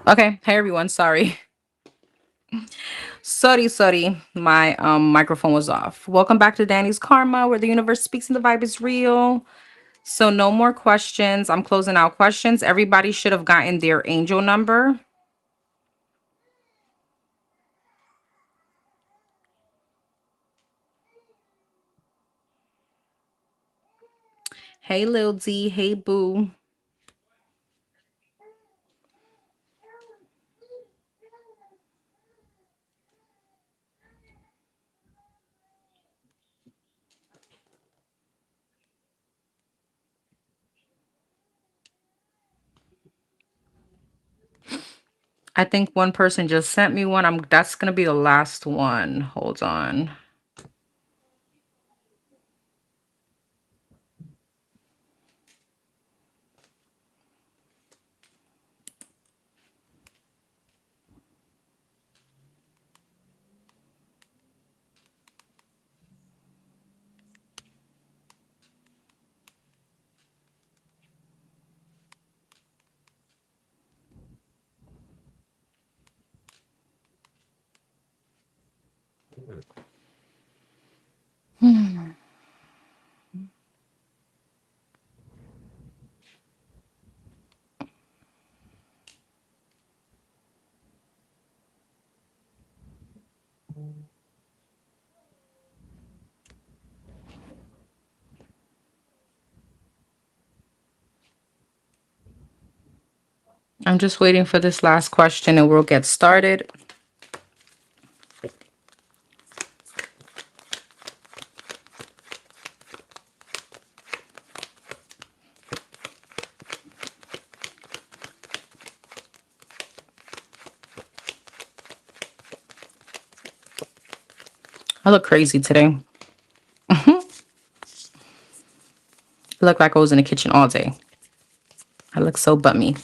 Okay. Hey everyone. Sorry. Sorry. My microphone was off. Welcome back to Danny's Karma, where the universe speaks and the vibe is real. So no more questions. I'm closing out questions. Everybody should have gotten their angel number. Hey Lil D. Hey Boo. I think one person just sent me one. That's gonna be the last one. Hold on. I'm just waiting for this last question and we'll get started. I look crazy today. I look like I was in the kitchen all day. I look so bummy.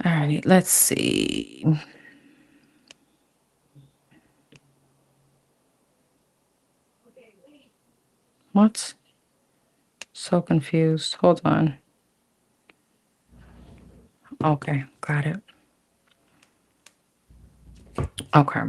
All right, let's see. What? So confused. Hold on. Okay, got it. Okay.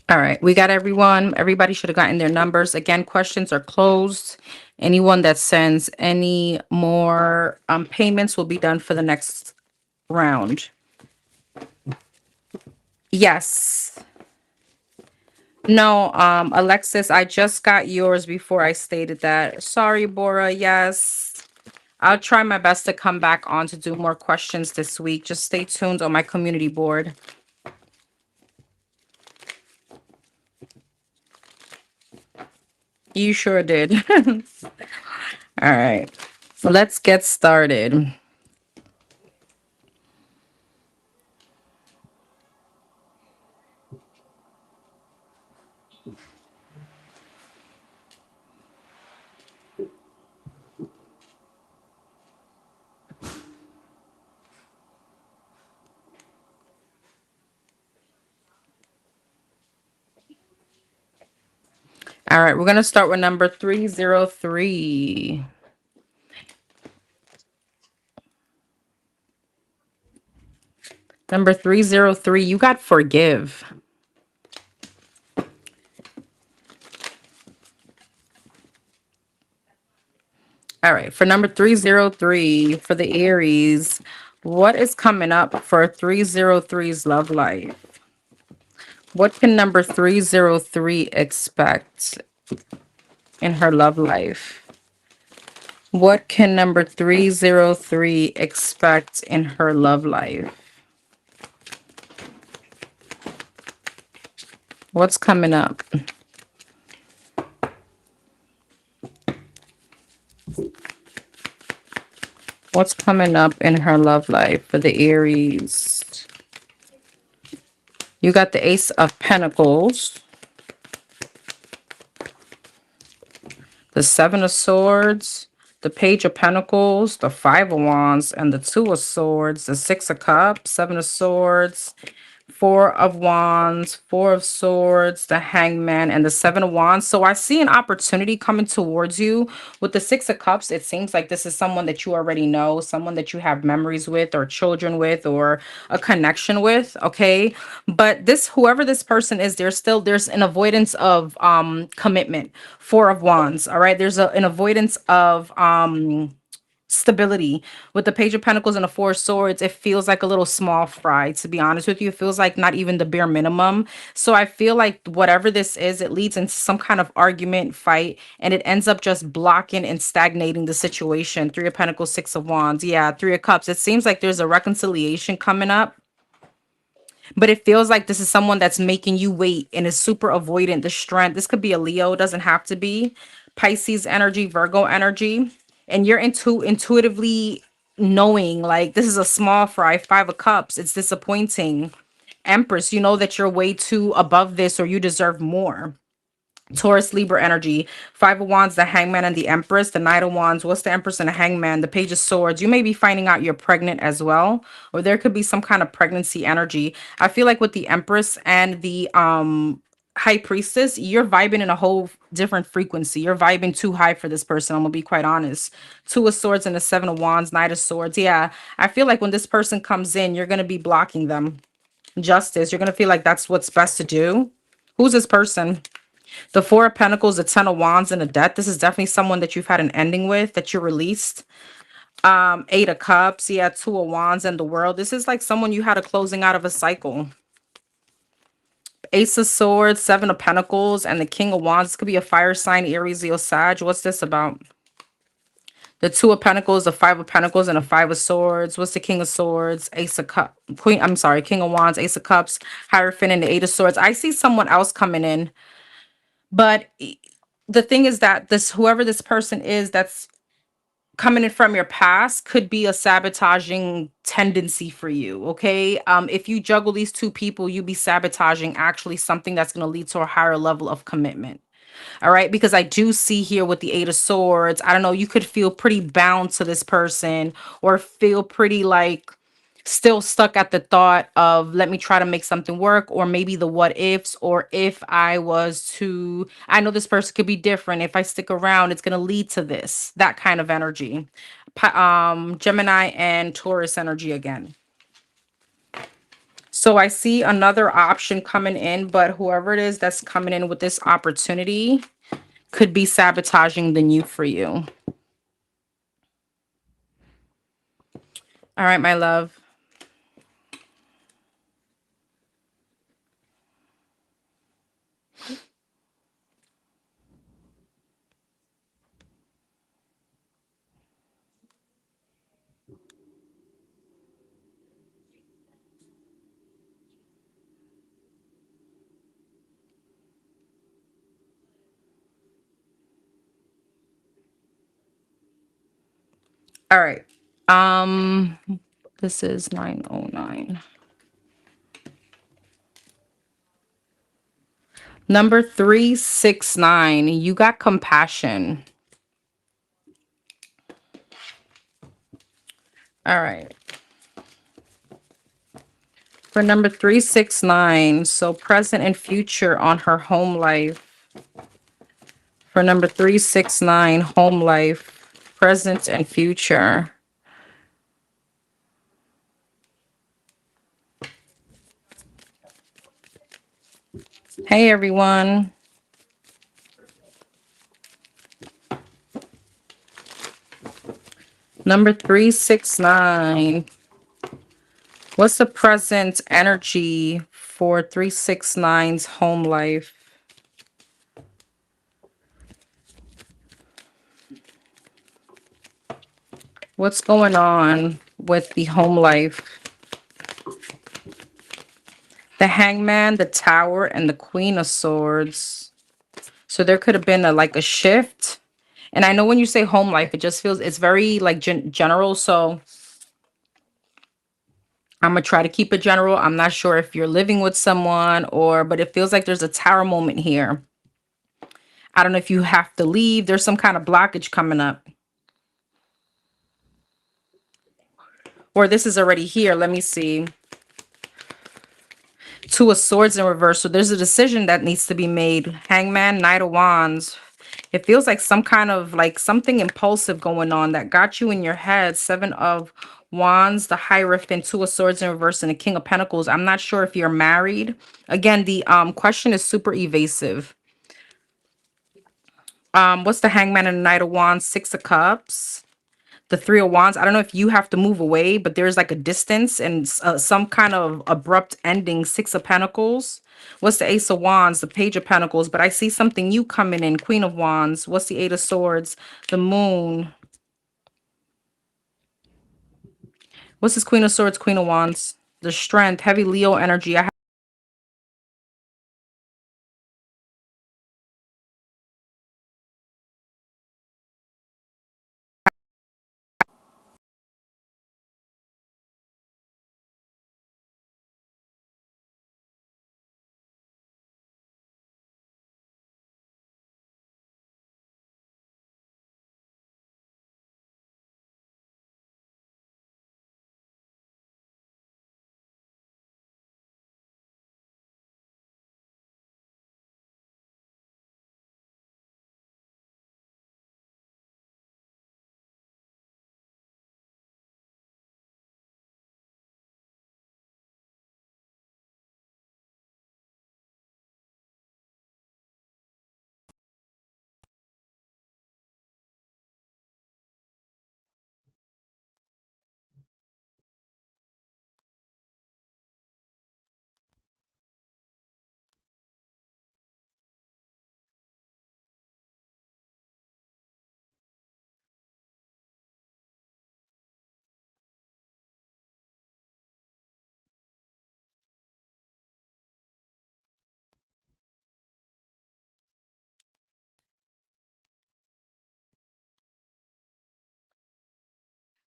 All right, we got everyone. Everybody should have gotten their numbers. Again, questions are closed. Anyone that sends any more payments will be done for the next round. Yes. No, Alexis, I just got yours before I stated that. Sorry, Bora. Yes. I'll try my best to come back on to do more questions this week. Just stay tuned on my community board. You sure did. All right. So let's get started. All right, we're going to start with number 303. Number 303, you got forgive. All right, for number 303, for the Aries, what is coming up for 303's love life? What can number 303 expect in her love life? What can number 303 expect in her love life? What's coming up? What's coming up in her love life for the Aries? You got the Ace of Pentacles, the Seven of Swords, the Page of Pentacles, the Five of Wands, and the Two of Swords, the Six of Cups, Seven of Swords, Four of Wands, Four of Swords, the Hangman, and the Seven of Wands. So I see an opportunity coming towards you. With the Six of Cups, it seems like this is someone that you already know, someone that you have memories with or children with or a connection with, okay? But this, whoever this person is, there's an avoidance of commitment. Four of Wands, all right? There's an avoidance of stability. With the Page of Pentacles and the Four of Swords, it feels like a little small fry, to be honest with you. It feels like not even the bare minimum. So I feel like whatever this is, it leads into some kind of argument, fight, and it ends up just blocking and stagnating the situation. Three of Pentacles, Six of Wands, yeah, Three of Cups. It seems like there's a reconciliation coming up, but it feels like this is someone that's making you wait and is super avoidant. The strength, this could be a Leo, doesn't have to be. Pisces energy, Virgo energy, and you're intuitively knowing like this is a small fry. Five of Cups, it's disappointing. Empress, you know that you're way too above this or you deserve more. Taurus, Libra energy, Five of Wands, the Hangman, and the Empress, the Knight of Wands. What's the Empress and the Hangman? The Page of Swords. You may be finding out you're pregnant as well, or there could be some kind of pregnancy energy. I feel like with the Empress and the High Priestess, you're vibing in a whole different frequency. You're vibing too high for this person. I'm gonna be quite honest. Two of Swords and the Seven of Wands, Knight of Swords. Yeah, I feel like when this person comes in, you're gonna be blocking them. Justice. You're gonna feel like that's what's best to do. Who's this person? The Four of Pentacles, the Ten of Wands, and the Death. This is definitely someone that you've had an ending with, that you released. Eight of Cups, yeah, Two of Wands, and the World. This is like someone you had a closing out of a cycle. Ace of Swords, Seven of Pentacles, and the King of Wands. This could be a fire sign, Aries, Leo, Sag. What's this about? The Two of Pentacles, the Five of Pentacles, and the Five of Swords. What's the King of Swords? Ace of Cups. King of Wands, Ace of Cups, Hierophant, and the Eight of Swords. I see someone else coming in. But the thing is that this, whoever this person is that's coming in from your past, could be a sabotaging tendency for you. Okay. If you juggle these two people, you be sabotaging actually something that's going to lead to a higher level of commitment. All right. Because I do see here with the Eight of Swords, I don't know, you could feel pretty bound to this person or feel pretty like still stuck at the thought of let me try to make something work, or maybe the what ifs, or if I was to, I know this person could be different, if I stick around it's going to lead to this, that kind of energy. Gemini and Taurus energy again. So I see another option coming in, but whoever it is that's coming in with this opportunity could be sabotaging the new for you. All right, my love. All right. This is 909. Number 369, you got compassion. All right. For number 369, so present and future on her home life. For number 369, home life, present and future. Hey, everyone. Number 369. What's the present energy for 369's home life? What's going on with the home life? The Hangman, the Tower, and the Queen of Swords. So there could have been like a shift And I know when you say home life, it just feels it's very like general. So I'm gonna try to keep it general. I'm not sure if you're living with someone or, but it feels like there's a tower moment here. I don't know if you have to leave. There's some kind of blockage coming up. Or this is already here. Let me see. Two of Swords in reverse. So there's a decision that needs to be made. Hangman, Knight of Wands. It feels like some kind of like something impulsive going on that got you in your head. Seven of Wands, the Hierophant, Two of Swords in reverse, and the King of Pentacles. I'm not sure if you're married. Again, the question is super evasive. What's the Hangman and the Knight of Wands? Six of Cups. The Three of Wands. I don't know if you have to move away, but there's like a distance and some kind of abrupt ending. Six of Pentacles. What's the Ace of Wands? The Page of Pentacles. But I see something new coming in. Queen of Wands. What's the Eight of Swords? The Moon. What's this Queen of Swords? Queen of Wands. The Strength. Heavy Leo energy.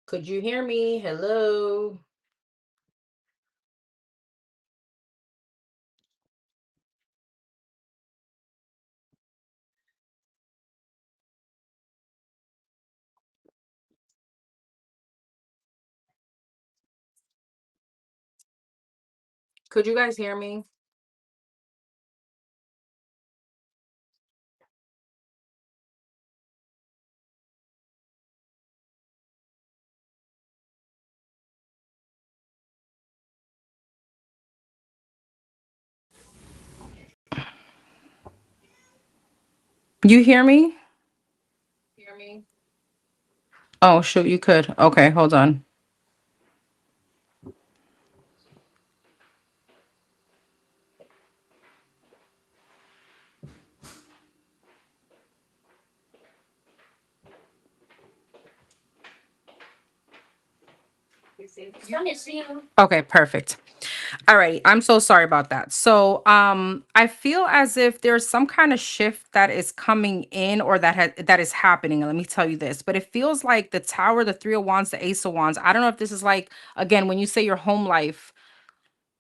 Could you hear me? Hello. Could you guys hear me? You hear me? Hear me? Oh, shoot, you could. Okay, hold on. Okay, perfect. All right. I'm so sorry about that. So, I feel as if there's some kind of shift that is coming in or that is happening. And let me tell you this, but it feels like the Tower, the Three of Wands, the Ace of Wands. I don't know if this is like, again, when you say your home life,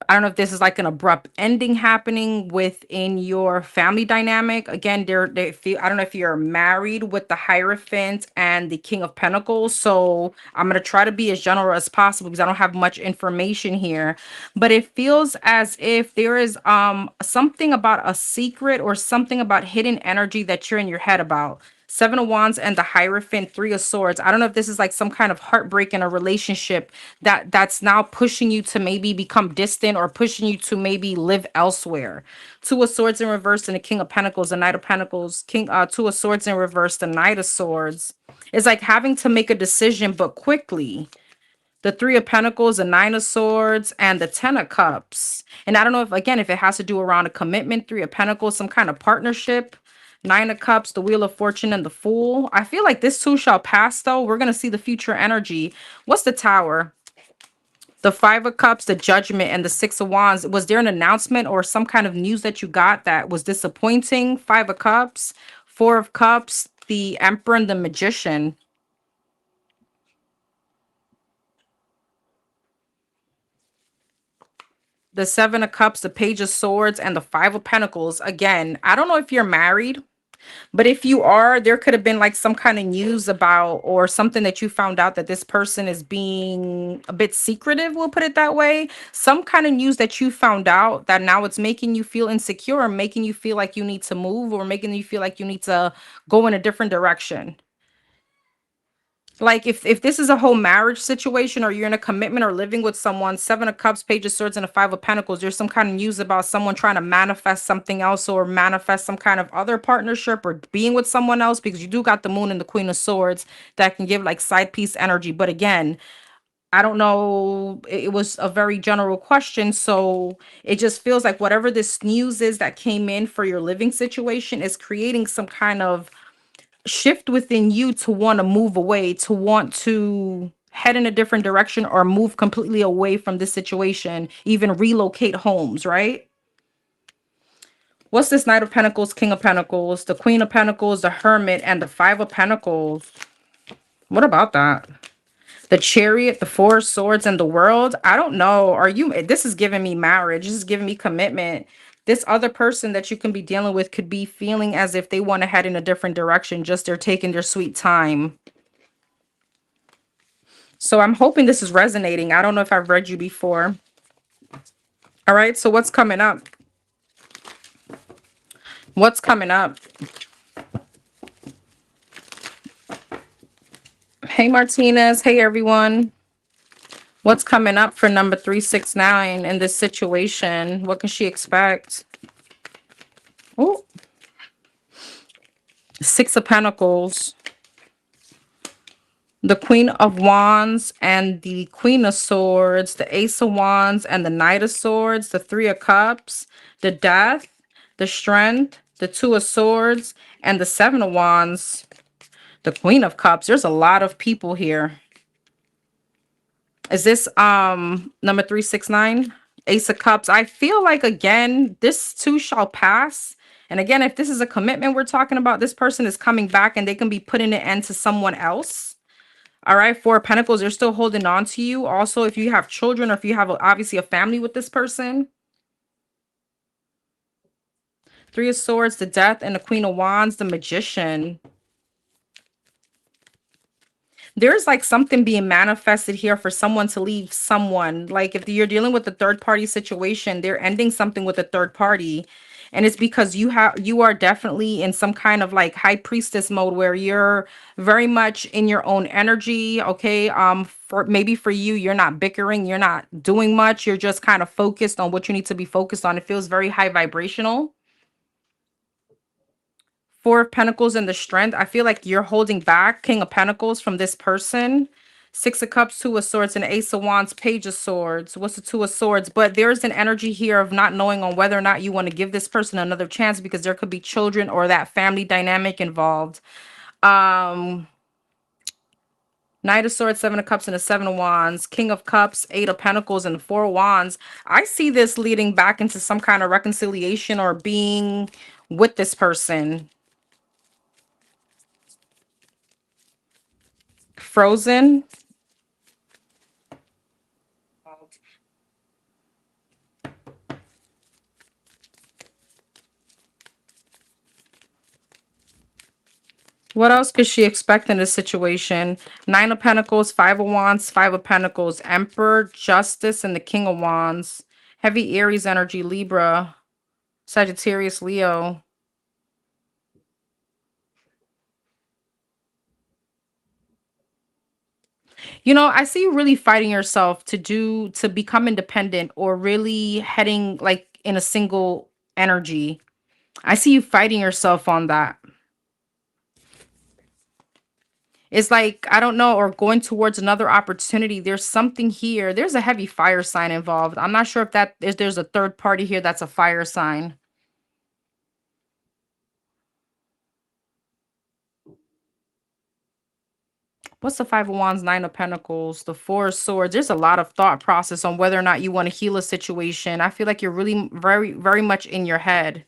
I don't know if this is like an abrupt ending happening within your family dynamic. Again, they feel I don't know if you're married with the Hierophant and the King of Pentacles. So I'm gonna try to be as general as possible because I don't have much information here. But it feels as if there is something about a secret or something about hidden energy that you're in your head about. Seven of Wands and the Hierophant, Three of Swords. I don't know if this is like some kind of heartbreak in a relationship that's now pushing you to maybe become distant or pushing you to maybe live elsewhere. Two of Swords in reverse and the King of Pentacles, the Knight of Pentacles, Two of Swords in reverse, the Knight of Swords. It's like having to make a decision, but quickly. The Three of Pentacles, the Nine of Swords, and the Ten of Cups. And I don't know if, again, if it has to do around a commitment, Three of Pentacles, some kind of partnership. Nine of Cups, the Wheel of Fortune, and the Fool. I feel like this too shall pass, though. We're going to see the future energy. What's the Tower? The Five of Cups, the Judgment, and the Six of Wands. Was there an announcement or some kind of news that you got that was disappointing? Five of Cups, Four of Cups, the Emperor and the Magician. The Seven of Cups, the Page of Swords, and the Five of Pentacles. Again, I don't know if you're married, but if you are, there could have been like some kind of news about or something that you found out that this person is being a bit secretive, we'll put it that way. Some kind of news that you found out that now it's making you feel insecure, making you feel like you need to move, or making you feel like you need to go in a different direction. Like if this is a whole marriage situation or you're in a commitment or living with someone, Seven of Cups, Page of Swords, and a Five of Pentacles, there's some kind of news about someone trying to manifest something else or manifest some kind of other partnership or being with someone else, because you do got the Moon and the Queen of Swords that can give like side piece energy. But again, I don't know, it was a very general question, so it just feels like whatever this news is that came in for your living situation is creating some kind of shift within you to want to move away, to want to head in a different direction or move completely away from this situation, even relocate homes, right? What's this Knight of Pentacles, King of Pentacles, the Queen of Pentacles, the Hermit, and the Five of Pentacles? What about that? The Chariot, the Four of Swords, and the World. I don't know. Are you, this is giving me marriage. This is giving me commitment. This other person that you can be dealing with could be feeling as if they want to head in a different direction. Just they're taking their sweet time. So I'm hoping this is resonating. I don't know if I've read you before. All right. So what's coming up? What's coming up? Hey, Martinez. Hey, everyone. What's coming up for number 369 in this situation? What can she expect? Oh, Six of Pentacles, the Queen of Wands and the Queen of Swords, the Ace of Wands and the Knight of Swords, the Three of Cups, the Death, the Strength, the Two of Swords, and the Seven of Wands, the Queen of Cups. There's a lot of people here. Is this number 369? Ace of Cups. I feel like, again, this too shall pass. And again, if this is a commitment we're talking about, this person is coming back and they can be putting an end to someone else. All right, Four of Pentacles, they're still holding on to you. Also, if you have children or if you have obviously a family with this person. Three of Swords, the Death, and the Queen of Wands, the Magician. There's like something being manifested here for someone to leave someone. Like if you're dealing with a third party situation, they're ending something with a third party. And it's because you are definitely in some kind of like high priestess mode where you're very much in your own energy. Okay. For maybe for you, you're not bickering, you're not doing much, you're just kind of focused on what you need to be focused on. It feels very high vibrational. Four of Pentacles and the Strength. I feel like you're holding back King of Pentacles from this person. Six of Cups, Two of Swords, and Ace of Wands, Page of Swords. What's the Two of Swords? But there's an energy here of not knowing on whether or not you want to give this person another chance because there could be children or that family dynamic involved. Knight of Swords, Seven of Cups, and the Seven of Wands. King of Cups, Eight of Pentacles, and Four of Wands. I see this leading back into some kind of reconciliation or being with this person. Frozen. What else could she expect in this situation? Nine of Pentacles, Five of Wands, Five of Pentacles, Emperor, Justice, and the King of Wands. Heavy Aries energy, Libra, Sagittarius, Leo. You know, I see you really fighting yourself to become independent or really heading like in a single energy. I see you fighting yourself on that. It's like, I don't know, or going towards another opportunity. There's something here. There's a heavy fire sign involved. I'm not sure if there's a third party here that's a fire sign. What's the Five of Wands, Nine of Pentacles, the Four of Swords? There's a lot of thought process on whether or not you want to heal a situation. I feel like you're really very, very much in your head.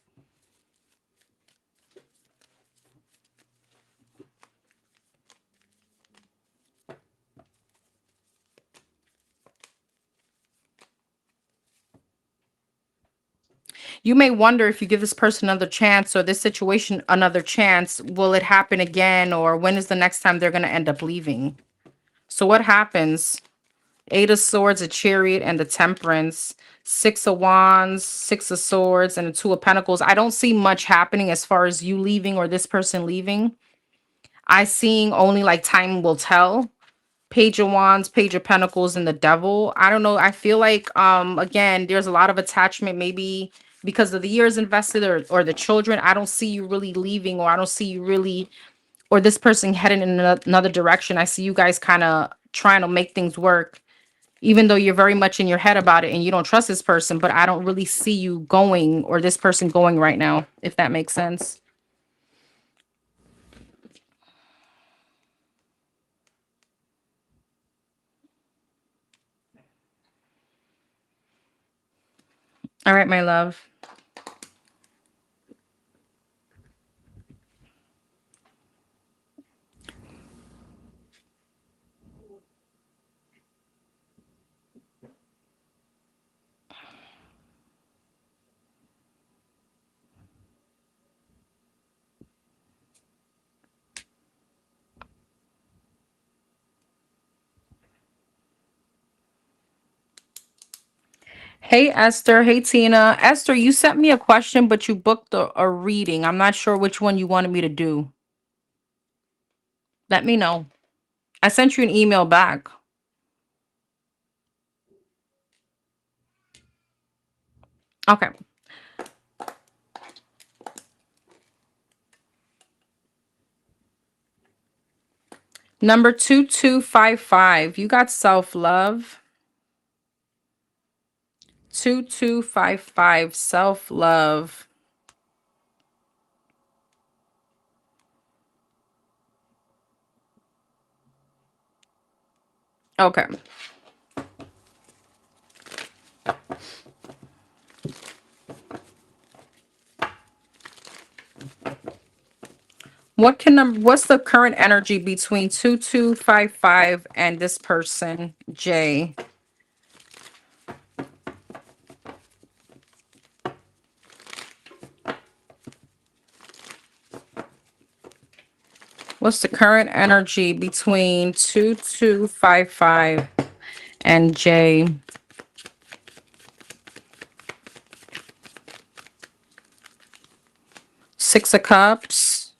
You may wonder, if you give this person another chance or this situation another chance, will it happen again? Or when is the next time they're going to end up leaving? So what happens? Eight of Swords, a Chariot, and the Temperance. Six of Wands, Six of Swords, and the Two of Pentacles. I don't see much happening as far as you leaving or this person leaving. I seeing only like time will tell. Page of Wands, Page of Pentacles, and the Devil. I don't know. I feel like again, there's a lot of attachment, maybe because of the years invested, or the children. I don't see you really leaving, or I don't see you really, or this person heading in another direction. I see you guys kind of trying to make things work, even though you're very much in your head about it and you don't trust this person, but I don't really see you going, or this person going right now, if that makes sense. All right, my love. Hey, Esther. Hey, Tina. Esther, you sent me a question, but you booked a reading. I'm not sure which one you wanted me to do. Let me know. I sent you an email back. Okay. Number 2255. You got self love. 2255. Self love. Okay. What's the current energy between 2255 and this person, Jay? What's the current energy between 2255 and Jay? Six of Cups.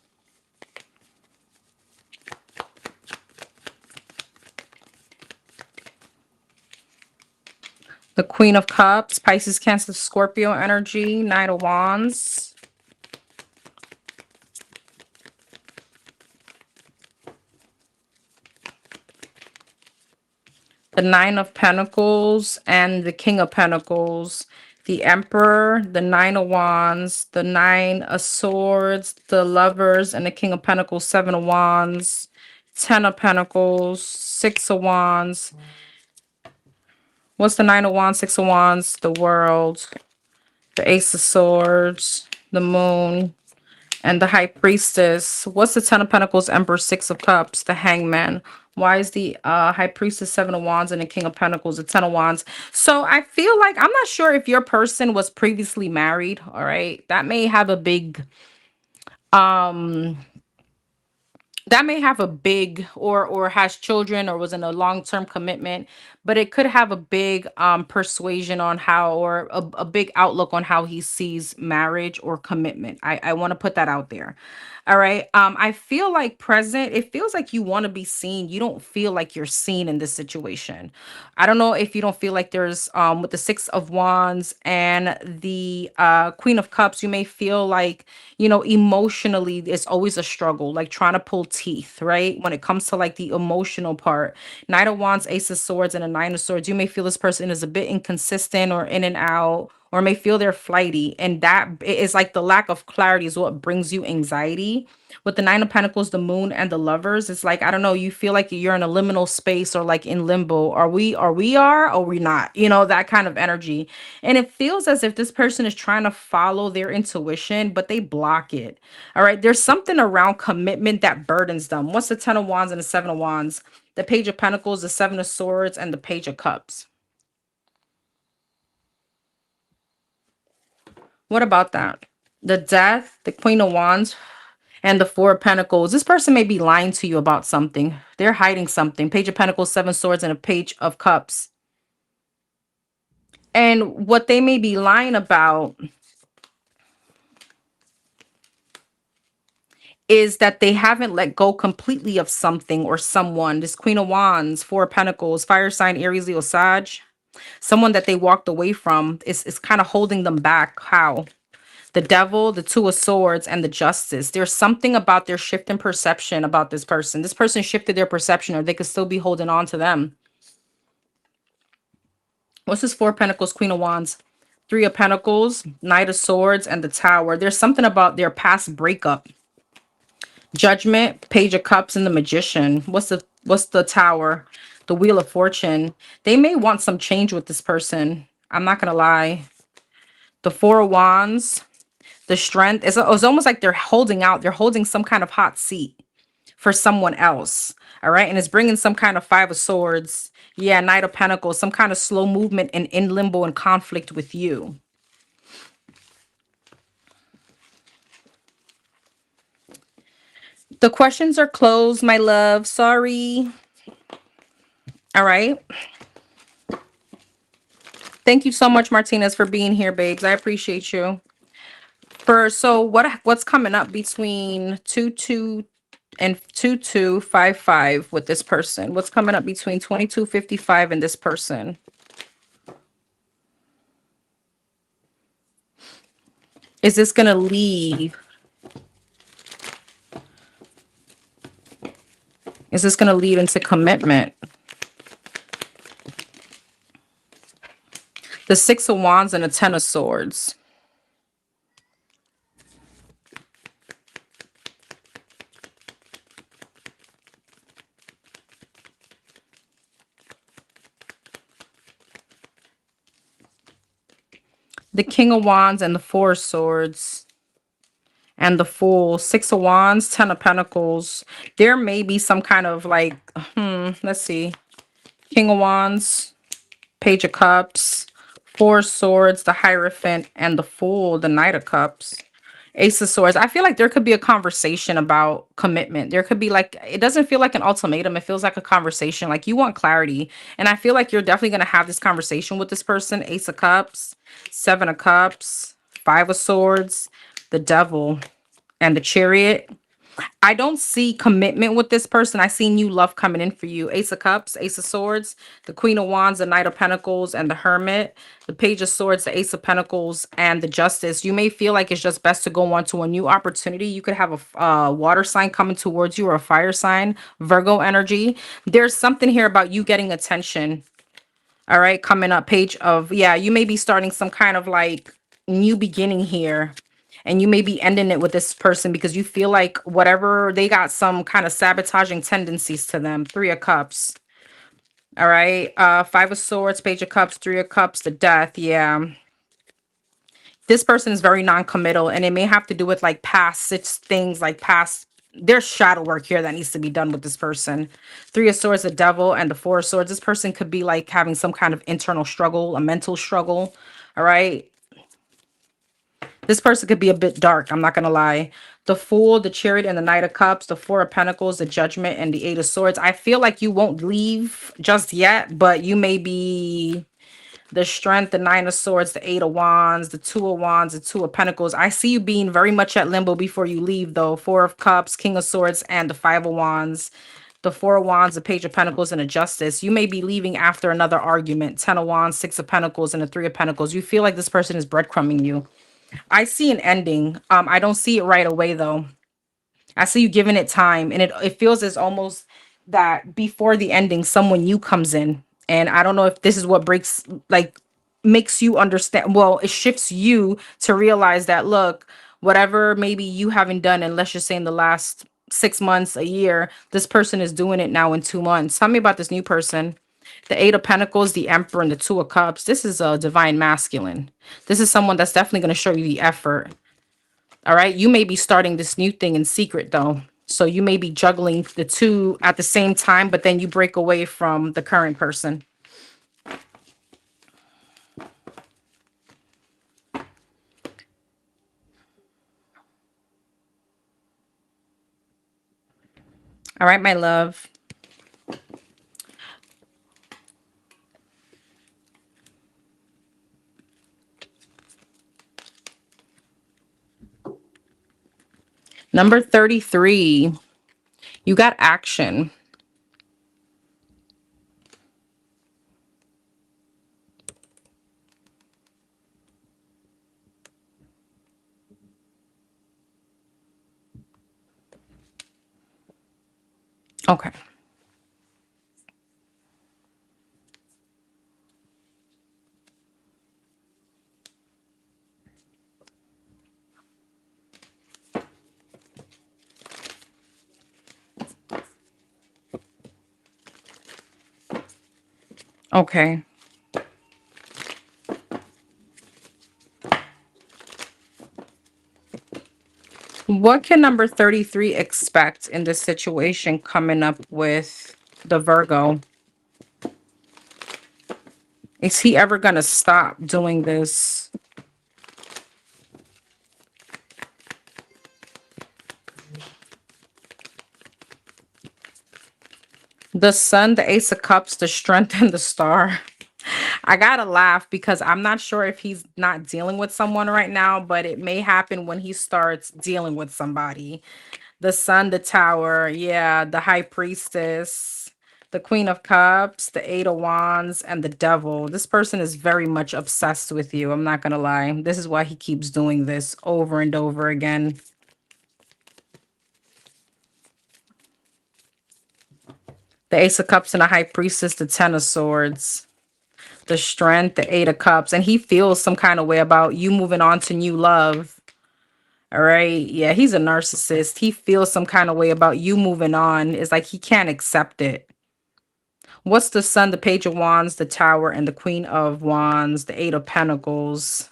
The Queen of Cups, Pisces, Cancer, Scorpio energy, Knight of Wands. The Nine of Pentacles and the King of Pentacles. The Emperor, the Nine of Wands, the Nine of Swords, the Lovers, and the King of Pentacles, Seven of Wands, Ten of Pentacles, Six of Wands. What's the Nine of Wands, Six of Wands? The World, the Ace of Swords, the Moon, and the High Priestess. What's the Ten of Pentacles, Emperor, Six of Cups, the Hangman? Why is the High Priestess, Seven of Wands, and the King of Pentacles, the Ten of Wands? So I feel like, I'm not sure if your person was previously married, all right? That may have a big um that may have a big, or has children, or was in a long-term commitment, but it could have a big persuasion on how, or a big outlook on how he sees marriage or commitment. I want to put that out there. All right. I feel like present, it feels like you want to be seen. You don't feel like you're seen in this situation. I don't know if you don't feel like there's with the Six of Wands and the Queen of Cups, you may feel like, emotionally, it's always a struggle, like trying to pull teeth, right? When it comes to like the emotional part. Knight of Wands, Ace of Swords, and a Nine of Swords, you may feel this person is a bit inconsistent or in and out, or may feel they're flighty. And that is like the lack of clarity is what brings you anxiety. With the Nine of Pentacles, the Moon, and the Lovers, it's like, I don't know, you feel like you're in a liminal space, or like in limbo. Or we not? That kind of energy. And it feels as if this person is trying to follow their intuition, but they block it. All right. There's something around commitment that burdens them. What's the Ten of Wands and the Seven of Wands? The Page of Pentacles, the Seven of Swords, and the Page of Cups. What about that? The Death, the Queen of Wands, and the Four of Pentacles. This person may be lying to you about something. They're hiding something. Page of Pentacles, Seven Swords, and a Page of Cups. And what they may be lying about is that they haven't let go completely of something or someone. This Queen of Wands, Four of Pentacles, fire sign, Aries, Leo, Sag. Someone that they walked away from is kind of holding them back. How? The Devil, the Two of Swords, and the Justice. There's something about their shift in perception about this person. This person shifted their perception, or they could still be holding on to them. What's this? Four of Pentacles, Queen of Wands, Three of Pentacles, Knight of Swords, and the Tower. There's something about their past breakup. Judgment, Page of Cups, and the Magician. What's the Tower? The Wheel of Fortune. They may want some change with this person. I'm not gonna lie. The Four of Wands, the Strength. It's almost like they're holding out. They're holding some kind of hot seat for someone else. All right. And it's bringing some kind of Five of Swords. Yeah, Knight of Pentacles, some kind of slow movement and in limbo and conflict with you. The questions are closed, my love. Sorry. All right. Thank you so much, Martinez, for being here, babes. I appreciate you. So what's coming up between 2-2 and 2255 with this person? What's coming up between 2255 and this person? Is this gonna lead? Is this gonna lead into commitment? The Six of Wands and the Ten of Swords. The King of Wands and the Four of Swords. And the Fool. Six of Wands, Ten of Pentacles. There may be some kind of like, let's see. King of Wands, Page of Cups, Four of Swords, the Hierophant, and the Fool, the Knight of Cups. Ace of Swords. I feel like there could be a conversation about commitment. There could be like, it doesn't feel like an ultimatum. It feels like a conversation. Like you want clarity. And I feel like you're definitely going to have this conversation with this person. Ace of Cups, Seven of Cups, Five of Swords, the Devil, and the Chariot. I don't see commitment with this person. I see new love coming in for you. Ace of Cups, Ace of Swords, the Queen of Wands, the Knight of Pentacles, and the Hermit, the Page of Swords, the Ace of Pentacles, and the Justice. You may feel like it's just best to go on to a new opportunity. You could have a water sign coming towards you or a fire sign, Virgo energy. There's something here about you getting attention. All right, coming up, page of, yeah, you may be starting some kind of like new beginning here. And you may be ending it with this person because you feel like whatever, they got some kind of sabotaging tendencies to them. Three of Cups. All right. Five of Swords, Page of Cups, Three of Cups, the Death. Yeah. This person is very non-committal, and it may have to do with like past things, like past. There's shadow work here that needs to be done with this person. Three of Swords, the Devil, and the Four of Swords. This person could be like having some kind of internal struggle, a mental struggle. All right. This person could be a bit dark. I'm not going to lie. The Fool, the Chariot, and the Knight of Cups, the Four of Pentacles, the Judgment, and the Eight of Swords. I feel like you won't leave just yet, but you may be the Strength, the Nine of Swords, the Eight of Wands, the Two of Wands, the Two of Pentacles. I see you being very much at limbo before you leave, though. Four of Cups, King of Swords, and the Five of Wands. The Four of Wands, the Page of Pentacles, and a Justice. You may be leaving after another argument. Ten of Wands, Six of Pentacles, and the Three of Pentacles. You feel like this person is breadcrumbing you. I see an ending. I don't see it right away, though. I see you giving it time, and it feels as almost that before the ending, someone new comes in. And I don't know if this is what makes you understand. Well, it shifts you to realize that, look, whatever maybe you haven't done, and let's just say in the last 6 months, a year, this person is doing it now in 2 months. Tell me about this new person. The Eight of Pentacles, the Emperor, and the Two of Cups. This is a divine masculine. This is someone that's definitely going to show you the effort. All right. You may be starting this new thing in secret, though. So you may be juggling the two at the same time, but then you break away from the current person. All right, my love. Number 33. You got action. Okay. Okay. What can number 33 expect in this situation coming up with the Virgo? Is he ever going to stop doing this? The Sun, the Ace of Cups, the Strength, and the Star. I gotta laugh because I'm not sure if he's not dealing with someone right now, but it may happen when he starts dealing with somebody. The Sun, the Tower, yeah, the High Priestess, the Queen of Cups, the Eight of Wands, and the Devil. This person is very much obsessed with you. I'm not gonna lie. This is why he keeps doing this over and over again. The Ace of Cups and the High Priestess, the Ten of Swords, the Strength, the Eight of Cups, and he feels some kind of way about you moving on to new love. All right. Yeah, he's a narcissist. He feels some kind of way about you moving on. It's like he can't accept it. What's the Sun, the Page of Wands, the Tower, and the Queen of Wands, the Eight of Pentacles,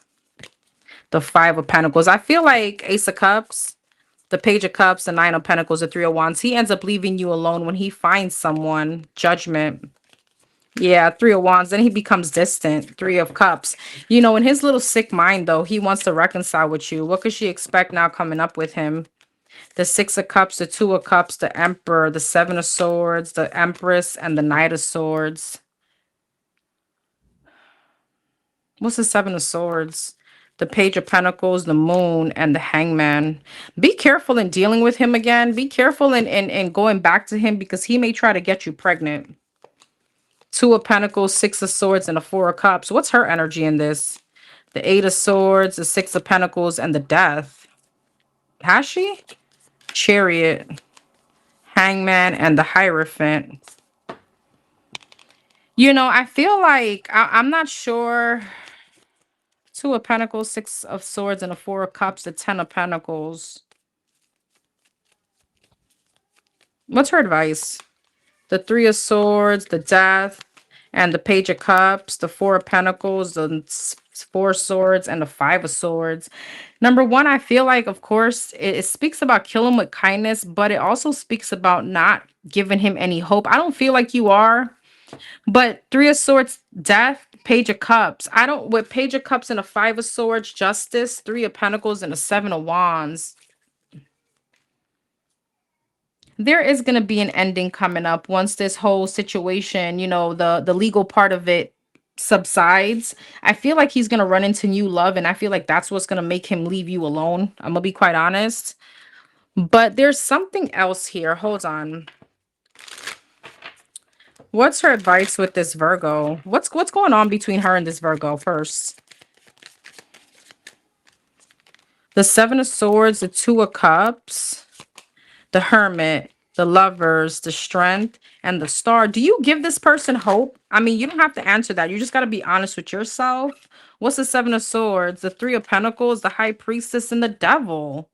the Five of Pentacles? I feel like Ace of Cups, the Page of Cups, the Nine of Pentacles, the Three of Wands. He ends up leaving you alone when he finds someone. Judgment. Yeah, Three of Wands. Then he becomes distant. Three of Cups. You know, in his little sick mind, though, he wants to reconcile with you. What could she expect now coming up with him? The Six of Cups, the Two of Cups, the Emperor, the Seven of Swords, the Empress, and the Knight of Swords. What's the Seven of Swords? The Page of Pentacles, the Moon, and the Hangman. Be careful in dealing with him again. Be careful in going back to him because he may try to get you pregnant. Two of Pentacles, Six of Swords, and the Four of Cups. What's her energy in this? The Eight of Swords, the Six of Pentacles, and the Death. Has she? Chariot, Hangman, and the Hierophant. You know, I feel like I'm not sure. Two of Pentacles, Six of Swords, and the Four of Cups, the Ten of Pentacles. What's her advice? The Three of Swords, the Death, and the Page of Cups, the Four of Pentacles, the Four Swords, and the Five of Swords. Number one, I feel like, of course, it speaks about kill him with kindness, but it also speaks about not giving him any hope. I don't feel like you are. But Three of Swords, Death, Page of Cups. I don't, with Page of Cups and a Five of Swords, Justice, Three of Pentacles, and a Seven of Wands. There is going to be an ending coming up once this whole situation, you know, the legal part of it subsides. I feel like he's going to run into new love, and I feel like that's what's going to make him leave you alone. I'm going to be quite honest. But there's something else here. Hold on. What's her advice with this Virgo? What's going on between her and this Virgo first? The Seven of Swords, the Two of Cups, the Hermit, the Lovers, the Strength, and the Star. Do you give this person hope? I mean, you don't have to answer that. You just got to be honest with yourself. What's the Seven of Swords, the Three of Pentacles, the High Priestess, and the Devil?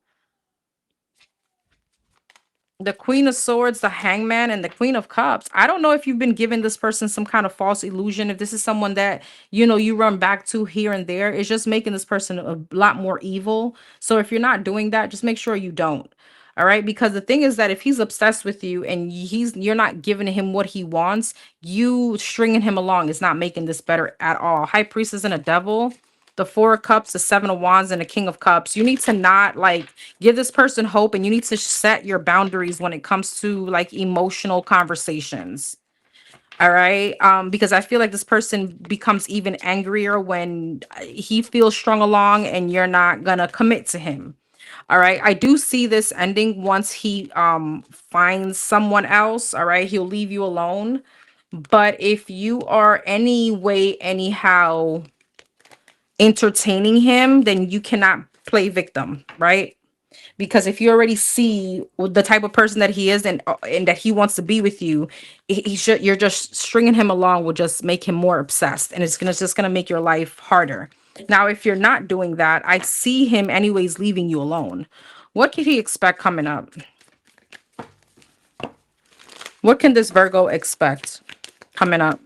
The Queen of Swords, the Hangman, and the Queen of Cups. I don't know if you've been giving this person some kind of false illusion. If this is someone that, you know, you run back to here and there, it's just making this person a lot more evil. So if you're not doing that, just make sure you don't. All right. Because the thing is that if he's obsessed with you and you're not giving him what he wants, you stringing him along is not making this better at all. High Priestess and a Devil. the Four of Cups, the Seven of Wands, and the King of Cups. You need to not like give this person hope, and you need to set your boundaries when it comes to like emotional conversations. All right. Because I feel like this person becomes even angrier when he feels strung along and you're not gonna commit to him. All right. I do see this ending once he finds someone else. All right. He'll leave you alone. But if you are any way, anyhow, entertaining him, then you cannot play victim, right? Because if you already see the type of person that he is and that he wants to be with you, he should you're just stringing him along will just make him more obsessed, and it's just gonna make your life harder. Now, if you're not doing that, I see him anyways leaving you alone. What can he expect coming up? What can this Virgo expect coming up?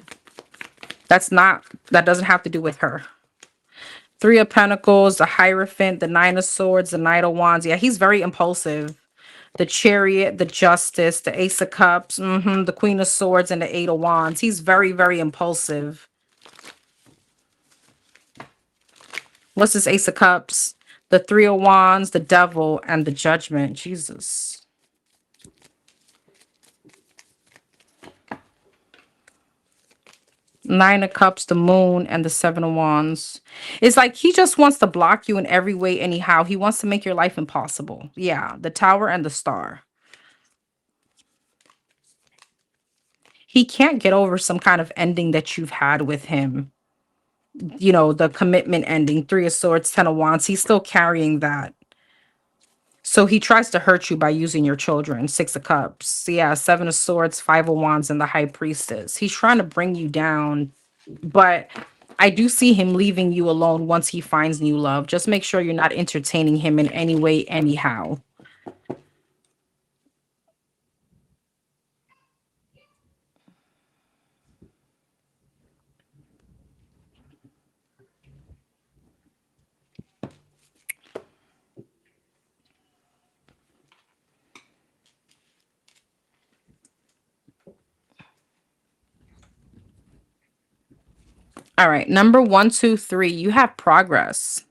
That doesn't have to do with her. Three of Pentacles, the Hierophant, the Nine of Swords, the Knight of Wands. Yeah, he's very impulsive. The Chariot, the Justice, the Ace of Cups, the Queen of Swords, and the Eight of Wands. He's very, very impulsive. What's this Ace of Cups? The Three of Wands, the Devil, and the Judgment. Jesus. Nine of Cups, the Moon, and the Seven of Wands. It's like he just wants to block you in every way, anyhow. He wants to make your life impossible. Yeah, the Tower and the Star. He can't get over some kind of ending that you've had with him. You know, the commitment ending. Three of Swords, Ten of Wands. He's still carrying that. So he tries to hurt you by using your children. Six of Cups. Yeah, Seven of Swords, Five of Wands, and the High Priestess. He's trying to bring you down, but I do see him leaving you alone once he finds new love. Just make sure you're not entertaining him in any way, anyhow. All right, number 1, 2, 3, you have progress.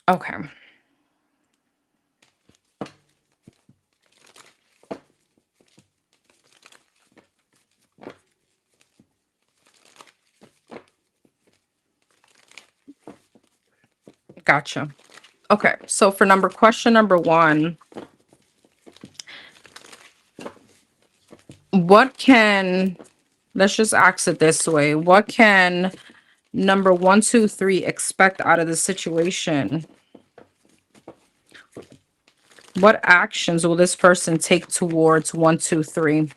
Okay. Gotcha. Okay, so for question number 1, what can, let's just ask it this way. What can number 1, 2, 3 expect out of the situation? What actions will this person take towards 1, 2, 3?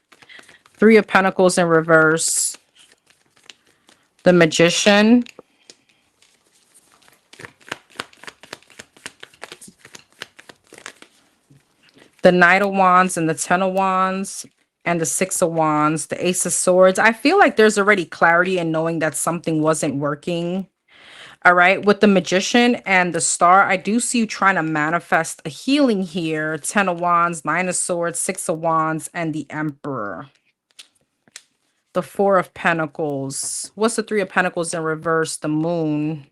Three of Pentacles in reverse. The Magician. The Knight of Wands and the Ten of Wands. And the Six of Wands. The Ace of Swords. I feel like there's already clarity in knowing that something wasn't working. All right. With the Magician and the Star, I do see you trying to manifest a healing here. Ten of Wands, Nine of Swords, Six of Wands, and the Emperor. The Four of Pentacles. What's the Three of Pentacles in reverse? The Moon.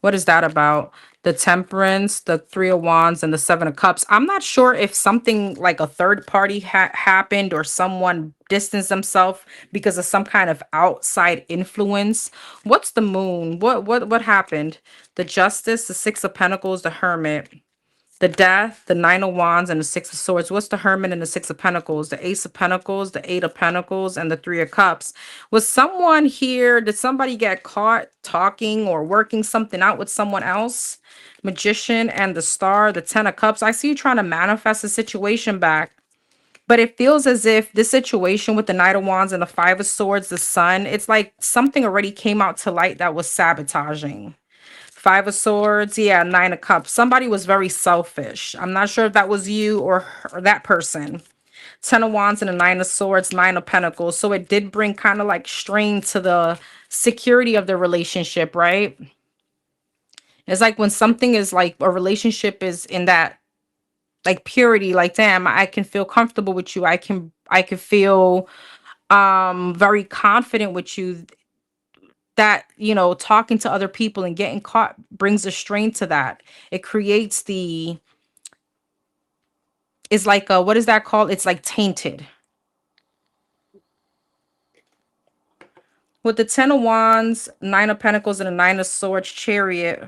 What is that about? The Temperance, the Three of Wands, and the Seven of Cups. I'm not sure if something like a third party happened or someone distanced themselves because of some kind of outside influence. What's the Moon? What happened? The Justice, the Six of Pentacles, the Hermit. The Death, the Nine of Wands, and the Six of Swords. What's the Hermit and the Six of Pentacles? The Ace of Pentacles, the Eight of Pentacles, and the Three of Cups. Was someone here, did somebody get caught talking or working something out with someone else? Magician and the Star, the Ten of Cups. I see you trying to manifest a situation back. But it feels as if this situation with the Knight of Wands and the Five of Swords, the Sun, it's like something already came out to light that was sabotaging. Five of Swords, yeah, Nine of Cups. Somebody was very selfish. I'm not sure if that was you or that person. Ten of Wands and the Nine of Swords, Nine of Pentacles. So it did bring kind of like strain to the security of the relationship, right? It's like when something is like a relationship is in that like purity, like damn, I can feel comfortable with you. I can feel very confident with you, that talking to other people and getting caught brings a strain to that. It creates the is like what is that called? It's like tainted. With the 10 of Wands, 9 of Pentacles, and a 9 of Swords Chariot,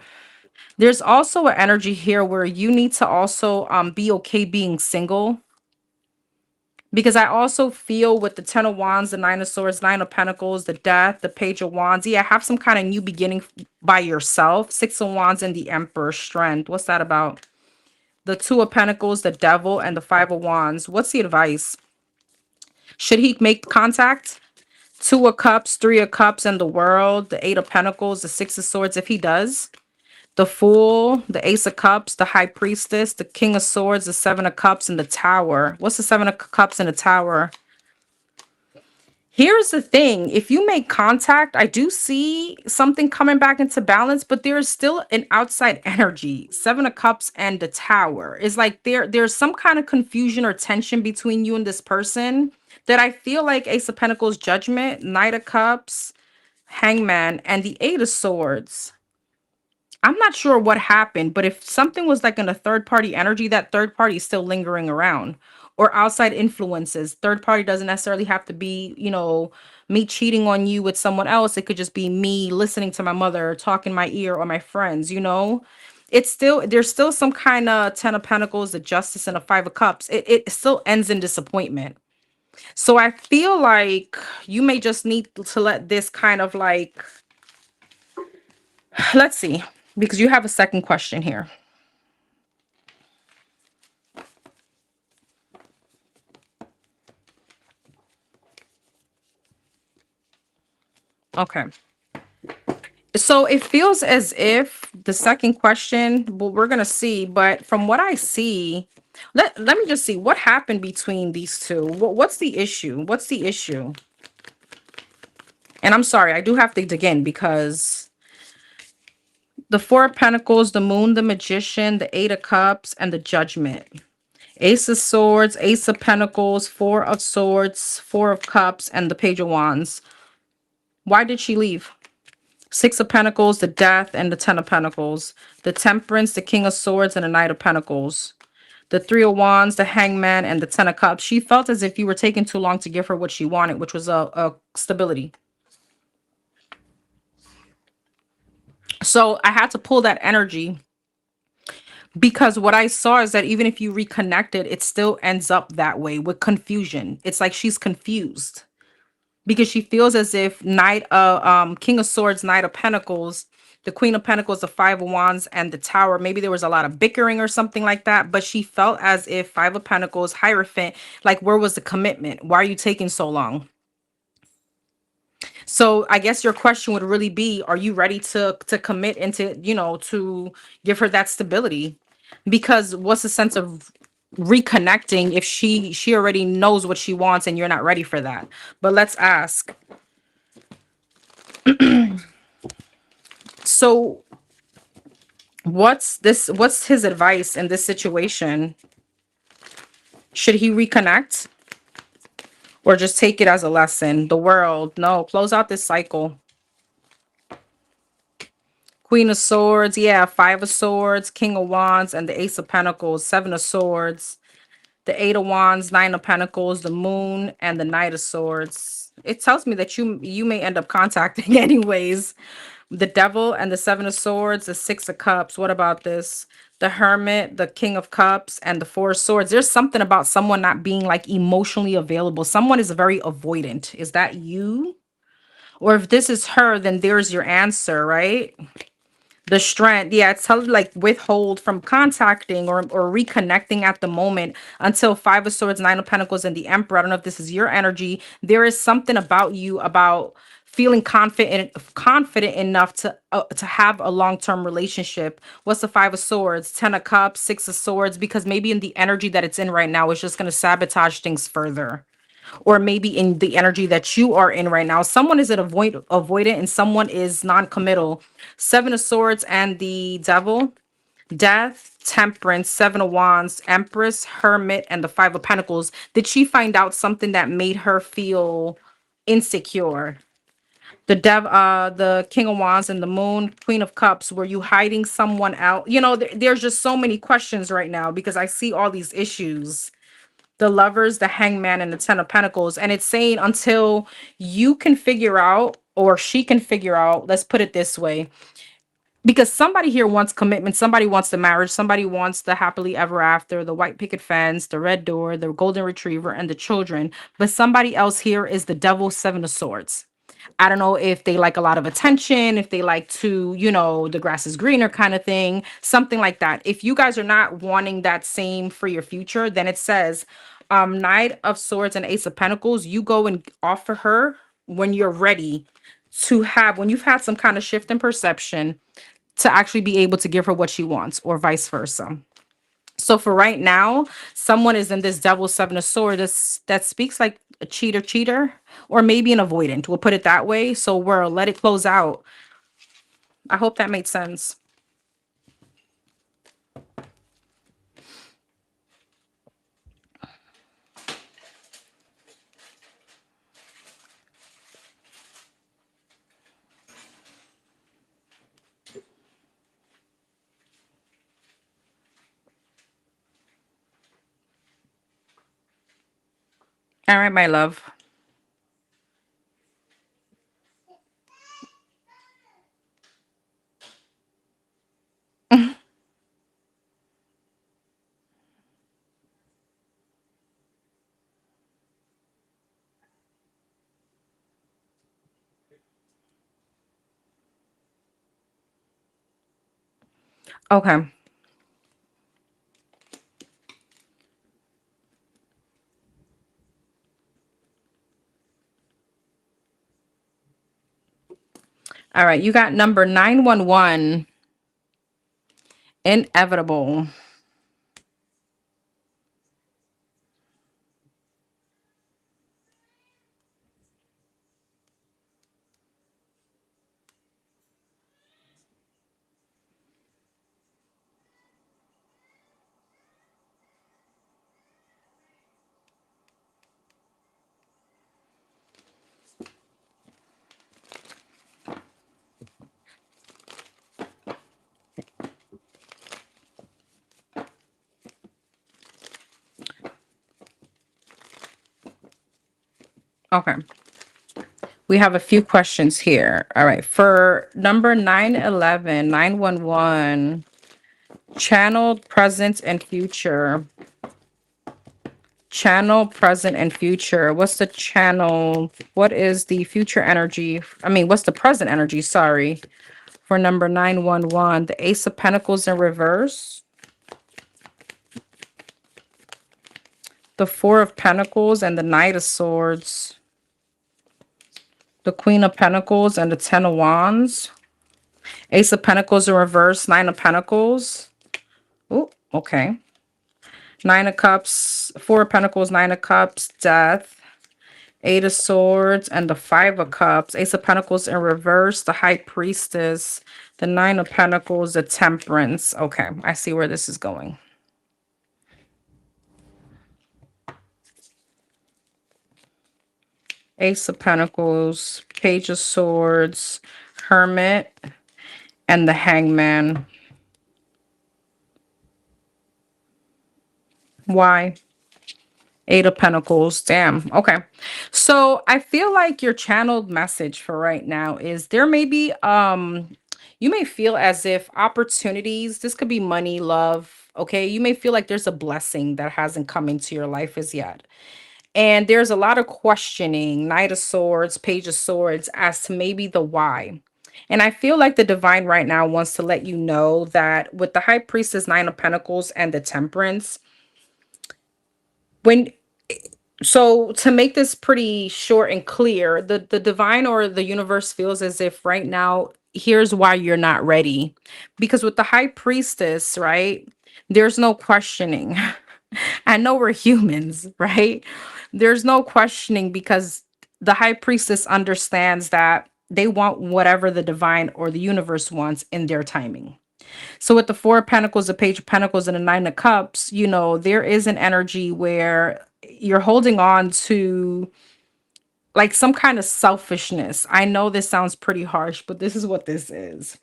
there's also an energy here where you need to also be okay being single. Because I also feel with the 10 of Wands, the 9 of Swords, 9 of Pentacles, the Death, the Page of Wands. Yeah, have some kind of new beginning by yourself. 6 of Wands and the Emperor, Strength. What's that about? The 2 of Pentacles, the Devil, and the 5 of Wands. What's the advice? Should he make contact? 2 of Cups, 3 of Cups, and the World. The 8 of Pentacles, the 6 of Swords, if he does. The Fool, the Ace of Cups, the High Priestess, the King of Swords, the 7 of Cups, and the Tower. What's the 7 of Cups and the Tower? Here's the thing. If you make contact, I do see something coming back into balance, but there's still an outside energy. 7 of Cups and the Tower. It's like there's some kind of confusion or tension between you and this person that I feel like Ace of Pentacles, Judgment, Knight of Cups, Hangman, and the 8 of Swords. I'm not sure what happened, but if something was like in a third party energy, that third party is still lingering around. Or outside influences. Third party doesn't necessarily have to be, me cheating on you with someone else. It could just be me listening to my mother, talking in my ear, or my friends. It's still, there's still some kind of 10 of Pentacles, the Justice, and a 5 of Cups. It still ends in disappointment. So I feel like you may just need to let this kind of like, let's see, because you have a second question here. Okay. So it feels as if the second question, well, we're gonna see, but from what I see, let me just see what happened between these two. What's the issue? What's the issue? And I'm sorry, I do have to dig in because the 4 of Pentacles, the Moon, the Magician, the 8 of Cups, and the Judgment. Ace of Swords, Ace of Pentacles, 4 of Swords, 4 of Cups, and the Page of Wands. Why did she leave? 6 of Pentacles, the Death, and the 10 of Pentacles. The Temperance, the King of Swords, and the Knight of Pentacles. The 3 of Wands, the Hangman, and the 10 of Cups. She felt as if you were taking too long to give her what she wanted, which was a stability. So I had to pull that energy because what I saw is that even if you reconnected, it still ends up that way with confusion. It's like she's confused because she feels as if King of Swords, Knight of Pentacles, the Queen of Pentacles, the 5 of Wands, and the Tower. Maybe there was a lot of bickering or something like that, but she felt as if 5 of Pentacles, Hierophant, like where was the commitment? Why are you taking so long? So I guess your question would really be, are you ready to commit and to give her that stability? Because what's the sense of reconnecting if she already knows what she wants and you're not ready for that? But let's ask. So what's his advice in this situation? Should he reconnect or just take it as a lesson? The World, no, close out this cycle. Queen of Swords, yeah, 5 of Swords, King of Wands, and the Ace of Pentacles, 7 of Swords, the 8 of Wands, 9 of Pentacles, the Moon, and the Knight of Swords. It tells me that you may end up contacting anyways. The Devil and the 7 of Swords, the 6 of Cups. What about this? The Hermit, the King of Cups, and the 4 of Swords. There's something about someone not being like emotionally available. Someone is very avoidant. Is that you? Or if this is her, then there's your answer, right? The Strength, yeah, it's telling like withhold from contacting or reconnecting at the moment until 5 of Swords, 9 of Pentacles, and the Emperor. I don't know if this is your energy. There is something about you, about feeling confident enough to have a long-term relationship. What's the 5 of Swords? 10 of Cups, 6 of Swords, because maybe in the energy that it's in right now, it's just going to sabotage things further. or maybe in the energy that you are in right now. Someone is avoidant and someone is non-committal. Seven of Swords and the Devil. Death, Temperance, Seven of Wands, Empress, Hermit, and the Five of Pentacles. Did she find out something that made her feel insecure? The King of Wands and the Moon, Queen of Cups. Were you hiding someone out? There's just so many questions right now because I see all these issues. The Lovers, the Hangman, and the Ten of Pentacles. And it's saying until you can figure out, or she can figure out, let's put it this way, because somebody here wants commitment, somebody wants the marriage, somebody wants the happily ever after, the white picket fence, the red door, the golden retriever, and the children. But somebody else here is the Devil, Seven of Swords. I don't know if they like a lot of attention, if they like to, the grass is greener kind of thing, something like that. If you guys are not wanting that same for your future, then it says Knight of Swords and Ace of Pentacles, you go and offer her when you're ready when you've had some kind of shift in perception, to actually be able to give her what she wants, or vice versa. So for right now, someone is in this Devil, Seven of Swords that speaks like a cheater, or maybe an avoidant. We'll put it that way. So we'll let it close out. I hope that made sense. All right, my love. Okay. All right. You got number 911. Inevitable. Okay. We have a few questions here. All right. For number 911, 911, channeled present and future. Channel, present, and future. What's the channel? What is the future energy? I mean, what's the present energy? Sorry. For number 911, the Ace of Pentacles in reverse. The Four of Pentacles and the Knight of Swords. The Queen of Pentacles and the Ten of Wands. Ace of Pentacles in reverse, Nine of Pentacles. Oh, okay. Nine of Cups, Four of Pentacles, Nine of Cups, Death. Eight of Swords and the Five of Cups. Ace of Pentacles in reverse, the High Priestess. The Nine of Pentacles, the Temperance. Okay, I see where this is going. Ace of Pentacles, Page of Swords, Hermit, and the Hangman. Why? Eight of Pentacles. Damn. Okay. So I feel like your channeled message for right now is there may be you may feel as if opportunities, this could be money, love, okay? You may feel like there's a blessing that hasn't come into your life as yet. And there's a lot of questioning, Knight of Swords, Page of Swords, as to maybe the why. And I feel like the divine right now wants to let you know that with the High Priestess, Nine of Pentacles, and the Temperance, when so to make this pretty short and clear, the divine or the universe feels as if right now, here's why you're not ready. Because with the High Priestess, right, there's no questioning. I know we're humans, right? There's no questioning because the high priestess understands that they want whatever the divine or the universe wants in their timing. So with the Four of Pentacles, the Page of Pentacles, and the Nine of Cups, there is an energy where you're holding on to like some kind of selfishness. I know this sounds pretty harsh, but this is what this is.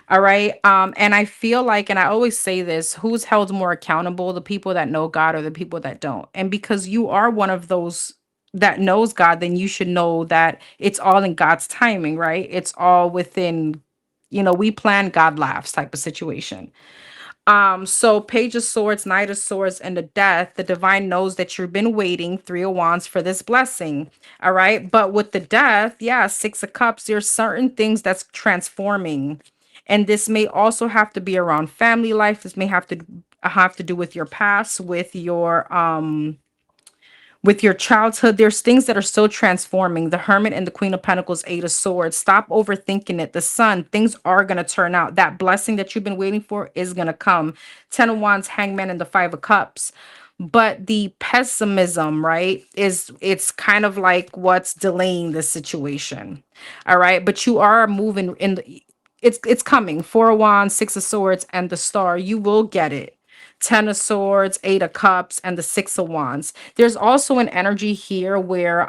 All right. And I feel like, and I always say this, who's held more accountable, the people that know God or the people that don't? And because you are one of those that knows God, then you should know that it's all in God's timing, right? It's all within, we plan, God laughs type of situation. So Page of Swords, Knight of Swords, and the Death, the divine knows that you've been waiting, Three of Wands, for this blessing. All right. But with the Death, yeah, Six of Cups, there's certain things that's transforming. And this may also have to be around family life. This may have to do with your past, with your childhood. There's things that are still transforming. The Hermit and the Queen of Pentacles, Eight of Swords. Stop overthinking it. The Sun, things are going to turn out. That blessing that you've been waiting for is going to come. Ten of Wands, Hangman, and the Five of Cups. But the pessimism, right, it's kind of like what's delaying this situation. All right. But you are moving it's coming. Four of Wands, Six of Swords, and the Star. You will get it. Ten of Swords, Eight of Cups, and the Six of Wands. There's also an energy here where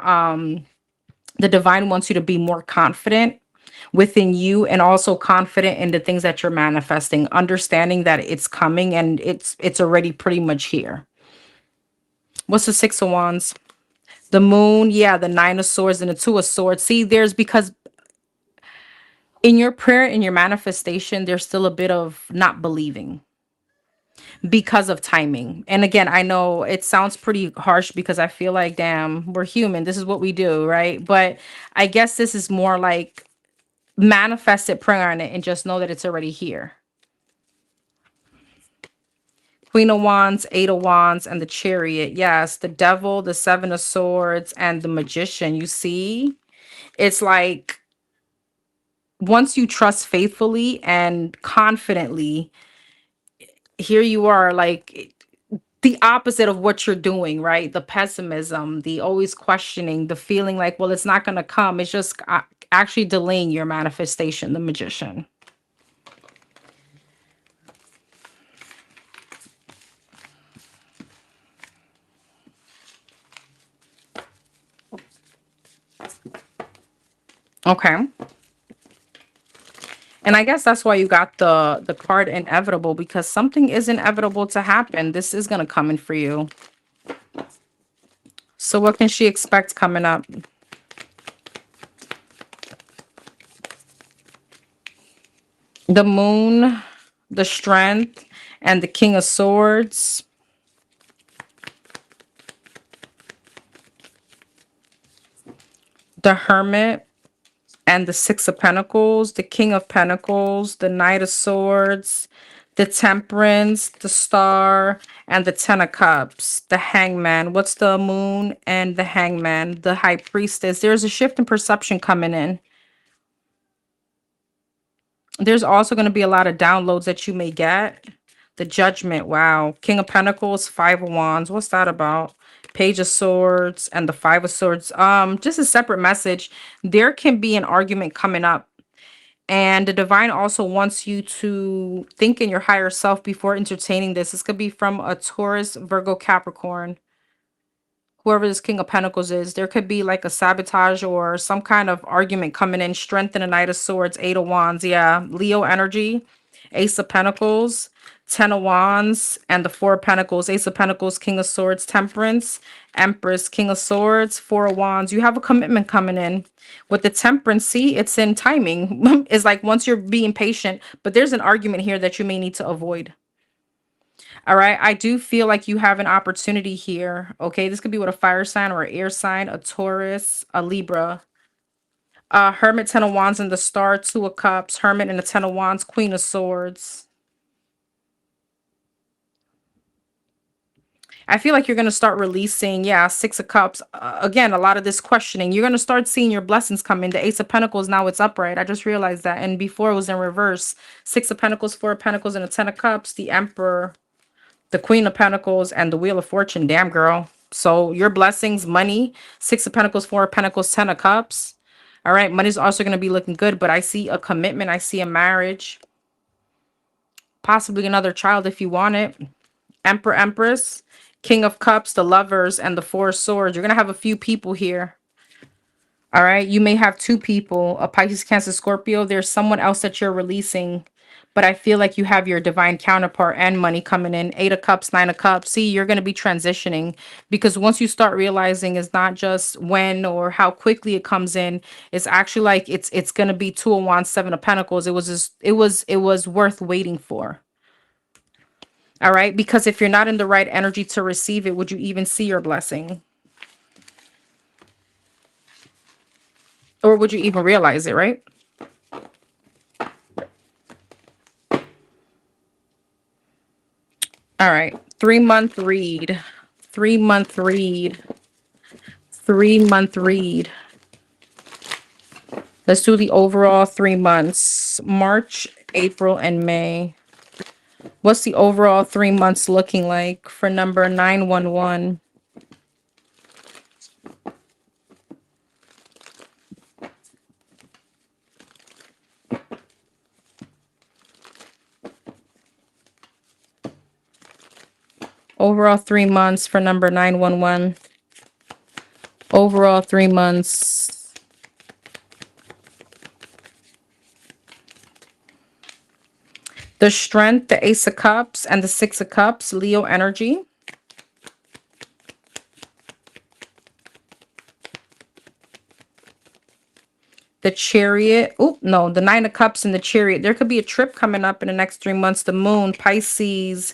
the divine wants you to be more confident within you and also confident in the things that you're manifesting, understanding that it's coming and it's already pretty much here. What's the Six of Wands? The Moon, yeah, the Nine of Swords and the Two of Swords. See, there's because in your prayer, in your manifestation, there's still a bit of not believing because of timing. And again, I know it sounds pretty harsh because I feel like, damn, we're human. This is what we do, right? But I guess this is more like manifest it, pray on it, and just know that it's already here. Queen of Wands, Eight of Wands, and the Chariot. Yes, the Devil, the Seven of Swords, and the Magician. You see, it's like once you trust faithfully and confidently, here you are, like the opposite of what you're doing, right? The pessimism, the always questioning, the feeling like, well, it's not going to come. It's just actually delaying your manifestation, the Magician. Okay. And I guess that's why you got the card inevitable, because something is inevitable to happen. This is going to come in for you. So what can she expect coming up? The Moon, the Strength, and the King of Swords. The Hermit and the Six of Pentacles, the King of Pentacles, the Knight of Swords, the Temperance, the Star, and the Ten of Cups, the Hangman. What's the Moon and the Hangman? The High Priestess. There's a shift in perception coming in. There's also going to be a lot of downloads that you may get. The Judgment. Wow. King of Pentacles, Five of Wands. What's that about? Page of Swords and the Five of Swords. Just a separate message. There can be an argument coming up. And the divine also wants you to think in your higher self before entertaining this. This could be from a Taurus, Virgo, Capricorn, whoever this King of Pentacles is. There could be like a sabotage or some kind of argument coming in. Strength in the Knight of Swords, Eight of Wands. Yeah, Leo energy, Ace of Pentacles, Ten of Wands, and the Four of Pentacles. Ace of Pentacles, King of Swords, Temperance, Empress, King of Swords, Four of Wands. You have a commitment coming in. With the Temperance, see, it's in timing. It's like once you're being patient, but there's an argument here that you may need to avoid. All right. I do feel like you have an opportunity here. Okay. This could be with a fire sign or an air sign, a Taurus, a Libra. Hermit, Ten of Wands, and the Star, Two of Cups, Hermit, and the Ten of Wands, Queen of Swords. I feel like you're going to start releasing, yeah, Six of Cups. Again, a lot of this questioning. You're going to start seeing your blessings come in. The Ace of Pentacles, now it's upright. I just realized that. And before it was in reverse. Six of Pentacles, Four of Pentacles, and the Ten of Cups, the Emperor, the Queen of Pentacles, and the Wheel of Fortune. Damn, girl. So your blessings, money, 6 of Pentacles, 4 of Pentacles, 10 of Cups. All right. Money's also going to be looking good, but I see a commitment. I see a marriage, possibly another child if you want it. Emperor, Empress, King of Cups, the Lovers, and the 4 of Swords. You're going to have a few people here. All right. You may have 2 people, a Pisces, Cancer, Scorpio. There's someone else that you're releasing, but I feel like you have your divine counterpart and money coming in. 8 of Cups, 9 of Cups. See, you're going to be transitioning, because once you start realizing it's not just when or how quickly it comes in, it's actually like it's going to be 2 of Wands, 7 of Pentacles. It was worth waiting for. All right. Because if you're not in the right energy to receive it, would you even see your blessing? Or would you even realize it, right? All right. 3-month read. 3-month read. 3-month read. Let's do the overall 3 months. March, April, and May. What's the overall 3 months looking like for number 911? Overall 3 months for number 911. Overall 3 months. The Strength, the Ace of Cups, and the 6 of Cups, Leo energy. The Chariot. Oh, no, the 9 of Cups and the Chariot. There could be a trip coming up in the next 3 months. The Moon, Pisces,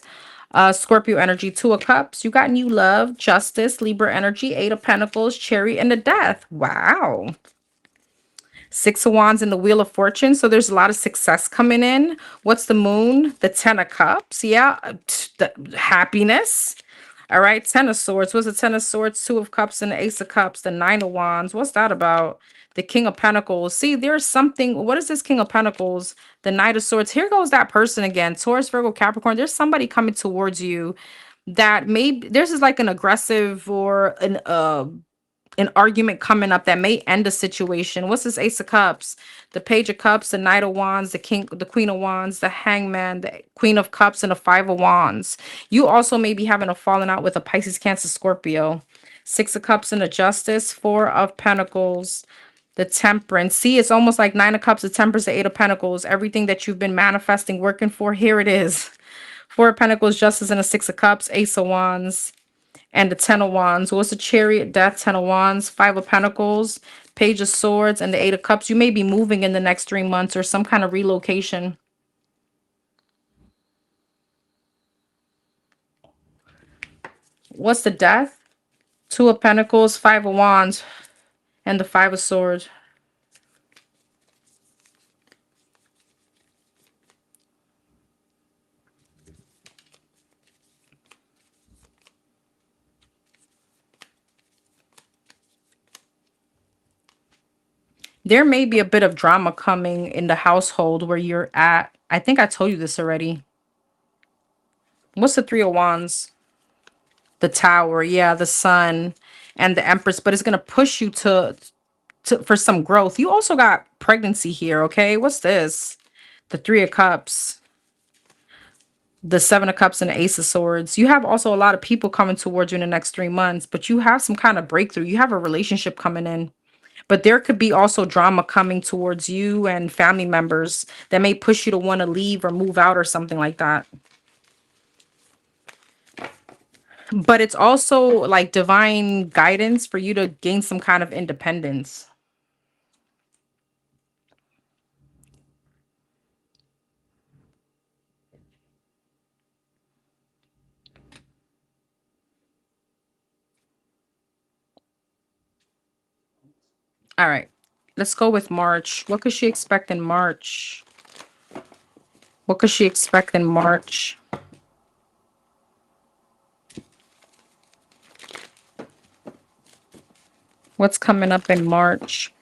Scorpio energy, 2 of Cups. You got new love, Justice, Libra energy, 8 of Pentacles, Chariot, and the Death. Wow. 6 of Wands and the Wheel of Fortune. So there's a lot of success coming in. What's the Moon? The 10 of Cups. Yeah. The happiness. All right. 10 of Swords. What's the 10 of Swords? 2 of Cups and the Ace of Cups. The 9 of Wands. What's that about? The King of Pentacles. See, there's something. What is this King of Pentacles? The Knight of Swords. Here goes that person again. Taurus, Virgo, Capricorn. There's somebody coming towards you that maybe there's is like an aggressive or an argument coming up that may end a situation. What's this Ace of Cups? The Page of Cups, the Knight of Wands, the King, the Queen of Wands, the Hangman, the Queen of Cups, and the 5 of Wands. You also may be having a falling out with a Pisces, Cancer, Scorpio. 6 of Cups and the Justice, 4 of Pentacles, the Temperance. See, it's almost like 9 of Cups, the Temperance, the 8 of Pentacles. Everything that you've been manifesting, working for, here it is. 4 of Pentacles, Justice, and the 6 of Cups, Ace of Wands, and the 10 of Wands. What's the Chariot, Death, 10 of Wands, 5 of Pentacles, Page of Swords, and the 8 of Cups. You may be moving in the next 3 months or some kind of relocation. What's the Death? 2 of Pentacles, 5 of Wands, and the 5 of Swords. There may be a bit of drama coming in the household where you're at. I think I told you this already. What's the 3 of Wands? The Tower, yeah, the Sun, and the Empress, but it's going to push you to for some growth. You also got pregnancy here, okay? What's this? The 3 of Cups, the 7 of Cups, and the Ace of Swords. You have also a lot of people coming towards you in the next 3 months, but you have some kind of breakthrough. You have a relationship coming in. But there could be also drama coming towards you and family members that may push you to want to leave or move out or something like that. But it's also like divine guidance for you to gain some kind of independence. All right. Let's go with March. What could she expect in March? What could she expect in March? What's coming up in March?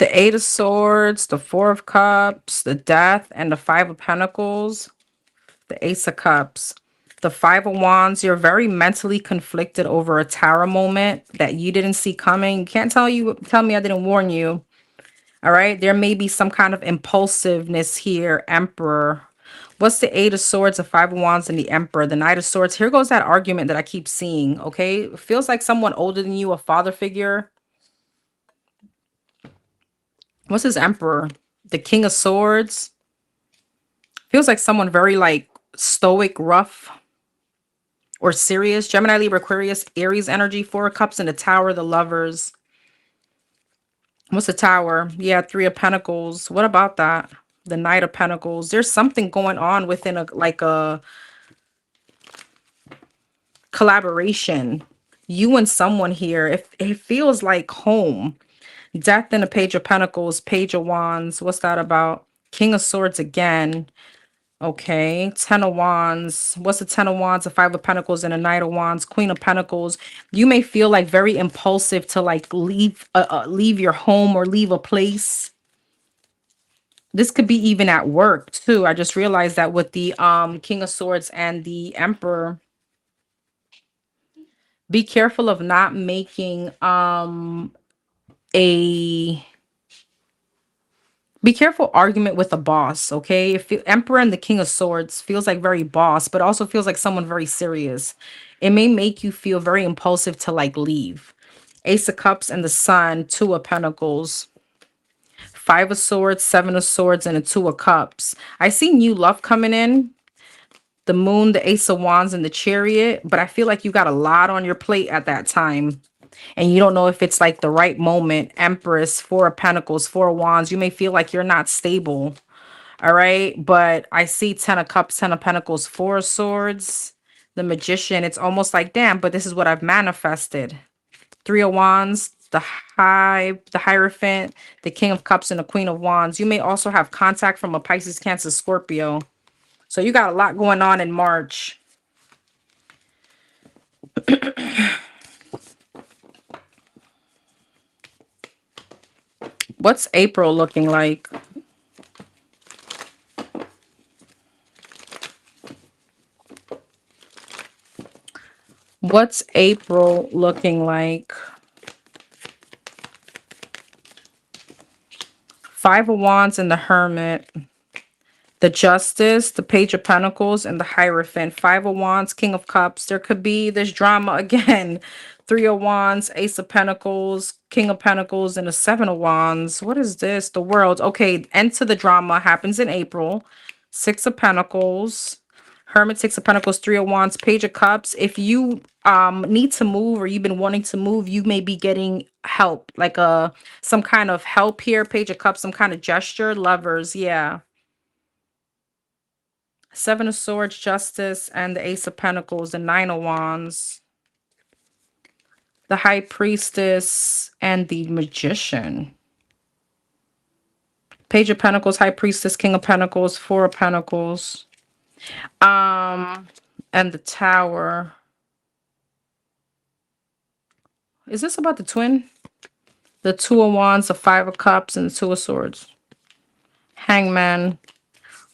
The Eight of Swords, the Four of Cups, the Death, and the Five of Pentacles, the Ace of Cups. The Five of Wands, you're very mentally conflicted over a tower moment that you didn't see coming. You can't tell me I didn't warn you. All right. There may be some kind of impulsiveness here. Emperor. What's the Eight of Swords, the Five of Wands, and the Emperor? The Knight of Swords. Here goes that argument that I keep seeing. Okay. It feels like someone older than you, a father figure. What's his Emperor? The King of Swords. Feels like someone very like stoic, rough, or serious. Gemini, Libra, Aquarius, Aries energy. Four of Cups in the Tower, the Lovers. What's the Tower? Yeah, Three of Pentacles. What about that? The Knight of Pentacles. There's something going on within a collaboration. You and someone here. It feels like home. Death and the Page of Pentacles, Page of Wands. What's that about? King of Swords again. Okay, Ten of Wands. What's the Ten of Wands? The Five of Pentacles and a Knight of Wands, Queen of Pentacles. You may feel like very impulsive to like leave your home or leave a place. This could be even at work too. I just realized that with the King of Swords and the Emperor. Be careful of not making a be careful argument with a boss, okay? If the Emperor and the King of Swords feels like very boss, but also feels like someone very serious, it may make you feel very impulsive to like leave. Ace of Cups and the Sun, Two of Pentacles, Five of Swords, Seven of Swords, and a Two of Cups. I see new love coming in. The Moon, the Ace of Wands, and the Chariot, but I feel like you got a lot on your plate at that time. And you don't know if it's like the right moment. Empress, Four of Pentacles, Four of Wands. You may feel like you're not stable. All right. But I see Ten of Cups, Ten of Pentacles, Four of Swords, the Magician. It's almost like, damn, but this is what I've manifested. Three of Wands, the Hierophant, the King of Cups, and the Queen of Wands. You may also have contact from a Pisces, Cancer, Scorpio. So you got a lot going on in March. What's April looking like? What's April looking like? Five of Wands and the Hermit. The Justice, the Page of Pentacles, and the Hierophant. Five of Wands, King of Cups. There could be this drama again. Three of Wands, Ace of Pentacles, King of Pentacles, and the Seven of Wands. What is this? The World. Okay, end to the drama happens in April. Six of Pentacles, Hermit, Six of Pentacles, Three of Wands, Page of Cups. If you need to move or you've been wanting to move, you may be getting help, like some kind of help here. Page of Cups, some kind of gesture. Lovers, yeah. Seven of Swords, Justice, and the Ace of Pentacles, the Nine of Wands, the High Priestess, and the Magician. Page of Pentacles, High Priestess, King of Pentacles, Four of Pentacles, and the Tower. Is this about the twin? The Two of Wands, the Five of Cups, and the Two of Swords. Hangman,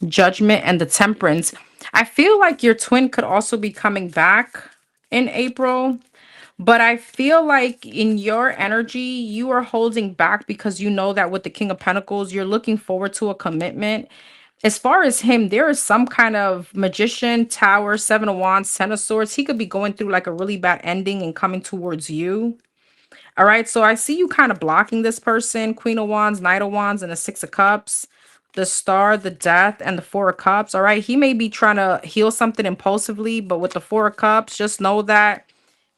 Judgment, and the Temperance. I feel like your twin could also be coming back in April. But I feel like in your energy, you are holding back because you know that with the King of Pentacles, you're looking forward to a commitment. As far as him, there is some kind of Magician, Tower, Seven of Wands, Ten of Swords. He could be going through like a really bad ending and coming towards you. All right, so I see you kind of blocking this person. Queen of Wands, Knight of Wands, and the Six of Cups, the Star, the Death, and the Four of Cups. All right, he may be trying to heal something impulsively, but with the Four of Cups, just know that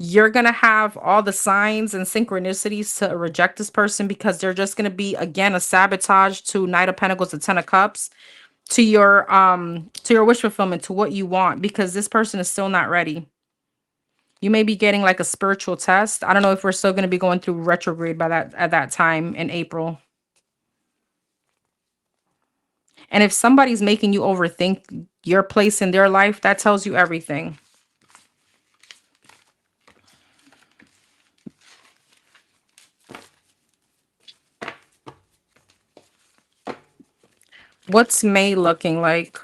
you're going to have all the signs and synchronicities to reject this person because they're just going to be, again, a sabotage to Knight of Pentacles, the Ten of Cups, to your wish fulfillment, to what you want, because this person is still not ready. You may be getting like a spiritual test. I don't know if we're still going to be going through retrograde at that time in April. And if somebody's making you overthink your place in their life, that tells you everything. What's May looking like?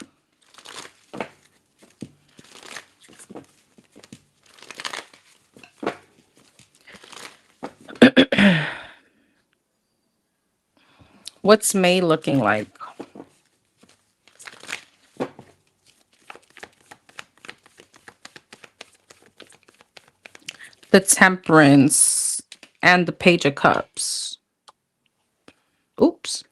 What's May looking like? The Temperance and the Page of Cups. Oops.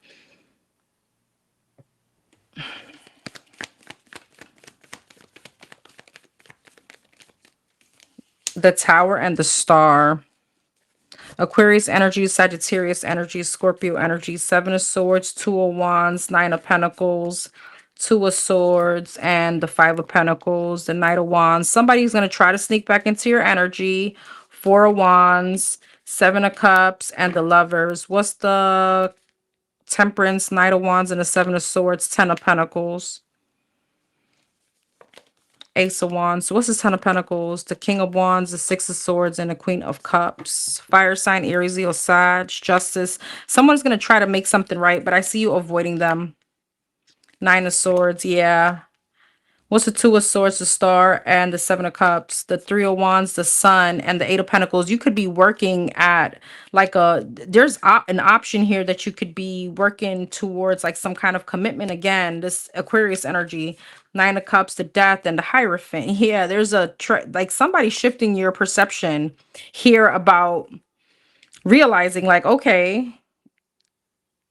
The Tower and the Star. Aquarius energy, Sagittarius energy, Scorpio energy, Seven of Swords, Two of Wands, Nine of Pentacles, Two of Swords, and the Five of Pentacles, the Knight of Wands. Somebody's going to try to sneak back into your energy. Four of Wands, Seven of Cups, and the Lovers. What's the Temperance, Knight of Wands, and the Seven of Swords, Ten of Pentacles? Ace of Wands. So what's the Ten of Pentacles? The King of Wands, the Six of Swords, and the Queen of Cups. Fire sign, Aries, Leo, Sag, Justice. Someone's going to try to make something right, but I see you avoiding them. Nine of Swords, yeah. What's the Two of Swords, the Star, and the Seven of Cups? The Three of Wands, the Sun, and the Eight of Pentacles. You could be working at like there's an option here that you could be working towards like some kind of commitment again. This Aquarius energy, Nine of Cups, the Death, and the Hierophant. Yeah, there's like somebody shifting your perception here about realizing like, okay,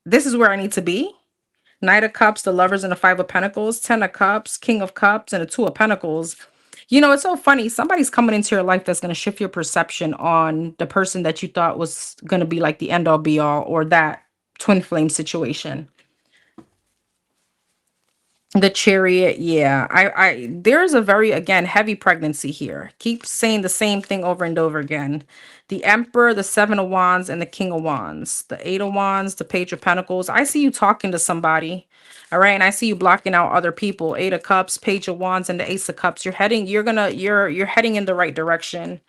this is where I need to be. Knight of Cups, the Lovers, and the Five of Pentacles, Ten of Cups, King of Cups, and the Two of Pentacles. You know, it's so funny. Somebody's coming into your life that's going to shift your perception on the person that you thought was going to be like the end all be all, or that twin flame situation. The Chariot, yeah. There's a very, again, heavy pregnancy here. Keep saying the same thing over and over again. The Emperor, the Seven of Wands, and the King of Wands. The Eight of Wands, the Page of Pentacles. I see you talking to somebody. All right. And I see you blocking out other people. Eight of Cups, Page of Wands, and the Ace of Cups. You're heading in the right direction.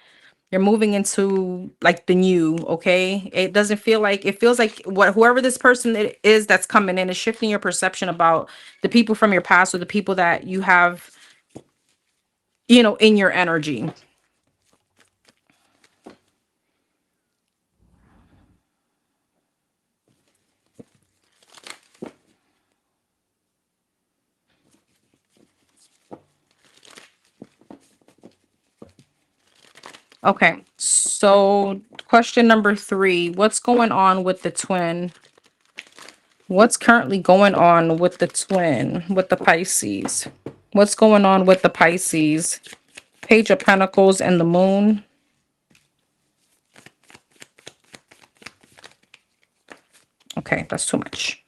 You're moving into like the new, okay? It doesn't feel like, it feels like whoever this person it is that's coming in is shifting your perception about the people from your past or the people that you have, in your energy. Okay. So, question number 3, what's going on with the twin? What's currently going on with the twin, with the Pisces? What's going on with the Pisces? Page of Pentacles and the Moon. Okay, that's too much.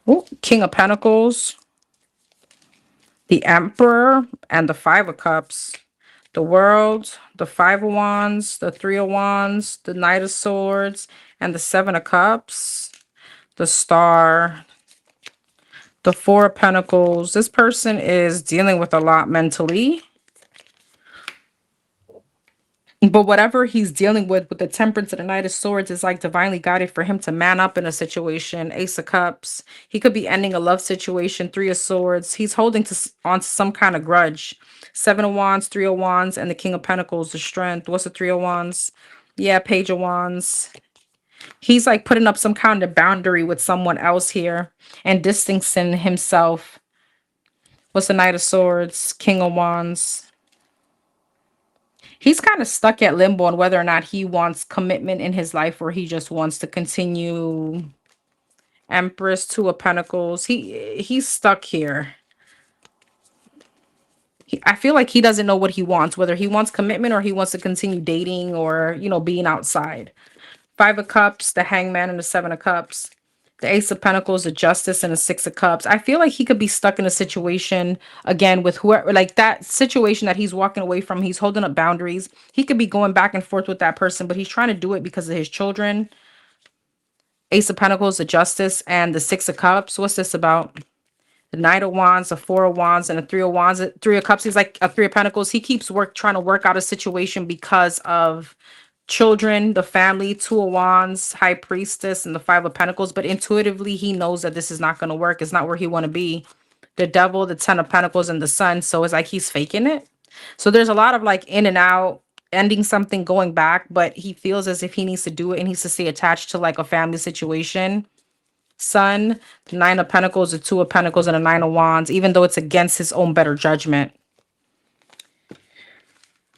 Oh, King of Pentacles, the Emperor, and the Five of Cups. The World, the Five of Wands, the Three of Wands, the Knight of Swords, and the Seven of Cups. The Star, the Four of Pentacles. This person is dealing with a lot mentally. But whatever he's dealing with the Temperance and the Knight of Swords is like divinely guided for him to man up in a situation. Ace of Cups. He could be ending a love situation. Three of Swords. He's holding on to some kind of grudge. Seven of Wands, Three of Wands, and the King of Pentacles, the Strength. What's the Three of Wands? Yeah, Page of Wands. He's like putting up some kind of boundary with someone else here and distancing himself. What's the Knight of Swords? King of Wands. He's kind of stuck at limbo on whether or not he wants commitment in his life or he just wants to continue. Empress, Two of Pentacles. He's stuck here. I feel like he doesn't know what he wants, whether he wants commitment or he wants to continue dating or, being outside. Five of Cups, the Hangman, and the Seven of Cups. The Ace of Pentacles, the Justice, and the Six of Cups. I feel like he could be stuck in a situation again with whoever, like that situation that he's walking away from. He's holding up boundaries. He could be going back and forth with that person, but he's trying to do it because of his children. Ace of Pentacles, the Justice, and the Six of Cups. What's this about? The Knight of Wands, the Four of Wands, and the Three of Wands. Three of Cups. He's like a Three of Pentacles. He keeps trying to work out a situation because of children, the family, Two of Wands, High Priestess, and the Five of Pentacles. But intuitively, he knows that this is not going to work. It's not where he want to be. The Devil, the Ten of Pentacles, and the Sun. So it's like he's faking it. So there's a lot of like in and out, ending something, going back, but he feels as if he needs to do it and he needs to stay attached to like a family situation. Sun, the Nine of Pentacles, the Two of Pentacles, and the Nine of Wands, even though it's against his own better judgment.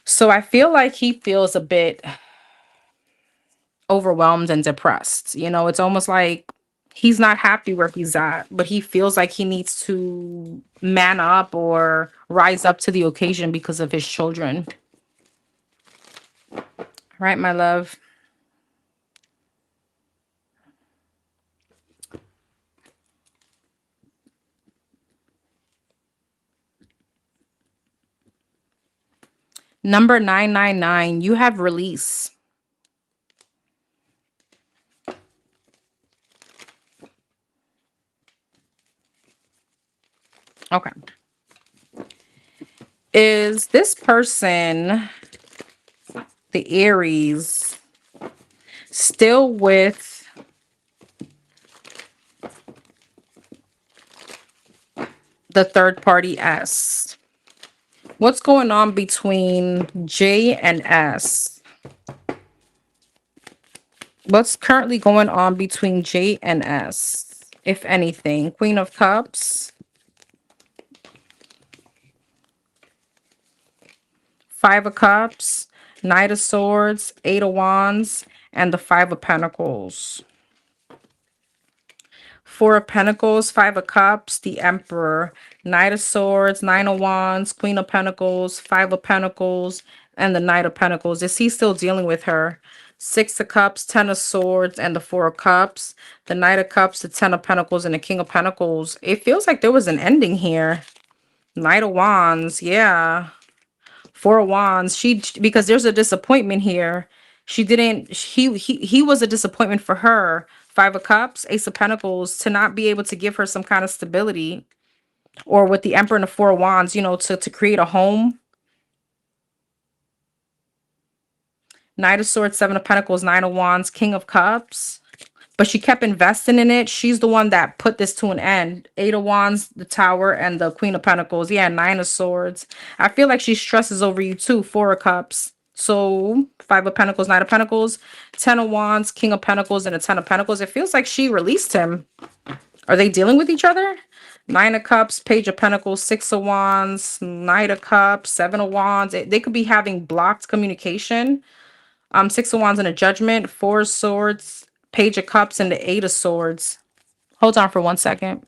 So I feel like he feels a bit overwhelmed and depressed. You know, it's almost like he's not happy where he's at, but he feels like he needs to man up or rise up to the occasion because of his children. Right, my love? Number 999, you have release. Okay. Is this person, the Aries, still with the third party S? What's going on between J and S? What's currently going on between J and S, if anything? Queen of Cups, Five of Cups, Knight of Swords, Eight of Wands, and the Five of Pentacles. Four of Pentacles, Five of Cups, the Emperor, Knight of Swords, Nine of Wands, Queen of Pentacles, Five of Pentacles, and the Knight of Pentacles. Is he still dealing with her? Six of Cups, Ten of Swords, and the Four of Cups, the Knight of Cups, the Ten of Pentacles, and the King of Pentacles. It feels like there was an ending here. Knight of Wands, yeah. Four of Wands. Because there's a disappointment here. She didn't, he was a disappointment for her. Five of Cups, Ace of Pentacles, to not be able to give her some kind of stability. Or with the Emperor and the Four of Wands, you know, to create a home. Knight of Swords, Seven of Pentacles, Nine of Wands, King of Cups. But she kept investing in it. She's the one that put this to an end. Eight of Wands, the Tower, and the Queen of Pentacles. Yeah, Nine of Swords. I feel like she stresses over you too. Four of Cups. So, Five of Pentacles, Nine of Pentacles, Ten of Wands, King of Pentacles, and a Ten of Pentacles. It feels like she released him. Are they dealing with each other? Nine of Cups, Page of Pentacles, Six of Wands, Knight of Cups, Seven of Wands. They could be having blocked communication. Six of Wands and a Judgment, Four of Swords, Page of Cups, and the Eight of Swords. Hold on for 1 second.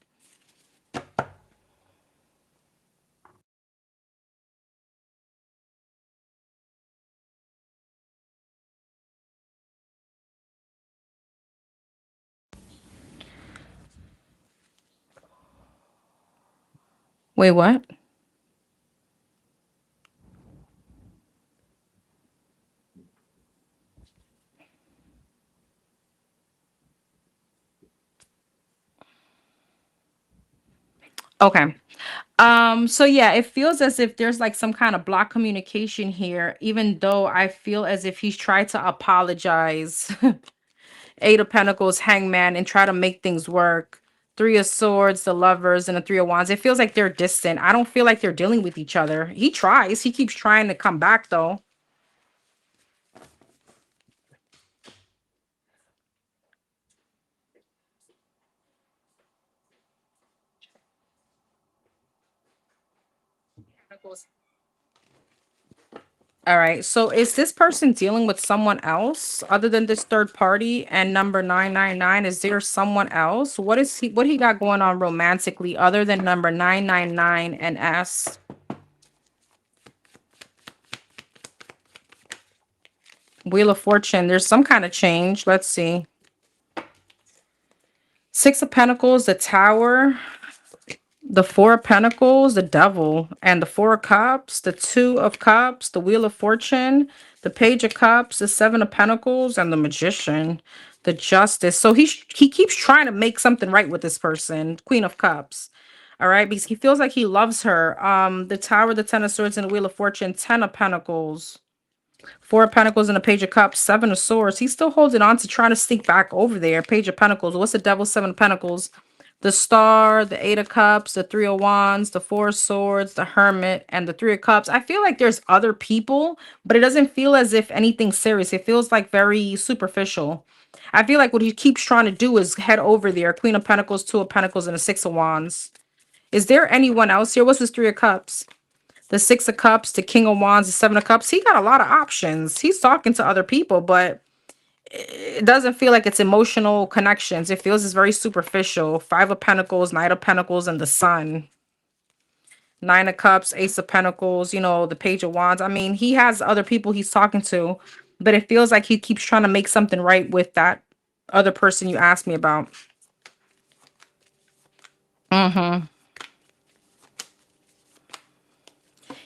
Wait, what? Okay. So yeah, it feels as if there's like some kind of block communication here, even though I feel as if he's tried to apologize. Eight of Pentacles, Hangman, and try to make things work. Three of Swords, the Lovers, and the Three of Wands. It feels like they're distant. I don't feel like they're dealing with each other. He tries. He keeps trying to come back, though. All right. So is this person dealing with someone else other than this third party? And number 999, is there someone else? What he got going on romantically other than number 999 and S? Wheel of Fortune. There's some kind of change. Let's see. Six of Pentacles, the Tower, the Four of Pentacles, the Devil, and the Four of Cups, the Two of Cups, the Wheel of Fortune, the Page of Cups, the Seven of Pentacles, and the Magician, the Justice. So he keeps trying to make something right with this person. Queen of Cups. All right, because he feels like he loves her. The Tower, the Ten of Swords, and the Wheel of Fortune, Ten of Pentacles. Four of Pentacles and a Page of Cups, Seven of Swords. He's still holding on to trying to sneak back over there. Page of Pentacles. What's the Devil? Seven of Pentacles. The Star, the Eight of Cups, the Three of Wands, the Four of Swords, the Hermit, and the Three of Cups. I feel like there's other people, but it doesn't feel as if anything's serious. It feels like very superficial. I feel like what he keeps trying to do is head over there. Queen of Pentacles, Two of Pentacles, and a Six of Wands. Is there anyone else here? What's this Three of Cups? The Six of Cups, the King of Wands, the Seven of Cups. He got a lot of options. He's talking to other people, but it doesn't feel like it's emotional connections. It feels it's very superficial. Five of Pentacles, Knight of Pentacles, and the Sun. Nine of Cups, Ace of Pentacles, the Page of Wands. I mean, he has other people he's talking to, but it feels like he keeps trying to make something right with that other person you asked me about.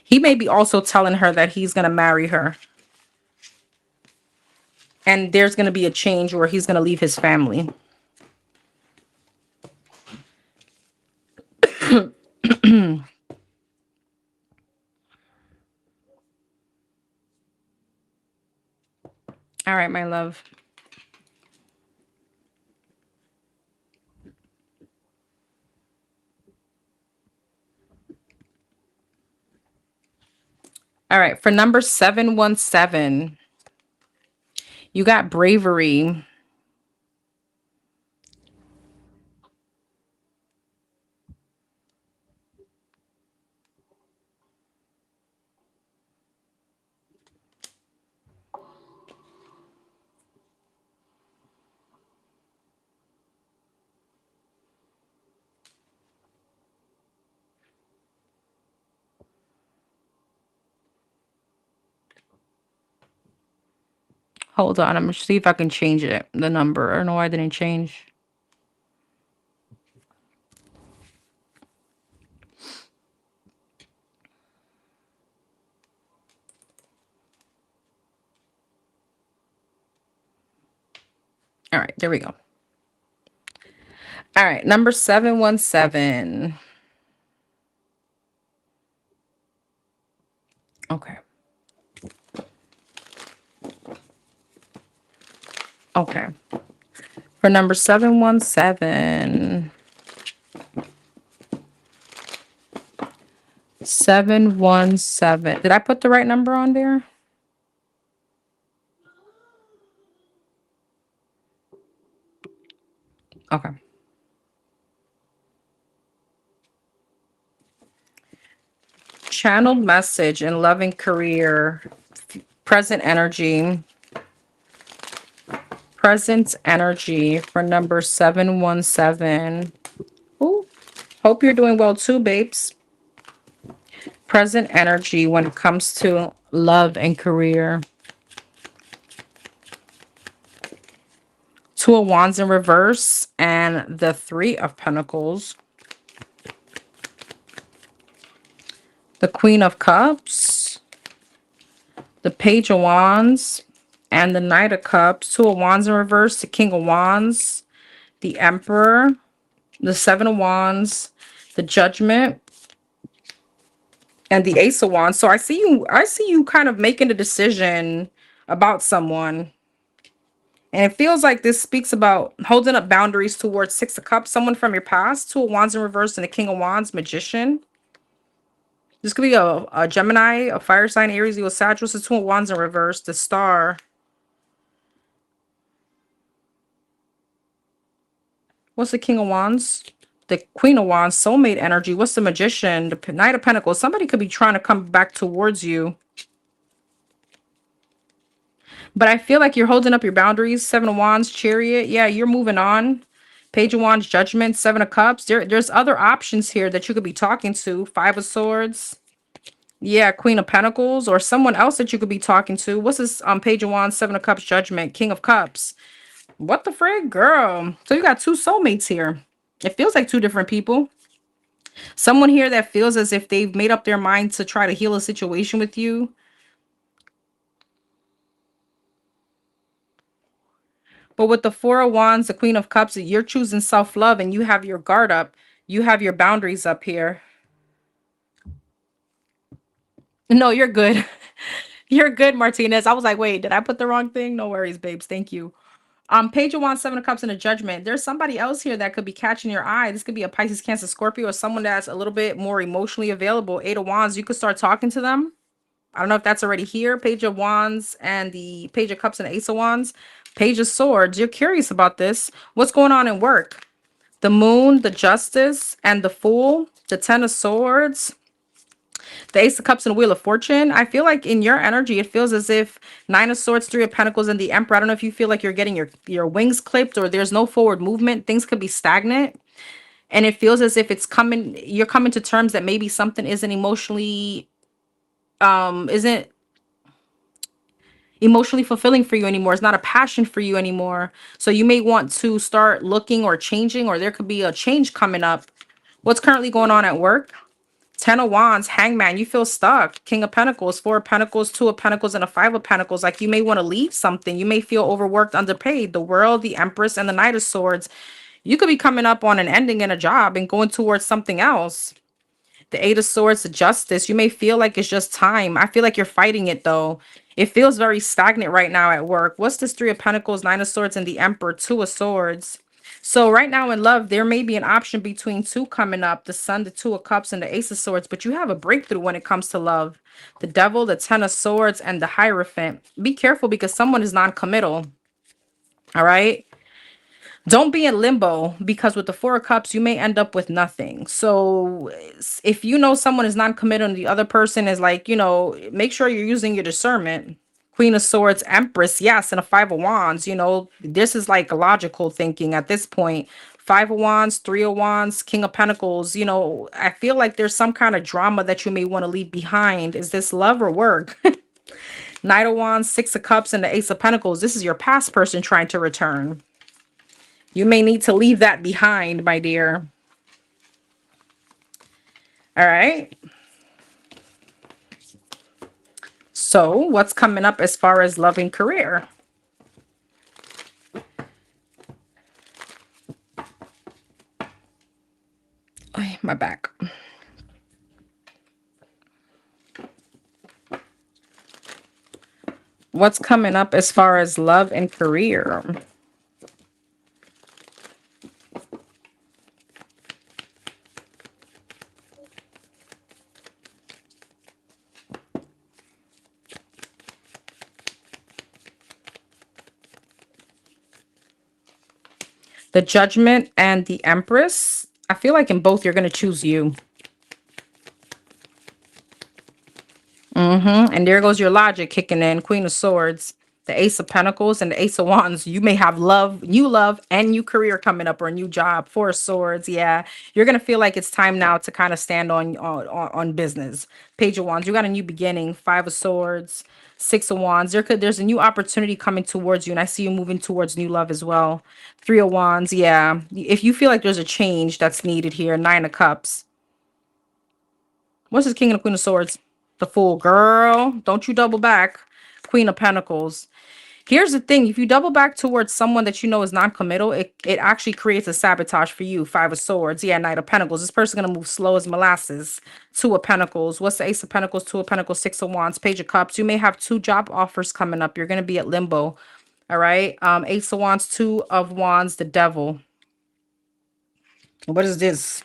He may be also telling her that he's going to marry her. And there's going to be a change where he's going to leave his family. All right, my love. All right, for number 717, you got bravery. Hold on, I'm gonna see if I can change it. The number. I don't know why I didn't change. All right, there we go. All right, number 717. Okay. Okay. For number 717. 717. Did I put the right number on there? Okay. Channeled message in love and career. Present energy. Present energy for number 717. Ooh, hope you're doing well too, babes. Present energy when it comes to love and career. Two of Wands in reverse and the Three of Pentacles. The Queen of Cups. The Page of Wands and the Knight of Cups. Two of Wands in reverse, the King of Wands, the Emperor, the Seven of Wands, the Judgment, and the Ace of Wands. So I see you kind of making a decision about someone. And it feels like this speaks about holding up boundaries towards Six of Cups, someone from your past. Two of Wands in reverse and the King of Wands, Magician. This could be a Gemini, a fire sign, Aries, Leo, Sagittarius. The Two of Wands in reverse, the Star. What's the King of Wands? The Queen of Wands, soulmate energy. What's the Magician? The Knight of Pentacles. Somebody could be trying to come back towards you. But I feel like you're holding up your boundaries. Seven of Wands, Chariot. Yeah, you're moving on. Page of Wands, Judgment, Seven of Cups. There's other options here that you could be talking to. Five of Swords. Yeah, Queen of Pentacles or someone else that you could be talking to. What's this Page of Wands, Seven of Cups, Judgment, King of Cups? What the frig, girl? So you got two soulmates here. It feels like two different people. Someone here that feels as if they've made up their mind to try to heal a situation with you. But with the Four of Wands, the Queen of Cups, you're choosing self-love and you have your guard up. You have your boundaries up here. No, you're good. You're good, Martinez. I was like, wait, did I put the wrong thing? No worries, babes. Thank you. Page of Wands, Seven of Cups, and a Judgment. There's somebody else here that could be catching your eye. This could be a Pisces, Cancer, Scorpio, or someone that's a little bit more emotionally available. Eight of Wands, you could start talking to them. I don't know if that's already here. Page of Wands and the Page of Cups and the Ace of Wands. Page of Swords, you're curious about this. What's going on in work? The Moon, the Justice, and the Fool. The Ten of Swords, the Ace of Cups and Wheel of Fortune. I feel like in your energy, it feels as if Nine of Swords, Three of Pentacles, and the Emperor. I don't know if you feel like you're getting your wings clipped or there's no forward movement. Things could be stagnant. And it feels as if you're coming to terms that maybe something isn't emotionally fulfilling for you anymore. It's not a passion for you anymore. So you may want to start looking or changing, or there could be a change coming up. What's currently going on at work? Ten of Wands, Hangman, you feel stuck. King of Pentacles, Four of Pentacles, Two of Pentacles, and a Five of Pentacles. Like you may want to leave something. You may feel overworked, underpaid. The World, the Empress, and the Knight of Swords. You could be coming up on an ending in a job and going towards something else. The Eight of Swords, the Justice. You may feel like it's just time. I feel like you're fighting it though. It feels very stagnant right now at work. What's this? Three of Pentacles, Nine of Swords, and the Emperor, Two of Swords. So right now in love, there may be an option between two coming up, the Sun, the Two of Cups, and the Ace of Swords, but you have a breakthrough when it comes to love. The Devil, the Ten of Swords, and the Hierophant. Be careful because someone is non-committal. All right. Don't be in limbo because with the Four of Cups, you may end up with nothing. So if you know someone is non-committal and the other person is like, make sure you're using your discernment. Queen of Swords, Empress, yes, and a Five of Wands. This is like logical thinking at this point. Five of Wands, Three of Wands, King of Pentacles. I feel like there's some kind of drama that you may want to leave behind. Is this love or work? Knight of Wands, Six of Cups, and the Ace of Pentacles. This is your past person trying to return. You may need to leave that behind, my dear. All right. So what's coming up as far as love and career? Ay, my back. What's coming up as far as love and career? The Judgment and the Empress. I feel like in both you're going to choose you. And there goes your logic kicking in. Queen of Swords, the Ace of Pentacles, and the Ace of Wands. You may have new love, and new career coming up or a new job. Four of Swords. Yeah, you're gonna feel like it's time now to kind of stand on business. Page of Wands. You got a new beginning. Five of Swords, Six of Wands. There's a new opportunity coming towards you, and I see you moving towards new love as well. Three of Wands. Yeah, if you feel like there's a change that's needed here. Nine of Cups. What's this King and the Queen of Swords? The Fool. Girl, don't you double back. Queen of Pentacles. Here's the thing. If you double back towards someone that you know is non-committal, it actually creates a sabotage for you. Five of Swords. Yeah, Knight of Pentacles. This person's going to move slow as molasses. Two of Pentacles. What's the Ace of Pentacles? Two of Pentacles. Six of Wands. Page of Cups. You may have two job offers coming up. You're going to be at limbo. All right. Ace of Wands. Two of Wands. The Devil. What is this?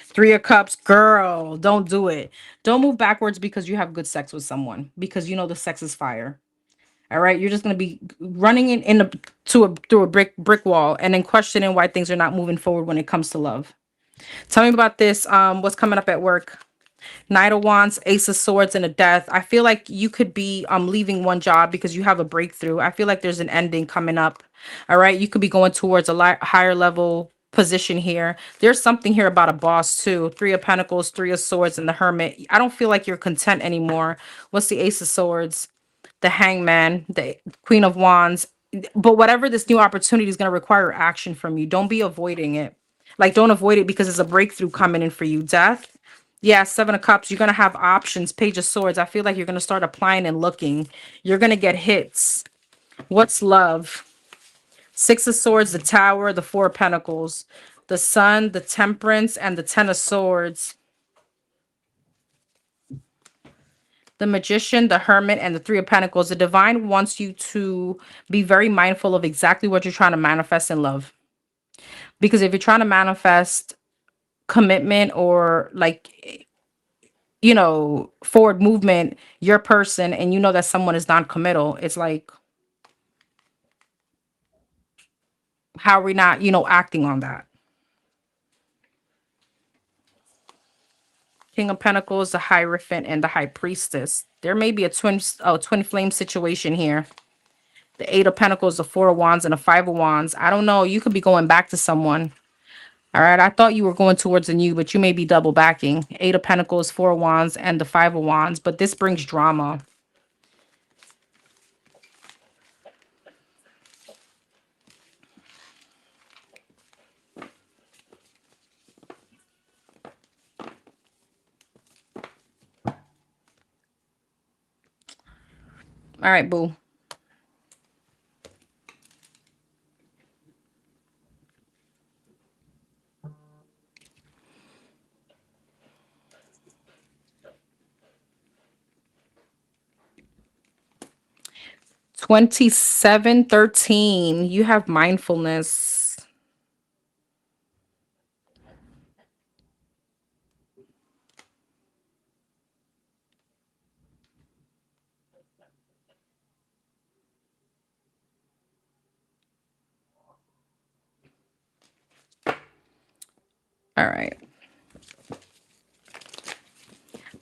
Three of Cups, girl, don't do it. Don't move backwards because you have good sex with someone because you know the sex is fire. All right, you're just gonna be running through a brick wall and then questioning why things are not moving forward when it comes to love. Tell me about this. What's coming up at work? Knight of Wands, Ace of Swords, and a Death. I feel like you could be leaving one job because you have a breakthrough. I feel like there's an ending coming up. All right, you could be going towards a higher level position here. There's something here about a boss too. Three of Pentacles, Three of Swords, and the Hermit. I don't feel like you're content anymore. What's the Ace of Swords? The Hangman, the Queen of Wands. But whatever this new opportunity is going to require action from you. Don't be avoiding it. Like, don't avoid it because there's a breakthrough coming in for you. Death. Yeah, Seven of Cups. You're going to have options. Page of Swords. I feel like you're going to start applying and looking. You're going to get hits. What's love? Six of Swords, the Tower, the Four of Pentacles, the Sun, the Temperance, and the Ten of Swords. the Magician, the Hermit, and the Three of Pentacles. The Divine wants you to be very mindful of exactly what you're trying to manifest in love. Because if you're trying to manifest commitment or like, forward movement, your person, and you know that someone is non-committal, it's like, how are we not, acting on that? King of Pentacles, the Hierophant, and the High Priestess. There may be a twin flame situation here. The Eight of Pentacles, the Four of Wands, and the Five of Wands. I don't know. You could be going back to someone. All right. I thought you were going towards a new, but you may be double backing. Eight of Pentacles, Four of Wands, and the Five of Wands. But this brings drama. All right, boo. $27.13. You have mindfulness. All right.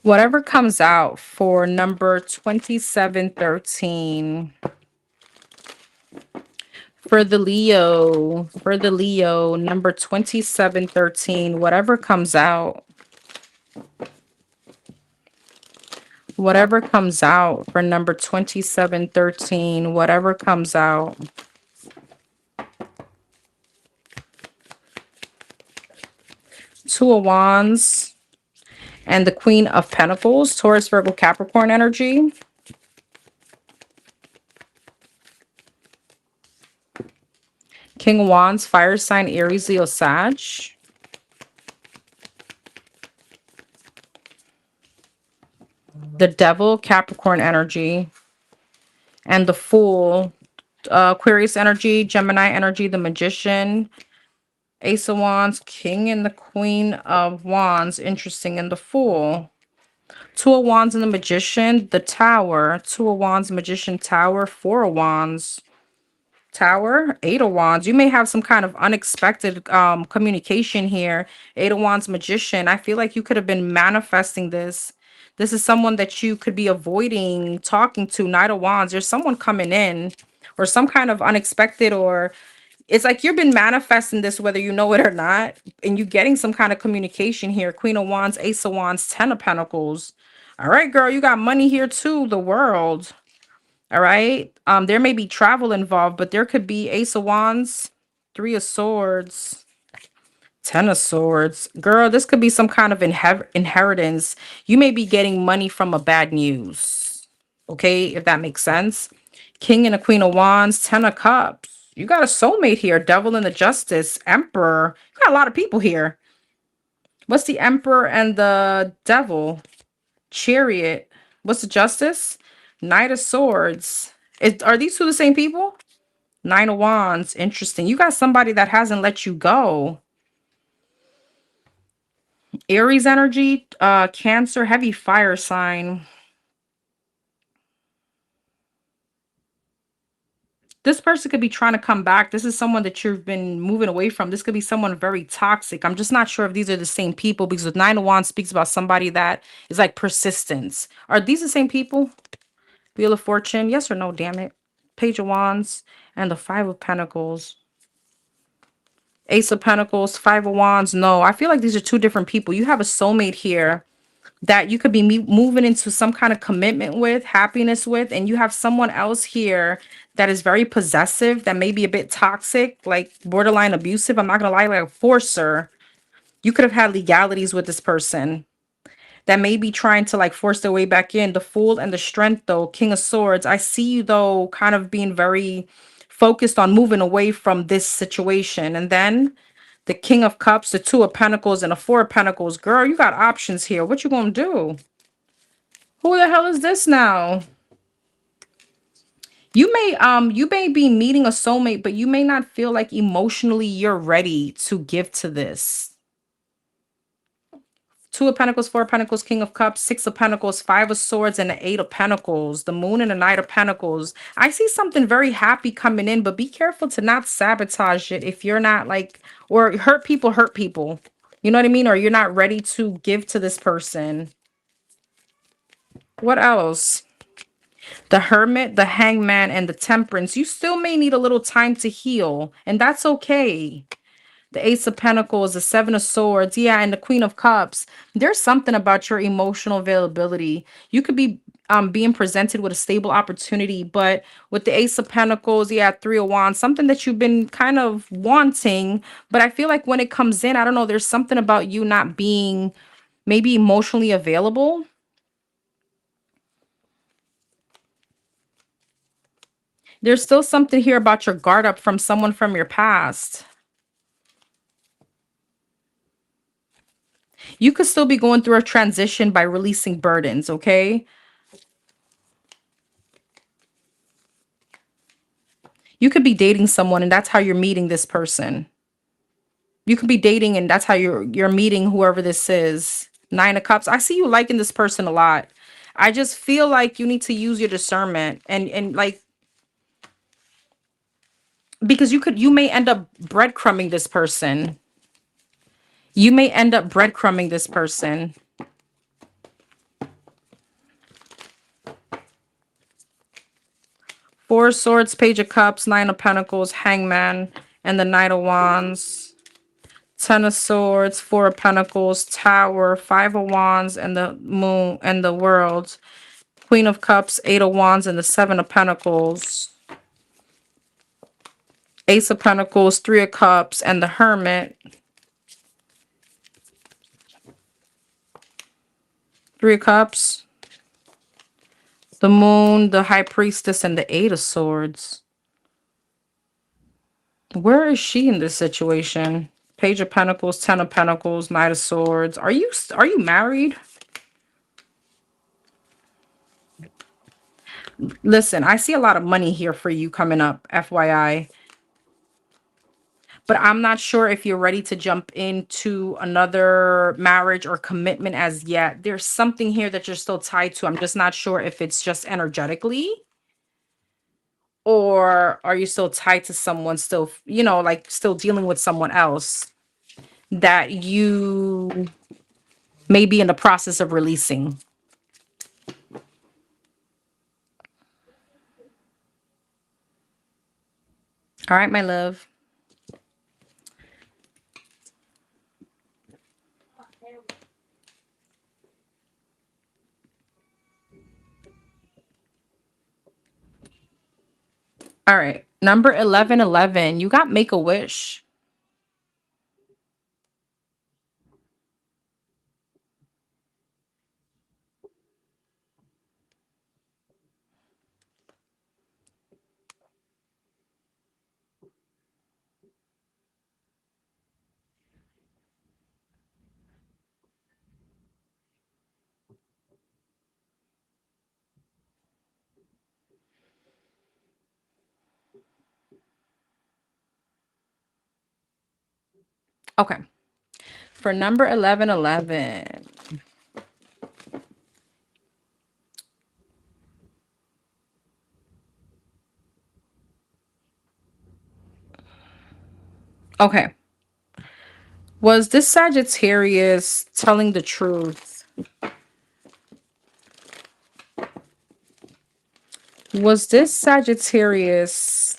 Whatever comes out for number 2713. For the Leo, number 2713, whatever comes out. Whatever comes out for number 2713, whatever comes out. Two of Wands and the Queen of Pentacles, Taurus, Virgo, Capricorn energy. King of Wands, fire sign, Aries, Leo, Sag. The Devil, Capricorn energy. And the Fool, Aquarius energy, Gemini energy, the Magician, Ace of Wands, King and the Queen of Wands. Interesting. And the Fool. Two of Wands and the Magician, the Tower. Two of Wands, Magician, Tower. Four of Wands, Tower. Eight of Wands. You may have some kind of unexpected communication here. Eight of Wands, Magician. I feel like you could have been manifesting this. This is someone that you could be avoiding talking to. Knight of Wands. There's someone coming in or some kind of unexpected, or it's like you've been manifesting this whether you know it or not, and you're getting some kind of communication here. Queen of Wands, Ace of Wands, Ten of Pentacles. All right, girl, you got money here too. The World. All right. There may be travel involved, but there could be Ace of Wands, Three of Swords, Ten of Swords. Girl, this could be some kind of inheritance. You may be getting money from a bad news. Okay, if that makes sense. King and a Queen of Wands, Ten of Cups. You got a soulmate here. Devil and the Justice, Emperor. You got a lot of people here. What's the Emperor and the Devil? Chariot. What's the Justice? Knight of Swords. Are these two the same people? Nine of Wands. Interesting. You got somebody that hasn't let you go. Aries energy, Cancer, heavy fire sign. This person could be trying to come back. This is someone that you've been moving away from. This could be someone very toxic. I'm just not sure if these are the same people, because with Nine of Wands speaks about somebody that is like persistence. Are these the same people? Wheel of Fortune, yes or no, damn it. Page of Wands and the Five of Pentacles. Ace of Pentacles, Five of Wands. No, I feel like these are two different people. You have a soulmate here that you could be moving into some kind of commitment with, happiness with, and you have someone else here that is very possessive, that may be a bit toxic, like borderline abusive. I'm not gonna lie, like a forcer. You could have had legalities with this person that may be trying to like force their way back in. The Fool and the Strength, though, King of Swords. I see you though kind of being very focused on moving away from this situation. And then the King of Cups, the Two of Pentacles, and the Four of Pentacles. Girl, you got options here. What you gonna do? Who the hell is this now? You may be meeting a soulmate, but you may not feel like emotionally you're ready to give to this. Two of Pentacles, Four of Pentacles, King of Cups, Six of Pentacles, Five of Swords, and the Eight of Pentacles, the Moon and the Knight of Pentacles. I see something very happy coming in, but be careful to not sabotage it if you're not like, or hurt people hurt people. You know what I mean? Or you're not ready to give to this person. What else? The Hermit, the Hangman, and the Temperance. You still may need a little time to heal, and that's okay. The Ace of Pentacles, the Seven of Swords, yeah, and the Queen of Cups. There's something about your emotional availability. You could be being presented with a stable opportunity, but with the Ace of Pentacles, yeah, Three of Wands, something that you've been kind of wanting. But I feel like when it comes in, I don't know, there's something about you not being maybe emotionally available. There's still something here about your guard up from someone from your past. You could still be going through a transition by releasing burdens, okay? You could be dating someone and that's how you're meeting this person. You could be dating and that's how you're meeting whoever this is. Nine of Cups. I see you liking this person a lot. I just feel like you need to use your discernment and like because you may end up breadcrumbing this person. You may end up breadcrumbing this person. Four of Swords, Page of Cups, Nine of Pentacles, Hangman, and the Knight of Wands. Ten of Swords, Four of Pentacles, Tower, Five of Wands, and the Moon and the World. Queen of Cups, Eight of Wands, and the Seven of Pentacles. Ace of Pentacles, Three of Cups, and the Hermit. Three of Cups. The Moon, the High Priestess, and the Eight of Swords. Where is she in this situation? Page of Pentacles, Ten of Pentacles, Knight of Swords. Are you married? Listen, I see a lot of money here for you coming up, FYI. But I'm not sure if you're ready to jump into another marriage or commitment as yet. There's something here that you're still tied to. I'm just not sure if it's just energetically or are you still tied to someone still, you know, like still dealing with someone else that you may be in the process of releasing. All right, my love. All right. Number 1111. You got Make a Wish. Okay. For number 1111. Okay. Was this Sagittarius telling the truth? Was this Sagittarius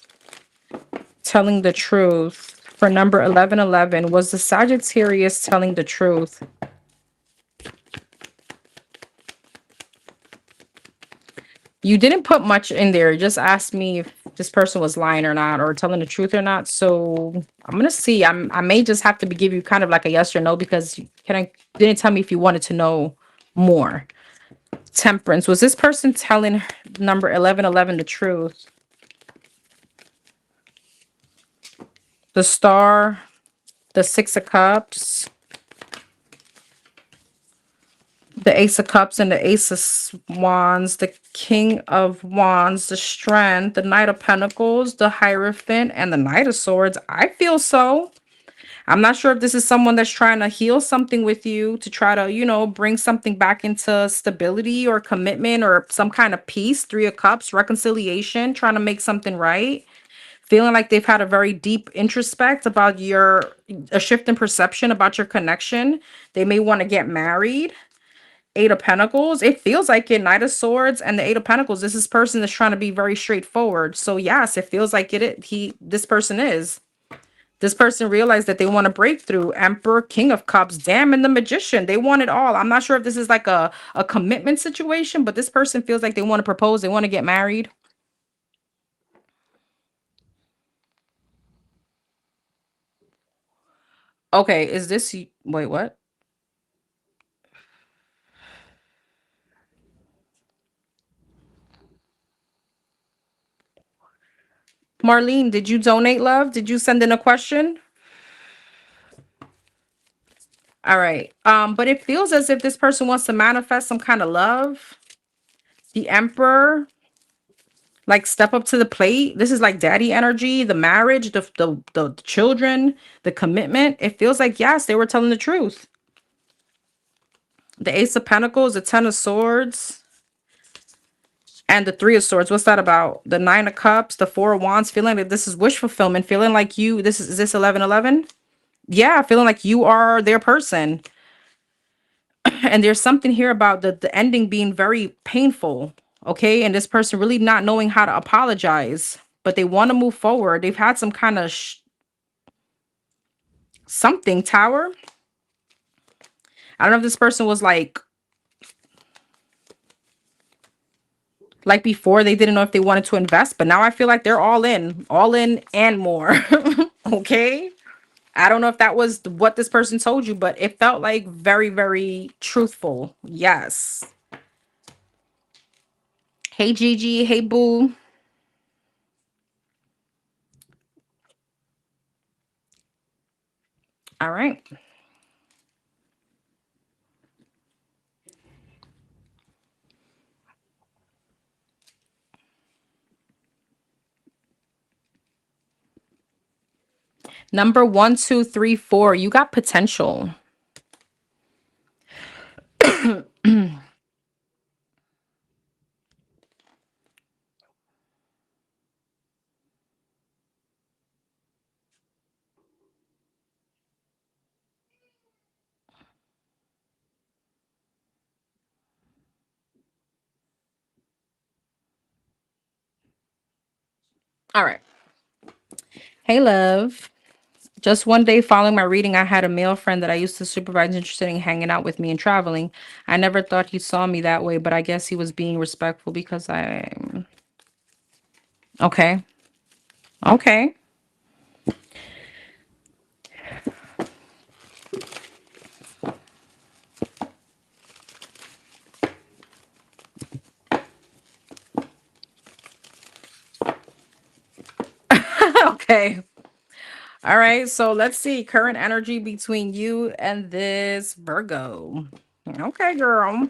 telling the truth? For number 1111, was the Sagittarius telling the truth? You didn't put much in there. You just asked me if this person was lying or not, or telling the truth or not. So I'm gonna see. I may just have to give you kind of like a yes or no because didn't tell me if you wanted to know more. Temperance. Was this person telling number 1111 the truth? The Star, the Six of Cups, The Ace of Cups and the Ace of Wands, the King of Wands, the Strength, the Knight of Pentacles, the Hierophant, and the Knight of Swords. I feel so. I'm not sure if this is someone that's trying to heal something with you to try to, you know, bring something back into stability or commitment or some kind of peace. Three of Cups, reconciliation, trying to make something right. Feeling like they've had a very deep introspect about a shift in perception about your connection. They may want to get married. Eight of Pentacles. It feels like it. Knight of Swords and the Eight of Pentacles. This is person that's trying to be very straightforward. So yes, it feels like this person is. This person realized that they want a breakthrough. Emperor, King of Cups, Damn, and the Magician. They want it all. I'm not sure if this is like a commitment situation, but this person feels like they want to propose. They want to get married. Okay, is this... Wait, what? Marlene, did you donate, love? Did you send in a question? All right. But it feels as if this person wants to manifest some kind of love. The Emperor, like step up to the plate. This is like daddy energy, the marriage, the children, the commitment. It feels like yes, they were telling the truth. The Ace of Pentacles, the Ten of Swords, and the Three of Swords. What's that about? The Nine of Cups, the Four of Wands, feeling that this is wish fulfillment, feeling like is this 1111? Yeah, feeling like you are their person. And there's something here about the ending being very painful, okay? And this person really not knowing how to apologize, but they want to move forward. They've had some kind of something, Tower. I don't know if this person was like before they didn't know if they wanted to invest, but now I feel like they're all in and more. Okay? I don't know if that was what this person told you, but it felt like very, very truthful. Yes. Hey, Gigi. Hey, Boo. All right. Number 1, 2, 3, 4. You got potential. All right. Hey, love. Just one day following my reading, I had a male friend that I used to supervise interested in hanging out with me and traveling. I never thought he saw me that way, but I guess he was being respectful because okay. Okay. Okay. All right. So let's see. Current energy between you and this Virgo. Okay, girl.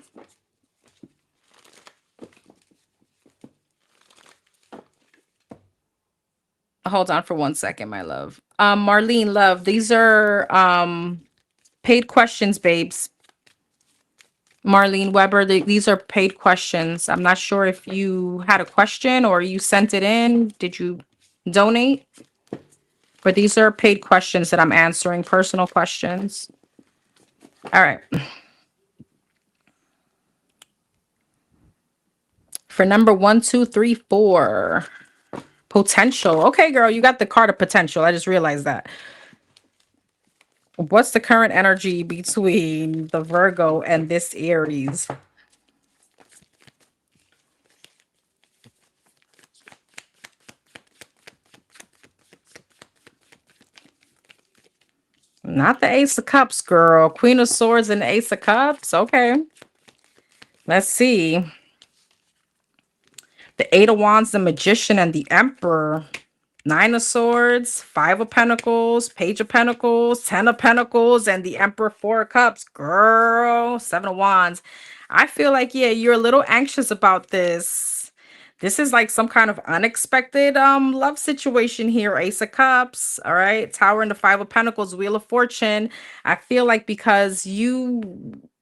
Hold on for 1 second, my love. Marlene, love, these are paid questions, babes. Marlene Weber, these are paid questions. I'm not sure if you had a question or you sent it in. Did you donate? But these are paid questions that I'm answering, personal questions. All right. For number 1, 2, 3, 4. Potential. Okay, girl, you got the card of potential. I just realized that. What's the current energy between the Virgo and this Aries? Not the Ace of Cups, girl. Queen of Swords and the Ace of Cups. Okay. Let's see. The Eight of Wands, the Magician, and the Emperor. Nine of Swords, Five of Pentacles, Page of Pentacles, Ten of Pentacles, and the Emperor, Four of Cups. Girl, Seven of Wands. I feel like, yeah, you're a little anxious about this. This is like some kind of unexpected love situation here. Ace of Cups, all right? Tower and the Five of Pentacles, Wheel of Fortune. I feel like because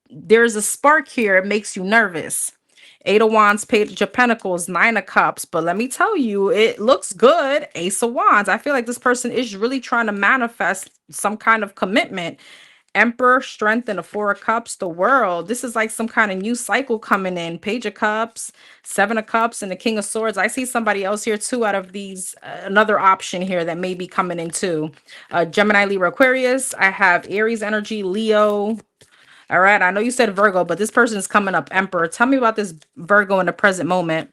there's a spark here, it makes you nervous. Eight of Wands, Page of Pentacles, Nine of Cups. But let me tell you, it looks good. Ace of Wands. I feel like this person is really trying to manifest some kind of commitment. Emperor, Strength, and the Four of Cups, the World. This is like some kind of new cycle coming in. Page of Cups, Seven of Cups, and the King of Swords. I see somebody else here too out of these. Another option here that may be coming in too. Gemini, Libra, Aquarius. I have Aries energy, Leo. All right. I know you said Virgo, but this person is coming up Emperor. Tell me about this Virgo in the present moment.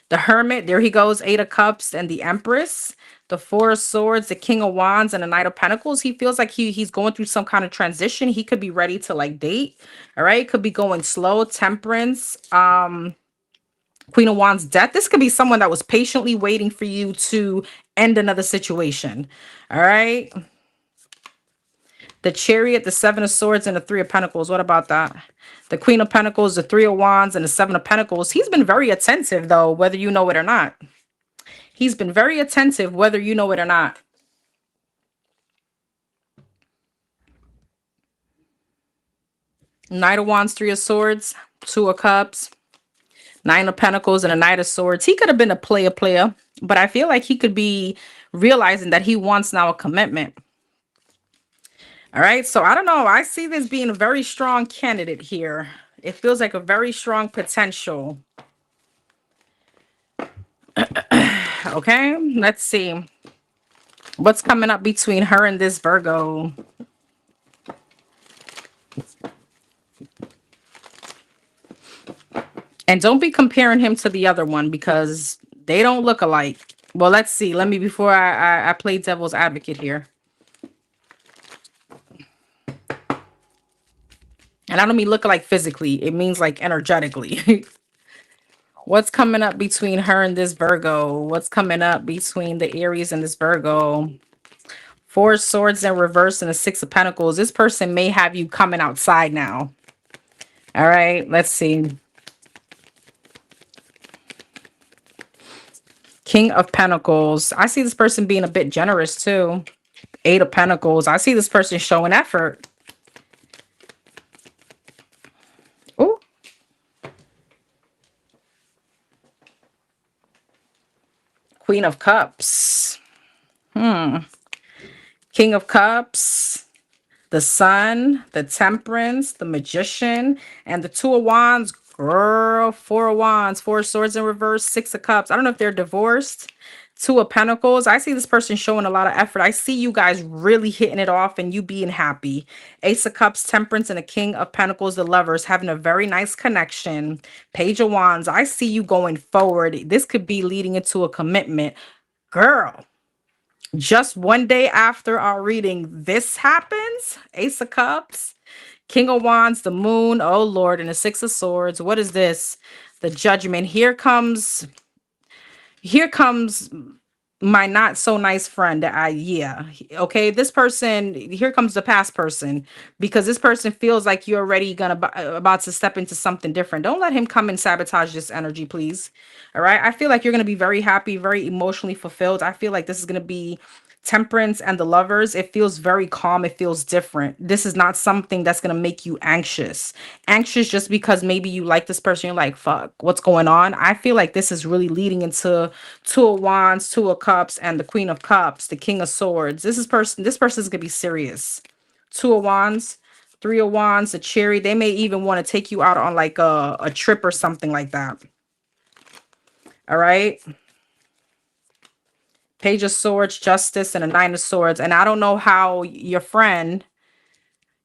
The Hermit, there he goes, Eight of Cups, and the Empress. The Four of Swords, the King of Wands, and the Knight of Pentacles. He feels like he's going through some kind of transition. He could be ready to like date. All right. Could be going slow. Temperance. Queen of Wands, Death. This could be someone that was patiently waiting for you to end another situation. All right. The Chariot, the Seven of Swords, and the Three of Pentacles. What about that? The Queen of Pentacles, the Three of Wands, and the Seven of Pentacles. He's been very attentive, though, whether you know it or not. He's been very attentive, whether you know it or not. Knight of Wands, Three of Swords, Two of Cups, Nine of Pentacles, and a Knight of Swords. He could have been a player, but I feel like he could be realizing that he wants now a commitment. All right, so I don't know. I see this being a very strong candidate here. It feels like a very strong potential. Okay, let's see. What's coming up between her and this Virgo? And don't be comparing him to the other one because they don't look alike. Well, let's see. Let me, before I play devil's advocate here. And I don't mean look alike physically. It means like energetically. What's coming up between her and this Virgo? What's coming up between the Aries and this Virgo? Four of Swords in reverse and the Six of Pentacles. This person may have you coming outside now. All right, let's see. King of Pentacles. I see this person being a bit generous too. Eight of Pentacles. I see this person showing effort. Oh. Queen of Cups. King of Cups. The Sun, the Temperance, the Magician, and the Two of Wands. Girl, Four of Wands, Four of Swords in reverse, Six of Cups. I don't know if they're divorced. Two of Pentacles. I see this person showing a lot of effort. I see you guys really hitting it off and you being happy. Ace of Cups, Temperance, and the King of Pentacles, the Lovers, having a very nice connection. Page of Wands. I see you going forward. This could be leading into a commitment. Girl. Just one day after our reading, this happens. Ace of Cups, King of Wands, the Moon, oh Lord, and the Six of Swords. What is this? The Judgment. Here comes my not so nice friend. Okay, this person, here comes the past person, because this person feels like you're already about to step into something different. Don't let him come and sabotage this energy, please. All right, I feel like you're going to be very happy, very emotionally fulfilled. I feel like this is going to be Temperance and the Lovers. It feels very calm. It feels different. This is not something that's going to make you anxious just because maybe you like this person. You're like, fuck, what's going on? I feel like this is really leading into Two of Wands, Two of Cups, and the Queen of Cups, the King of Swords. This person's gonna be serious. Two of Wands, Three of Wands, the Chariot. They may even want to take you out on like a trip or something like that. All right. Page of Swords, Justice, and a Nine of Swords. And I don't know how your friend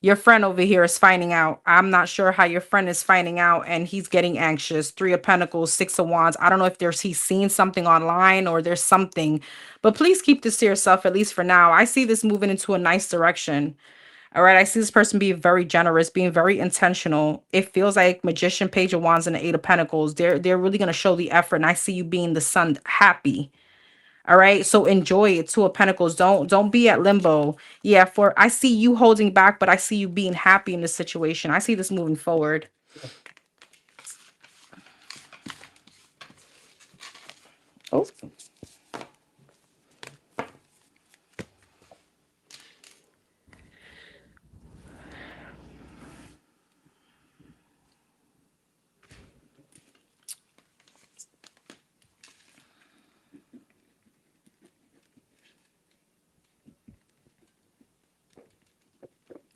over here is finding out. I'm not sure how your friend is finding out, and he's getting anxious. Three of Pentacles, Six of Wands. I don't know if he's seen something online or there's something, but please keep this to yourself, at least for now. I see this moving into a nice direction. All right. I see this person being very generous, being very intentional. It feels like Magician, Page of Wands, and the Eight of Pentacles. They're really going to show the effort, and I see you being the sun happy. All right. So enjoy it. Two of Pentacles. Don't be at limbo. Yeah, for I see you holding back, but I see you being happy in this situation. I see this moving forward. Oh.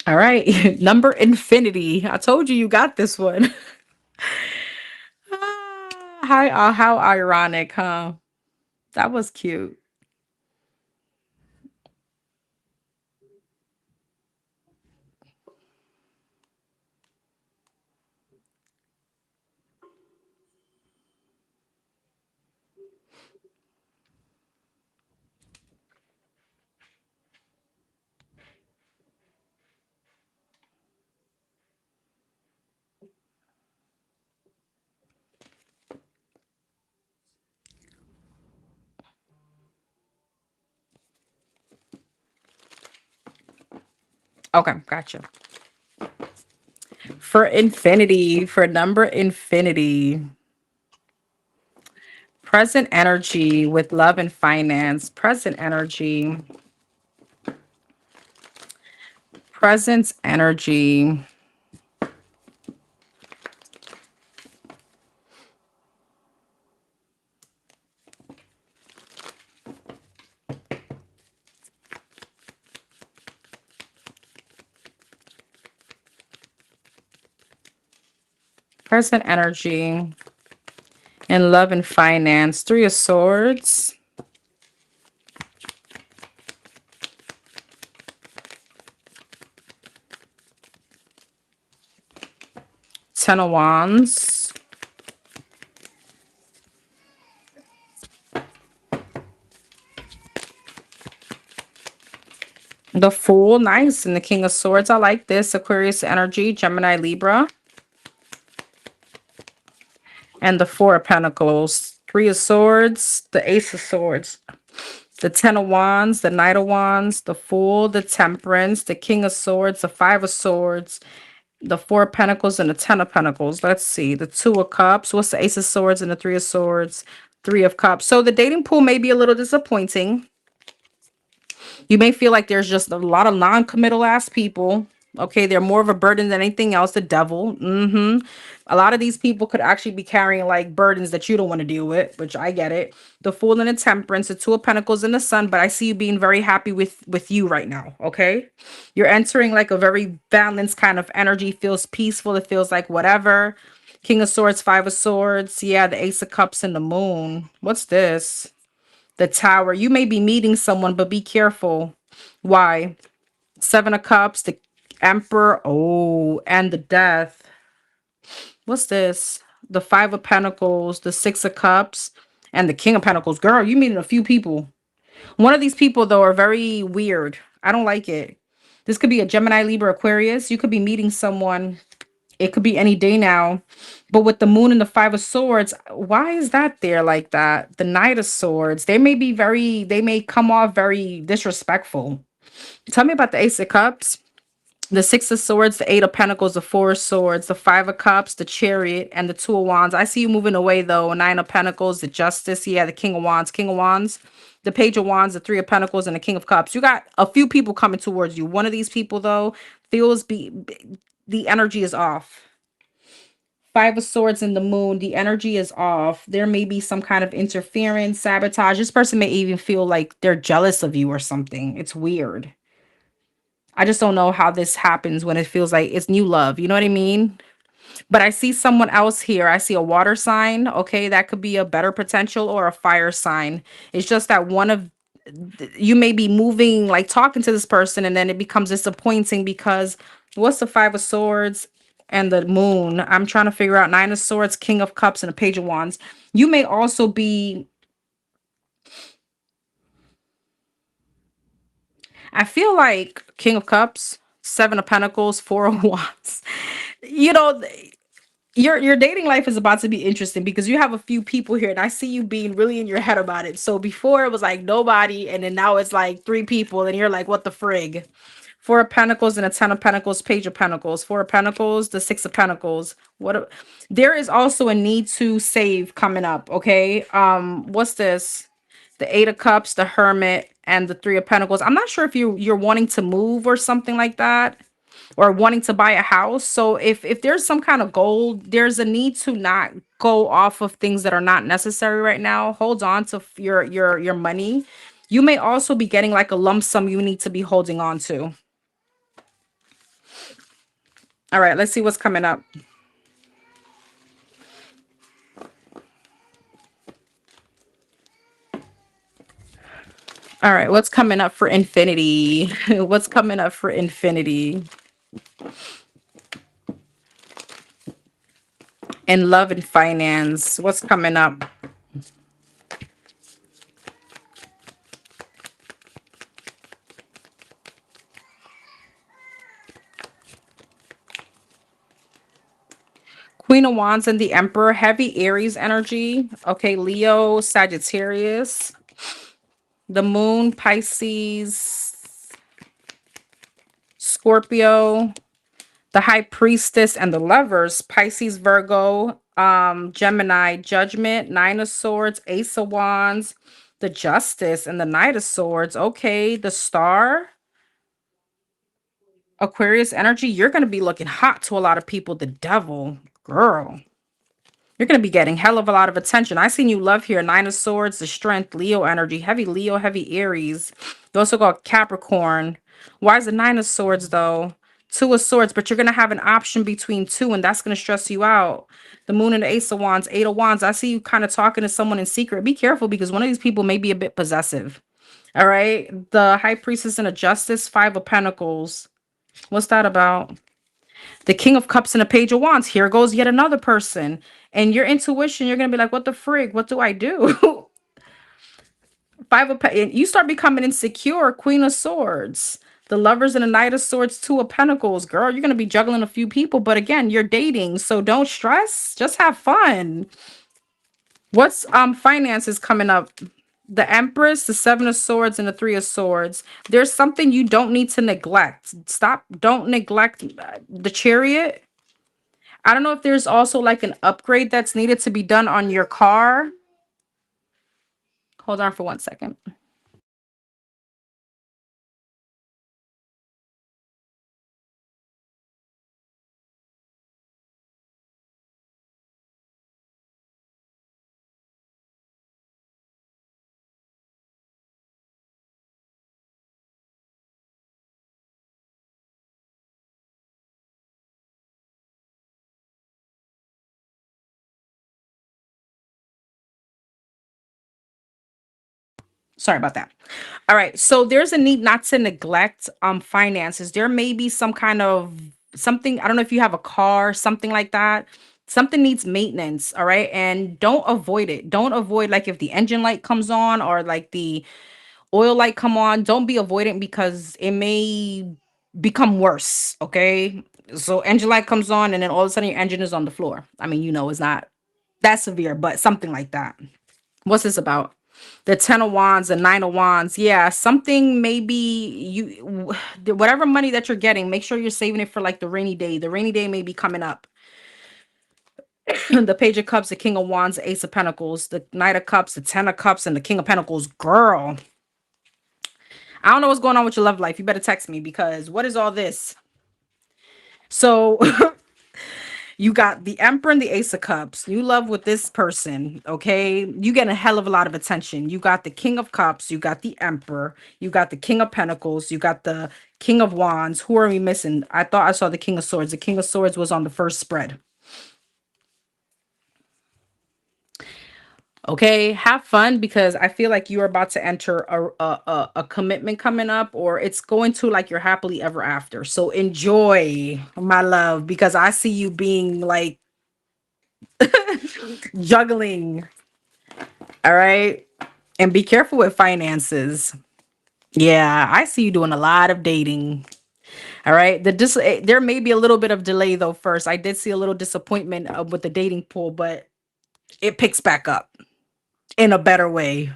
All right. Number infinity. I told you you got this one. How ironic, huh? That was cute. Okay, gotcha. For infinity, for number infinity, present energy with love and finance, present energy, presence energy, present energy, and love and finance. Three of Swords, Ten of Wands, the Fool, nice, and the King of Swords. I like this. Aquarius energy, Gemini, Libra, and the Four of Pentacles. Three of Swords, the Ace of Swords, the Ten of Wands, the Knight of Wands, the Fool, the Temperance, the King of Swords, the Five of Swords, the Four of Pentacles, and the Ten of Pentacles. Let's see. The Two of Cups. What's the Ace of Swords and the Three of Swords? Three of Cups. So the dating pool may be a little disappointing. You may feel like there's just a lot of non-committal ass people. Okay, they're more of a burden than anything else. The devil. A lot of these people could actually be carrying like burdens that you don't want to deal with, which I get it. The Fool and the Temperance, the Two of Pentacles and the Sun, but I see you being very happy with you right now. Okay, you're entering like a very balanced kind of energy. Feels peaceful. It feels like whatever. King of Swords, Five of Swords. Yeah, the Ace of Cups and the Moon. What's this? The Tower. You may be meeting someone, but be careful. Why? Seven of Cups, the Emperor. Oh, and the Death. What's this? The Five of Pentacles, the Six of Cups, and the King of Pentacles. Girl, you meeting a few people. One of these people, though, are very weird. I don't like it. This could be a Gemini, Libra, Aquarius. You could be meeting someone. It could be any day now. But with the Moon and the Five of Swords, why is that there like that? The Knight of Swords. They may come off very disrespectful. Tell me about the Ace of Cups, the Six of Swords, the Eight of Pentacles, the Four of Swords, the Five of Cups, the Chariot, and the Two of Wands. I see you moving away though. Nine of Pentacles, the Justice, yeah, the King of Wands, the Page of Wands, the Three of Pentacles, and the King of Cups. You got a few people coming towards you. One of these people though feels the energy is off. Five of Swords and the Moon, the energy is off. There may be some kind of interference, sabotage. This person may even feel like they're jealous of you or something. It's weird. I just don't know how this happens when it feels like it's new love. You know what I mean? But I see someone else here. I see a water sign. Okay, that could be a better potential or a fire sign. It's just that one of you may be moving, like talking to this person, and then it becomes disappointing because what's the Five of Swords and the Moon? I'm trying to figure out Nine of Swords, King of Cups, and a Page of Wands. You may also be, I feel like King of Cups, Seven of Pentacles, Four of Wands. You know, Your dating life is about to be interesting because you have a few people here and I see you being really in your head about it. So before it was like nobody, and then now it's like three people, and you're like, what the frig? Four of Pentacles and a Ten of Pentacles, Page of Pentacles, Four of Pentacles, the Six of Pentacles. There is also a need to save coming up, okay? What's this? The Eight of Cups, the Hermit, and the Three of Pentacles. I'm not sure if you're wanting to move or something like that, or wanting to buy a house. So if there's some kind of goal, there's a need to not go off of things that are not necessary right now. Hold on to your money. You may also be getting like a lump sum you need to be holding on to. All right, let's see what's coming up. All right, what's coming up for infinity? What's coming up for infinity? In love and finance, what's coming up? Queen of Wands and the Emperor, heavy Aries energy. Okay, Leo, Sagittarius. The Moon, Pisces, Scorpio. The High Priestess and the Lovers, Pisces, Virgo, Gemini, Judgment, Nine of Swords, Ace of Wands, the Justice, and the Knight of Swords. Okay, the Star, Aquarius energy. You're going to be looking hot to a lot of people. The Devil, girl. You're going to be getting hell of a lot of attention. I seen you love here. Nine of Swords, the Strength, Leo energy, heavy Leo, heavy Aries. You also got Capricorn. Why is the Nine of Swords, though? Two of Swords, but you're going to have an option between two, and that's going to stress you out. The Moon and the Ace of Wands, Eight of Wands. I see you kind of talking to someone in secret. Be careful because one of these people may be a bit possessive. All right. The High Priestess and a Justice, Five of Pentacles. What's that about? The King of Cups and the Page of Wands. Here goes yet another person. And your intuition, you're going to be like, what the frig? What do I do? And you start becoming insecure. Queen of Swords. The Lovers and the Knight of Swords, Two of Pentacles. Girl, you're going to be juggling a few people. But again, you're dating. So don't stress. Just have fun. What's finances coming up? The Empress, the Seven of Swords, and the Three of Swords. There's something you don't need to neglect. Don't neglect the Chariot. I don't know if there's also like an upgrade that's needed to be done on your car. Hold on for 1 second. Sorry about that. All right. So there's a need not to neglect finances. There may be some kind of something. I don't know if you have a car, something like that. Something needs maintenance. All right. And don't avoid it. Don't avoid like if the engine light comes on or like the oil light come on, don't be avoidant because it may become worse. Okay. So engine light comes on and then all of a sudden your engine is on the floor. I mean, it's not that severe, but something like that. What's this about? The Ten of Wands, the Nine of Wands. Yeah, something maybe whatever money that you're getting, make sure you're saving it for like the rainy day. The rainy day may be coming up. The Page of Cups, the King of Wands, the Ace of Pentacles, the Knight of Cups, the Ten of Cups, and the King of Pentacles. Girl, I don't know what's going on with your love life. You better text me because what is all this? So you got the Emperor and the Ace of Cups. You love with this person, okay? You get a hell of a lot of attention. You got the King of Cups. You got the Emperor. You got the King of Pentacles. You got the King of Wands. Who are we missing? I thought I saw the King of Swords. The King of Swords was on the first spread. Okay, have fun because I feel like you're about to enter a commitment coming up, or it's going to like your happily ever after. So enjoy, my love, because I see you being like juggling. All right. And be careful with finances. Yeah, I see you doing a lot of dating. All right. There may be a little bit of delay though first. I did see a little disappointment with the dating pool, but it picks back up in a better way.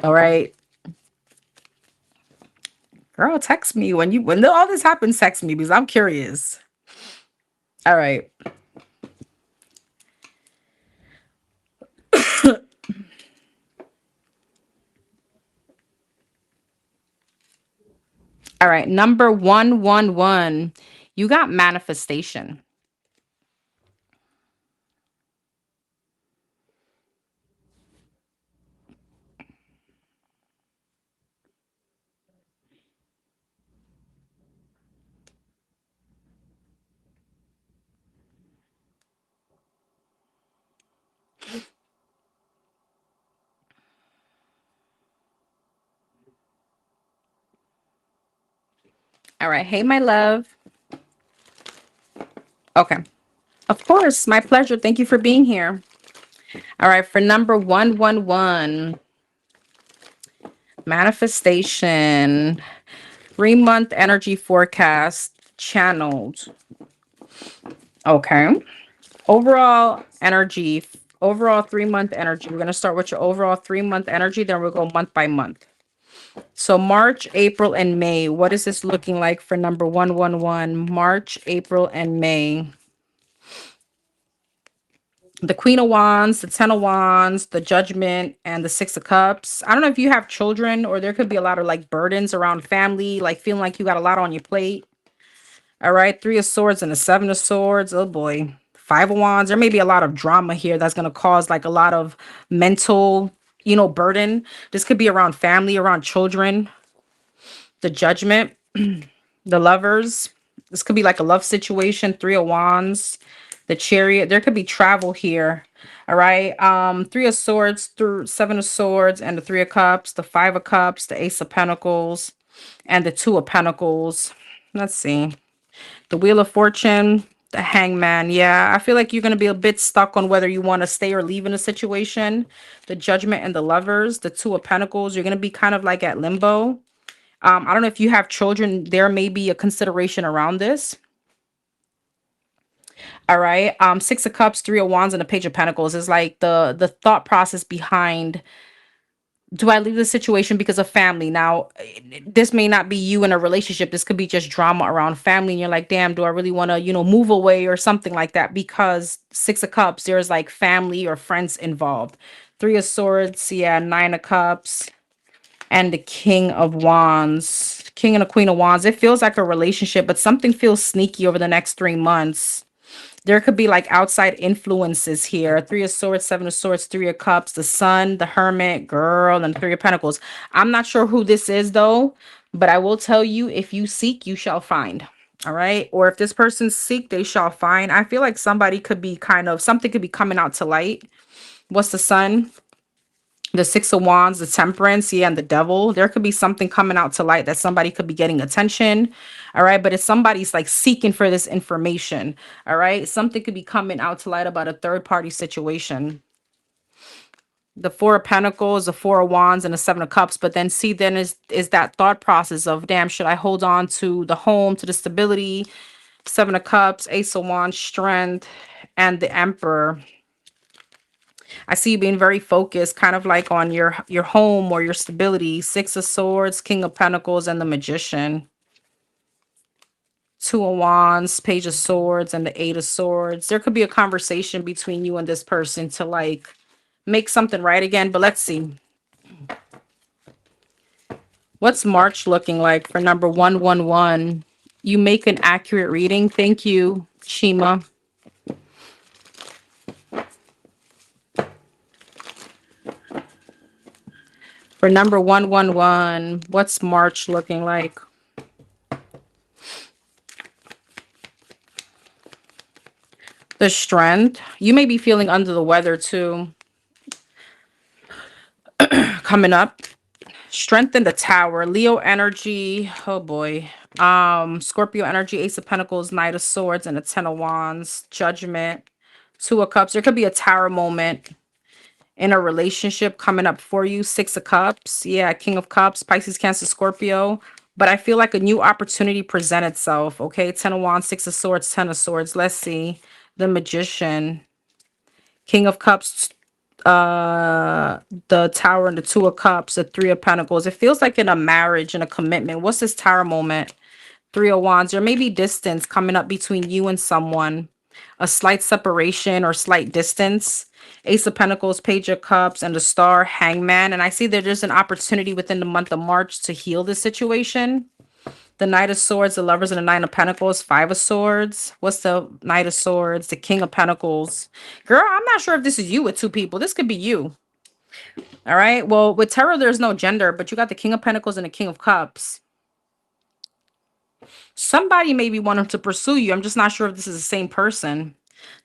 All right. Girl, text me when all this happens, text me because I'm curious. All right. All right. Number 111. You got manifestation. All right. Hey, my love. Okay. Of course. My pleasure. Thank you for being here. All right. For number 111, manifestation, 3-month energy forecast channeled. Okay. Overall 3-month energy. We're going to start with your overall 3-month energy, then we'll go month by month. So March, April, and May. What is this looking like for number 111? March, April, and May. The Queen of Wands, the Ten of Wands, the Judgment, and the Six of Cups. I don't know if you have children or there could be a lot of like burdens around family, like feeling like you got a lot on your plate. All right, Three of Swords and the Seven of Swords. Oh boy. Five of Wands. There may be a lot of drama here that's going to cause like a lot of mental, burden. This could be around family, around children. The Judgment, the Lovers. This could be like a love situation. Three of Wands, the Chariot. There could be travel here. All right. Three of Swords through Seven of Swords and the Three of Cups, the Five of Cups, the Ace of Pentacles, and the Two of Pentacles. Let's see. The Wheel of Fortune, the Hangman. Yeah, I feel like you're going to be a bit stuck on whether you want to stay or leave in a situation. The Judgment and the Lovers, the Two of Pentacles. You're going to be kind of like at limbo. I don't know if you have children. There may be a consideration around this. All right. Six of Cups, Three of Wands, and the Page of Pentacles is like the thought process behind, do I leave the situation because of family? Now, this may not be you in a relationship. This could be just drama around family. And you're like, damn, do I really want to, move away or something like that? Because Six of Cups, there's like family or friends involved. Three of Swords, yeah, Nine of Cups, and the King of Wands. King and the Queen of Wands. It feels like a relationship, but something feels sneaky over the next 3 months. There could be like outside influences here. Three of Swords, Seven of Swords, Three of Cups, the Sun, the Hermit, Girl, and the Three of Pentacles. I'm not sure who this is though, but I will tell you, if you seek, you shall find. All right. Or if this person seek, they shall find. I feel like somebody could be something could be coming out to light. What's the Sun? The Six of Wands, the Temperance, yeah, and the Devil. There could be something coming out to light that somebody could be getting attention. All right. But if somebody's like seeking for this information, all right, something could be coming out to light about a third party situation. The Four of Pentacles, the Four of Wands, and the Seven of Cups. But then see, then is that thought process of, damn, should I hold on to the home, to the stability? Seven of Cups, Ace of Wands, Strength, and the Emperor. I see you being very focused, kind of like on your home or your stability. Six of Swords, King of Pentacles, and the Magician. Two of Wands, Page of Swords, and the Eight of Swords. There could be a conversation between you and this person to like make something right again. But let's see. What's March looking like for number 111? You make an accurate reading. Thank you, Shima. For number 111, what's March looking like? The Strength. You may be feeling under the weather too. Coming up. Strength in the Tower. Leo energy. Oh boy. Scorpio energy, Ace of Pentacles, Knight of Swords, and the Ten of Wands. Judgment. Two of Cups. There could be a tower moment in a relationship coming up for you. Six of Cups. Yeah, King of Cups, Pisces, Cancer, Scorpio. but I feel like a new opportunity present itself. Okay, 10 of Wands, 6 of Swords, 10 of Swords. Let's see. The Magician, King of Cups, the Tower, and the 2 of Cups, the 3 of Pentacles. It feels like in a marriage and a commitment. What's this Tower moment? 3 of Wands. There may be distance coming up between you and someone, a slight separation or slight distance. Ace of Pentacles, Page of Cups, and the Star, Hangman. And I see that there's an opportunity within the month of March to heal this situation. The Knight of Swords, the Lovers, and the 9 of Pentacles, 5 of Swords. What's the Knight of Swords? The King of Pentacles. Girl, I'm not sure if this is you with 2 people. This could be you. All right. Well, with tarot, there's no gender, but you got the King of Pentacles and the King of Cups. Somebody maybe wanting to pursue you. I'm just not sure if this is the same person.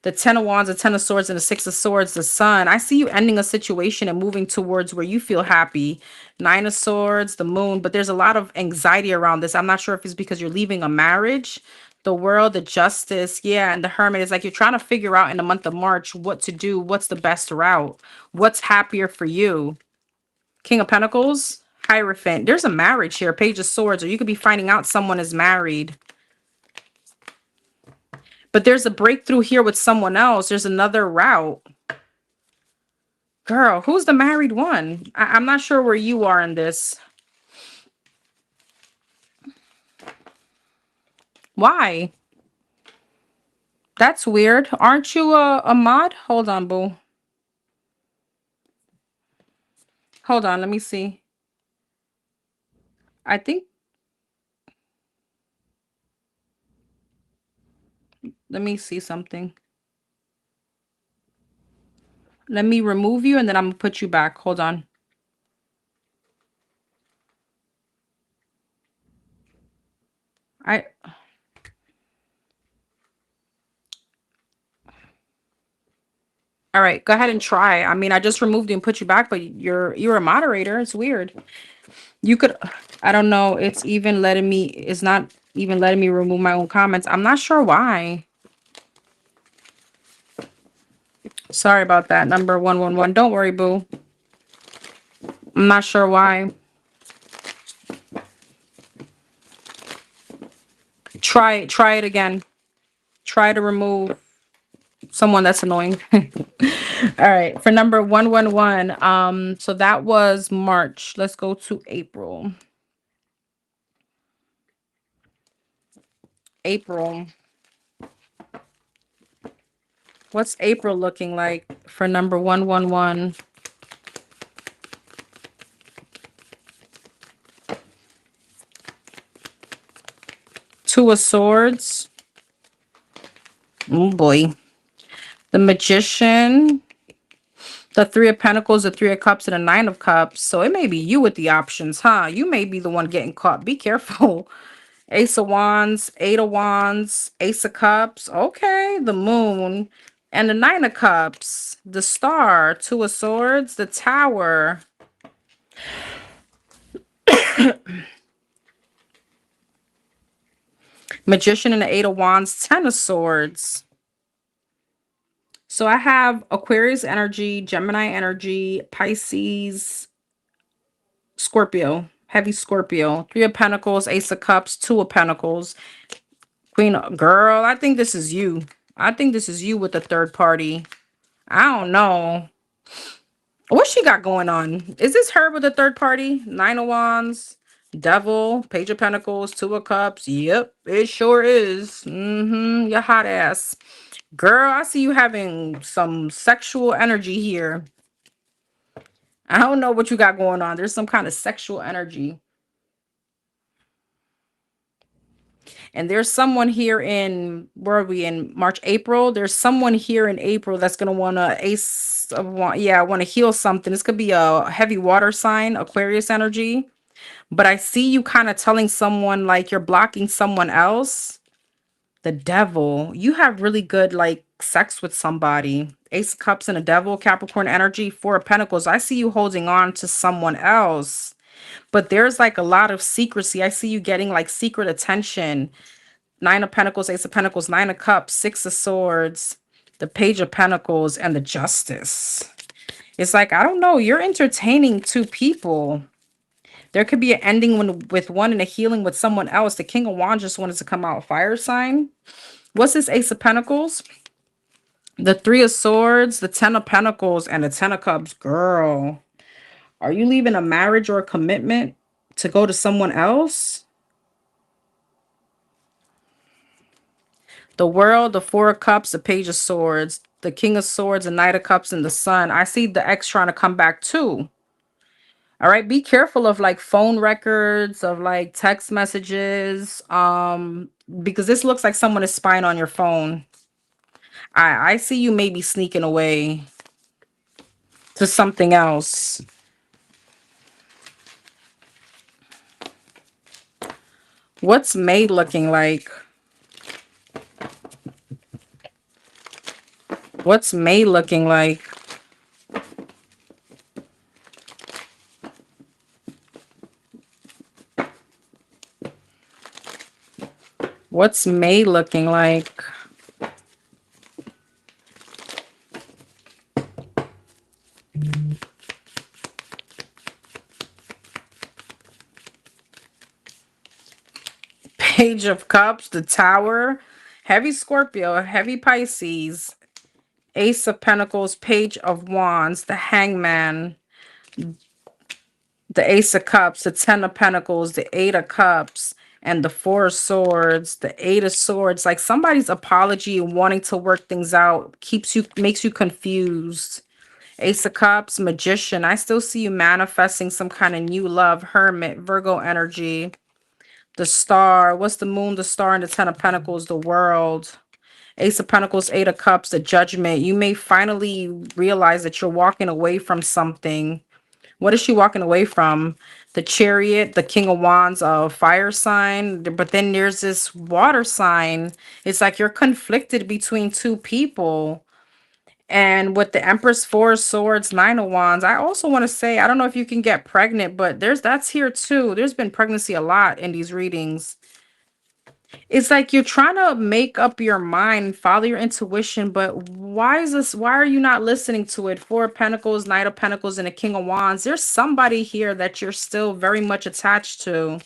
The 10 of Wands, the 10 of Swords, and the 6 of Swords, the Sun. I see you ending a situation and moving towards where you feel happy. 9 of Swords, the Moon, but there's a lot of anxiety around this. I'm not sure if it's because you're leaving a marriage. The World, the Justice, yeah, and the Hermit is like you're trying to figure out in the month of March what to do, what's the best route, what's happier for you. King of Pentacles, Hierophant. There's a marriage here, Page of Swords, or you could be finding out someone is married. But there's a breakthrough here with someone else. There's another route. Girl, who's the married one? I'm not sure where you are in this. Why? That's weird. Aren't you a mod? Hold on, boo. Hold on, let me see. I think, let me see something. Let me remove you and then I'm gonna put you back. Hold on. I All right, go ahead and try. I mean, I just removed you and put you back, but you're a moderator. It's weird. You could, I don't know. It's not even letting me remove my own comments. I'm not sure why. Sorry about that. Number 111. Don't worry, boo. I'm not sure why. Try it again. Try to remove someone that's annoying. All right. For number 111. So that was March. Let's go to April. April. What's April looking like for number 111? Two of Swords. Oh boy. The Magician. The 3 of Pentacles, the 3 of Cups, and the 9 of Cups. So it may be you with the options, huh? You may be the one getting caught. Be careful. Ace of Wands, 8 of Wands, Ace of Cups. Okay, the Moon. And the 9 of Cups. The Star, 2 of Swords, the Tower. Magician and the 8 of Wands, 10 of Swords. So I have Aquarius energy, Gemini energy, Pisces, Scorpio, heavy Scorpio, 3 of Pentacles, Ace of Cups, 2 of Pentacles, Girl, I think this is you. I think this is you with the third party. I don't know. What she got going on? Is this her with the third party? 9 of Wands, Devil, Page of Pentacles, 2 of Cups. Yep, it sure is. Your hot ass. Girl, I see you having some sexual energy here. I don't know what you got going on. There's some kind of sexual energy. And there's someone here in, where are we in March, April? There's someone here in April that's going to want to want to heal something. This could be a heavy water sign, Aquarius energy. But I see you kind of telling someone like you're blocking someone else. The Devil. You have really good like sex with somebody. Ace of Cups and a Devil, Capricorn energy, 4 of Pentacles. I see you holding on to someone else. But there's like a lot of secrecy. I see you getting like secret attention. 9 of Pentacles, Ace of Pentacles, 9 of Cups, 6 of Swords, the Page of Pentacles, and the Justice. It's like, I don't know. You're entertaining 2 people. There could be an ending with one and a healing with someone else. The King of Wands just wanted to come out fire sign. What's this Ace of Pentacles? The Three of Swords, the Ten of Pentacles, and the Ten of Cups. Girl, are you leaving a marriage or a commitment to go to someone else? The World, the Four of Cups, the Page of Swords, the King of Swords, the Knight of Cups, and the Sun. I see the ex trying to come back too. All right, be careful of like phone records, of like text messages, because this looks like someone is spying on your phone. I see you maybe sneaking away to something else. What's May looking like? What's May looking like? What's May looking like? Page of Cups, the Tower, heavy Scorpio, heavy Pisces, Ace of Pentacles, Page of Wands, the Hangman, the Ace of Cups, the Ten of Pentacles, the Eight of Cups, and the Four of Swords, the Eight of Swords. Like somebody's apology and wanting to work things out makes you confused. Ace of Cups, Magician. I still see you manifesting some kind of new love. Hermit, Virgo energy. The Star. What's the Moon, the Star, and the Ten of Pentacles? The World. Ace of Pentacles, Eight of Cups, the Judgment. You may finally realize that you're walking away from something. What is she walking away from? The Chariot, the King of Wands, fire sign. But then there's this water sign. It's like you're conflicted between two people. And with the Empress, Four of Swords, Nine of Wands, I also want to say, I don't know if you can get pregnant, but that's here too. There's been pregnancy a lot in these readings. It's like you're trying to make up your mind, follow your intuition, but why are you not listening to it? Four of Pentacles, Knight of Pentacles, and the King of Wands. There's somebody here that you're still very much attached to.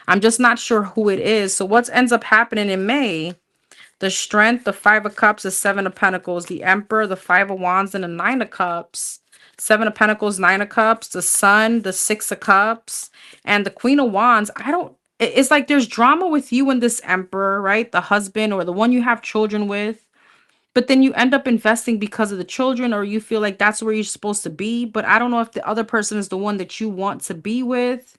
I'm just not sure who it is. So what ends up happening in May? The Strength, the Five of Cups, the Seven of Pentacles, the Emperor, the Five of Wands, and the Nine of Cups. Seven of Pentacles, Nine of Cups, the Sun, the Six of Cups, and the Queen of Wands. It's like there's drama with you and this Emperor, right? The husband or the one you have children with. But then you end up investing because of the children, or you feel like that's where you're supposed to be. But I don't know if the other person is the one that you want to be with.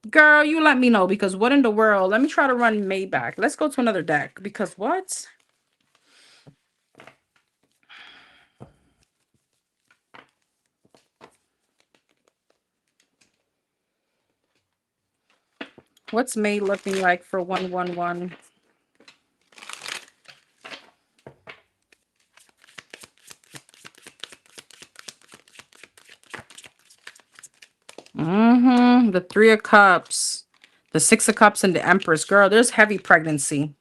Girl, you let me know, because what in the world? Let me try to run May back. Let's go to another deck, because what? What's May looking like for 111? The Three of Cups, the Six of Cups, and the Empress. Girl, there's heavy pregnancy.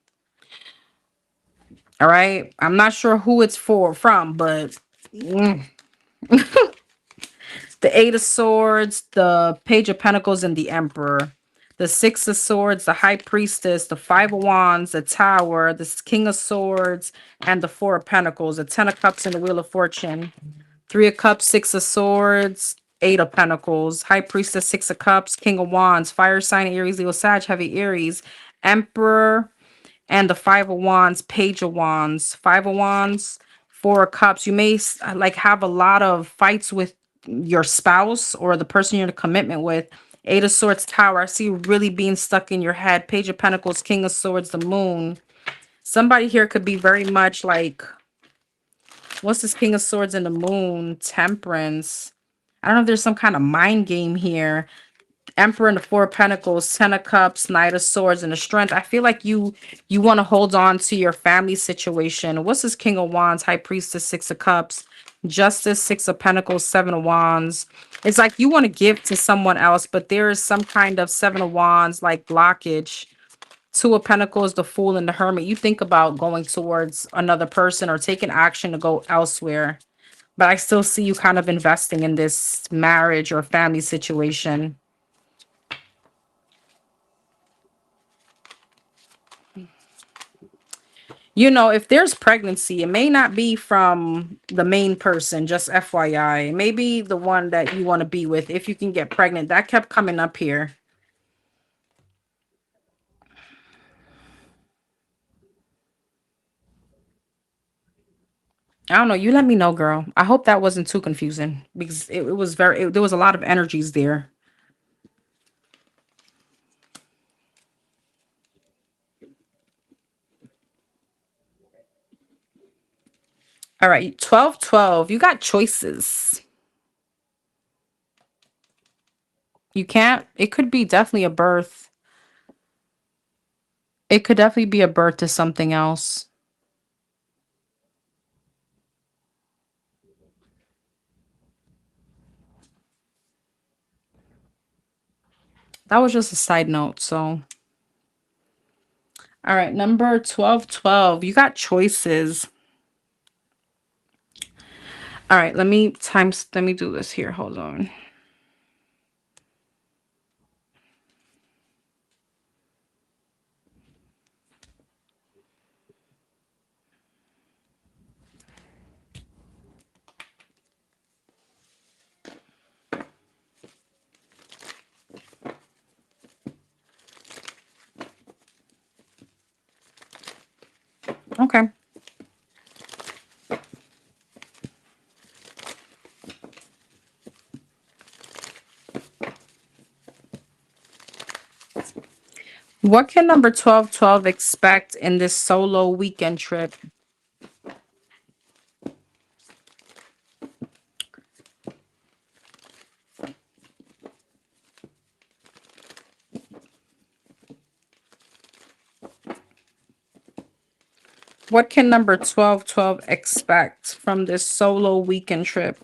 All right. I'm not sure who it's from, but the Eight of Swords, the Page of Pentacles, and the Emperor. The Six of Swords, the High Priestess, the Five of Wands, the Tower, the King of Swords, and the Four of Pentacles, the Ten of Cups, and the Wheel of Fortune. Three of Cups, Six of Swords, Eight of Pentacles, High Priestess, Six of Cups, King of Wands, Fire sign, Aries, Leo, Sag, Heavy Aries, Emperor, and the Five of Wands, Page of Wands, Five of Wands, Four of Cups. You may like have a lot of fights with your spouse or the person you're in a commitment with. Eight of Swords, Tower. I see you really being stuck in your head. Page of Pentacles, King of Swords, the Moon. Somebody here could be very much like, what's this King of Swords and the Moon? Temperance. I don't know if there's some kind of mind game here. Emperor and the Four of Pentacles, Ten of Cups, Knight of Swords, and the Strength. I feel like you want to hold on to your family situation. What's this King of Wands, High Priestess, Six of Cups, Justice, Six of Pentacles, Seven of Wands. It's like you want to give to someone else, but there is some kind of Seven of Wands like blockage. Two of Pentacles, the Fool, and the Hermit. You think about going towards another person or taking action to go elsewhere. But I still see you kind of investing in this marriage or family situation. You know, if there's pregnancy, it may not be from the main person, just FYI. Maybe the one that you want to be with, if you can get pregnant. That kept coming up here. I don't know. You let me know, girl. I hope that wasn't too confusing because it was there was a lot of energies there. All right, 1212. You got choices. You can't, it could be definitely a birth. It could definitely be a birth to something else. That was just a side note. So, all right, number 1212. You got choices. All right, let me do this here. Hold on. Okay. What can number 1212 expect in this solo weekend trip? What can number 1212 expect from this solo weekend trip?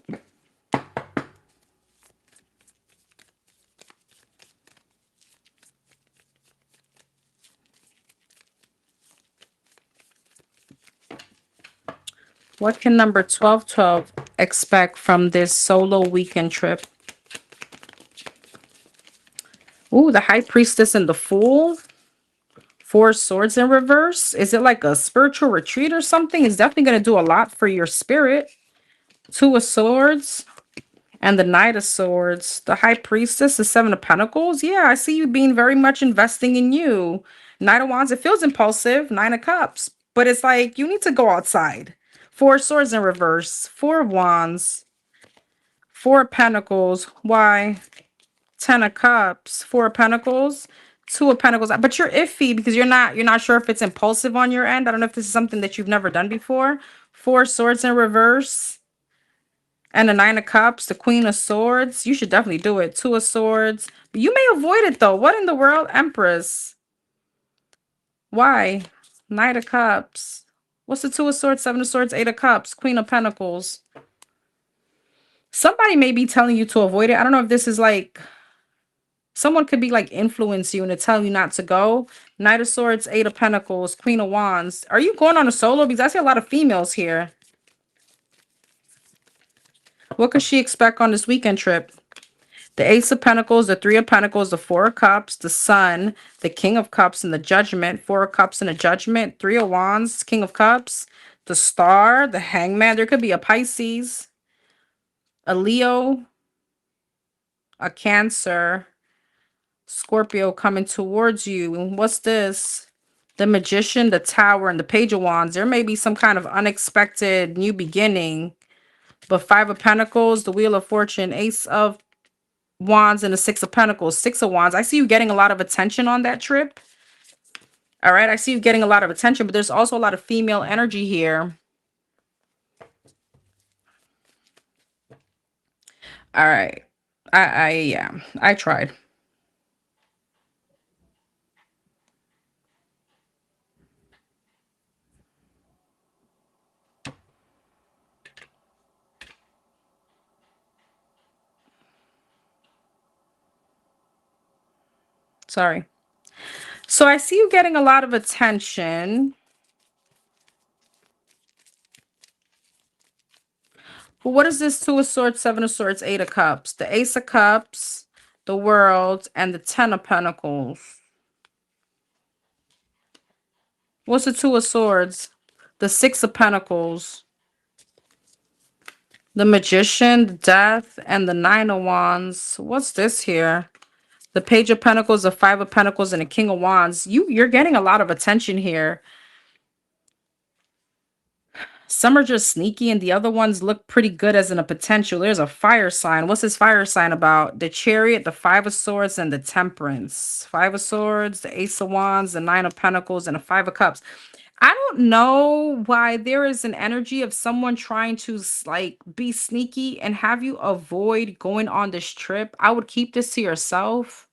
What can number 1212 expect from this solo weekend trip? Ooh, the High Priestess and the Fool. Four Swords in reverse. Is it like a spiritual retreat or something? It's definitely going to do a lot for your spirit. Two of Swords and the Knight of Swords. The High Priestess, the Seven of Pentacles. Yeah, I see you being very much investing in you. Knight of Wands, it feels impulsive. Nine of Cups. But it's like you need to go outside. Four Swords in reverse. Four of Wands. Four of Pentacles. Why? Ten of Cups, Four of Pentacles, Two of Pentacles. But you're iffy because you're not sure if it's impulsive on your end. I don't know if this is something that you've never done before. Four Swords in reverse and the Nine of Cups, the Queen of Swords. You should definitely do it. Two of Swords. But you may avoid it though. What in the world? Empress. Why? Knight of Cups. What's the Two of Swords, Seven of Swords, Eight of Cups, Queen of Pentacles? Somebody may be telling you to avoid it. I don't know if this is like someone could be like influence you and to tell you not to go. Knight of Swords, Eight of Pentacles, Queen of Wands. Are you going on a solo? Because I see a lot of females here. What could she expect on this weekend trip? The Ace of Pentacles, the Three of Pentacles, the Four of Cups, the Sun, the King of Cups, and the Judgment. Four of Cups and the Judgment. Three of Wands, King of Cups, the Star, the Hangman. There could be a Pisces, a Leo, a Cancer, Scorpio coming towards you. What's this? The Magician, the Tower, and the Page of Wands. There may be some kind of unexpected new beginning. But Five of Pentacles, the Wheel of Fortune, Ace of Wands, and the Six of Pentacles. Six of Wands. I see you getting a lot of attention on that trip. All right. I see you getting a lot of attention, but there's also a lot of female energy here. All right. Yeah, I tried. Sorry. So I see you getting a lot of attention. But what is this? Two of Swords, Seven of Swords, Eight of Cups, the Ace of Cups, the World, and the Ten of Pentacles. What's the Two of Swords? the Six of Pentacles, the Magician, the Death, and the Nine of Wands. What's this here? The Page of Pentacles, the Five of Pentacles, and the King of Wands. You're getting a lot of attention here. Some are just sneaky, and the other ones look pretty good as in a potential. There's a fire sign. What's this fire sign about? The Chariot, the Five of Swords, and the Temperance. Five of Swords, the Ace of Wands, the Nine of Pentacles, and the Five of Cups. I don't know why there is an energy of someone trying to like be sneaky and have you avoid going on this trip. I would keep this to yourself.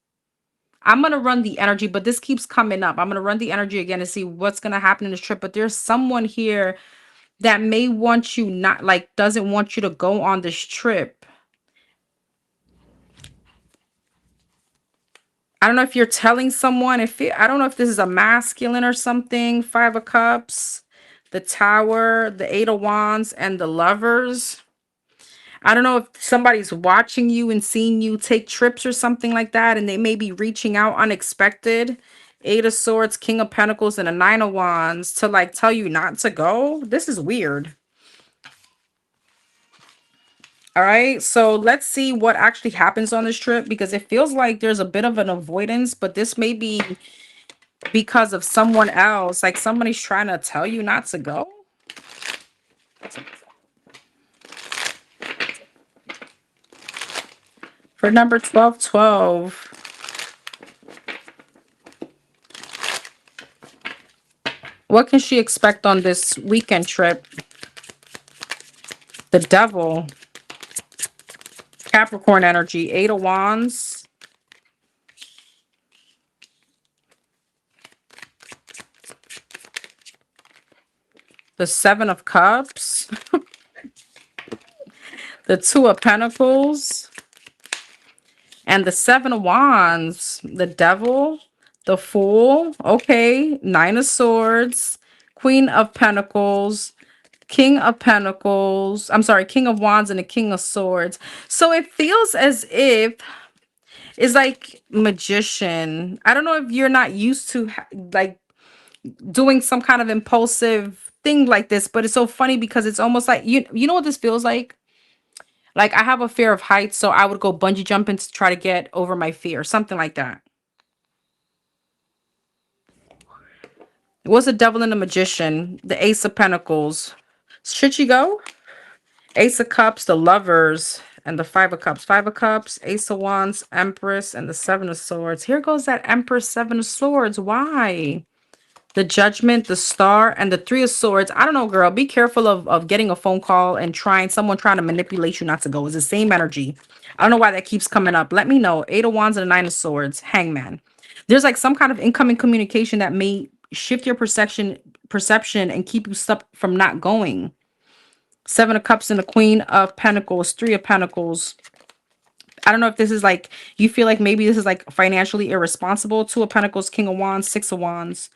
I'm going to run the energy, but this keeps coming up. I'm going to run the energy again to see what's going to happen in this trip. But there's someone here that may want you not like doesn't want you to go on this trip. I don't know if you're telling someone I don't know if this is a masculine or something. Five of Cups, the Tower, the Eight of Wands, and the Lovers. I don't know if somebody's watching you and seeing you take trips or something like that, and they may be reaching out unexpected. Eight of Swords, King of Pentacles, and a Nine of Wands to like tell you not to go. This is weird. All right, so let's see what actually happens on this trip because it feels like there's a bit of an avoidance, but this may be because of someone else, like somebody's trying to tell you not to go. For number 1212, what can she expect on this weekend trip? The Devil, Capricorn energy, Eight of Wands, the Seven of Cups, the Two of Pentacles, and the Seven of Wands, the Devil, the Fool, okay, Nine of Swords, Queen of Pentacles, King of Pentacles, I'm sorry, King of Wands, and the King of Swords. So it feels as if it's like Magician. I don't know if you're not used to like doing some kind of impulsive thing like this, but it's so funny because it's almost like you know what this feels like? Like I have a fear of heights, so I would go bungee jumping to try to get over my fear, something like that. What's the Devil and the Magician? The Ace of Pentacles. Should she go? Ace of Cups, the Lovers, and the Five of Cups. Five of Cups, Ace of Wands, Empress, and the Seven of Swords. Here goes that Empress, Seven of Swords. Why? The Judgment, the Star, and the Three of Swords. I don't know, girl. Be careful of getting a phone call and someone trying to manipulate you not to go. It's the same energy. I don't know why that keeps coming up. Let me know. Eight of Wands and the Nine of Swords. Hangman. There's like some kind of incoming communication that may shift your perception and keep you stuck from not going. Seven of Cups and the Queen of Pentacles. Three of Pentacles. I don't know if this is like, you feel like maybe this is like financially irresponsible. Two of Pentacles, King of Wands, Six of Wands.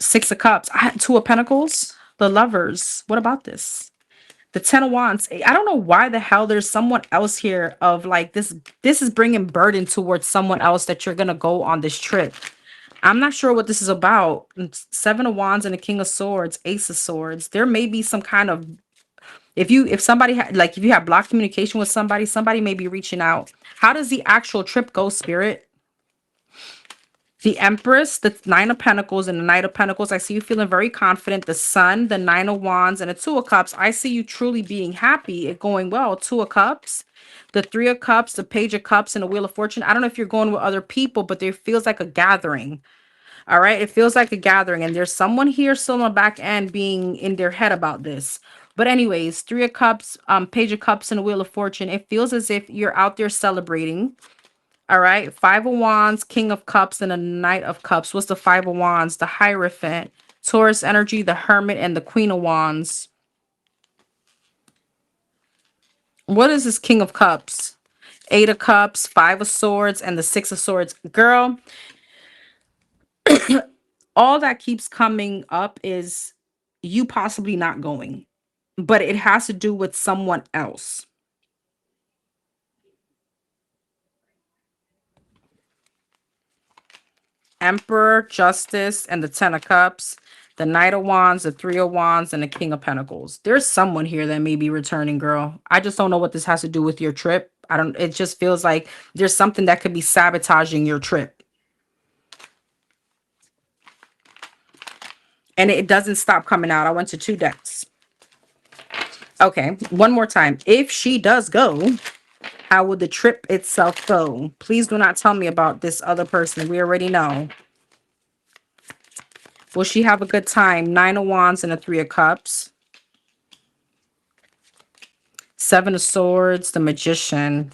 Six of Cups, Two of Pentacles, the Lovers. What about this? The Ten of Wands. I don't know why the hell there's someone else here of like this. This is bringing burden towards someone else that you're going to go on this trip. I'm not sure what this is about. Seven of Wands and the King of Swords, Ace of Swords. There may be some kind of, if somebody if you have blocked communication with somebody may be reaching out. How does the actual trip go, Spirit? The Empress, the Nine of Pentacles, and the Knight of Pentacles. I see you feeling very confident. The Sun, the Nine of Wands, and the Two of Cups. I see you truly being happy. It going well. Two of Cups, the Three of Cups, the Page of Cups, and the Wheel of Fortune. I don't know if you're going with other people, but there feels like a gathering. All right. It feels like a gathering. And there's someone here still on the back end being in their head about this. But anyways, Three of Cups, Page of Cups, and the Wheel of Fortune. It feels as if you're out there celebrating. All right. Five of Wands, King of Cups, and a Knight of Cups. What's the Five of Wands? The Hierophant, Taurus energy, the Hermit, and the Queen of Wands. What is this King of Cups? Eight of Cups, Five of Swords, and the Six of Swords. Girl, all that keeps coming up is you possibly not going, but it has to do with someone else. Emperor, Justice, and the Ten of Cups. The Knight of Wands, the Three of Wands, and the King of Pentacles. There's someone here that may be returning, girl. I just don't know what this has to do with your trip. I don't, it just feels like there's something that could be sabotaging your trip. And it doesn't stop coming out. I went to 2 decks. Okay, one more time. If she does go, how would the trip itself go? Please do not tell me about this other person. We already know. Will she have a good time? 9 of Wands and the 3 of Cups. 7 of Swords, the Magician,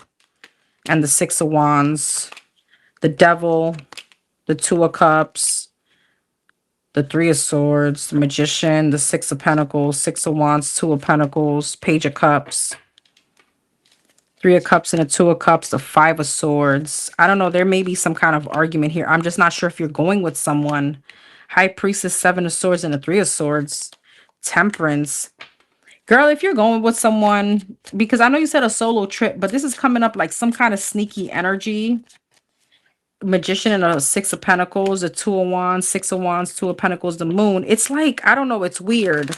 and the 6 of Wands. The Devil, the 2 of Cups, the 3 of Swords, the Magician, the 6 of Pentacles, 6 of Wands, 2 of Pentacles, Page of Cups, 3 of Cups and a 2 of Cups, the 5 of Swords. I don't know. There may be some kind of argument here. I'm just not sure if you're going with someone. High Priestess, 7 of Swords and a 3 of Swords. Temperance. Girl, if you're going with someone, because I know you said a solo trip, but this is coming up like some kind of sneaky energy. Magician and a 6 of Pentacles, a 2 of Wands, 6 of Wands, 2 of Pentacles, the Moon. It's like, I don't know, it's weird.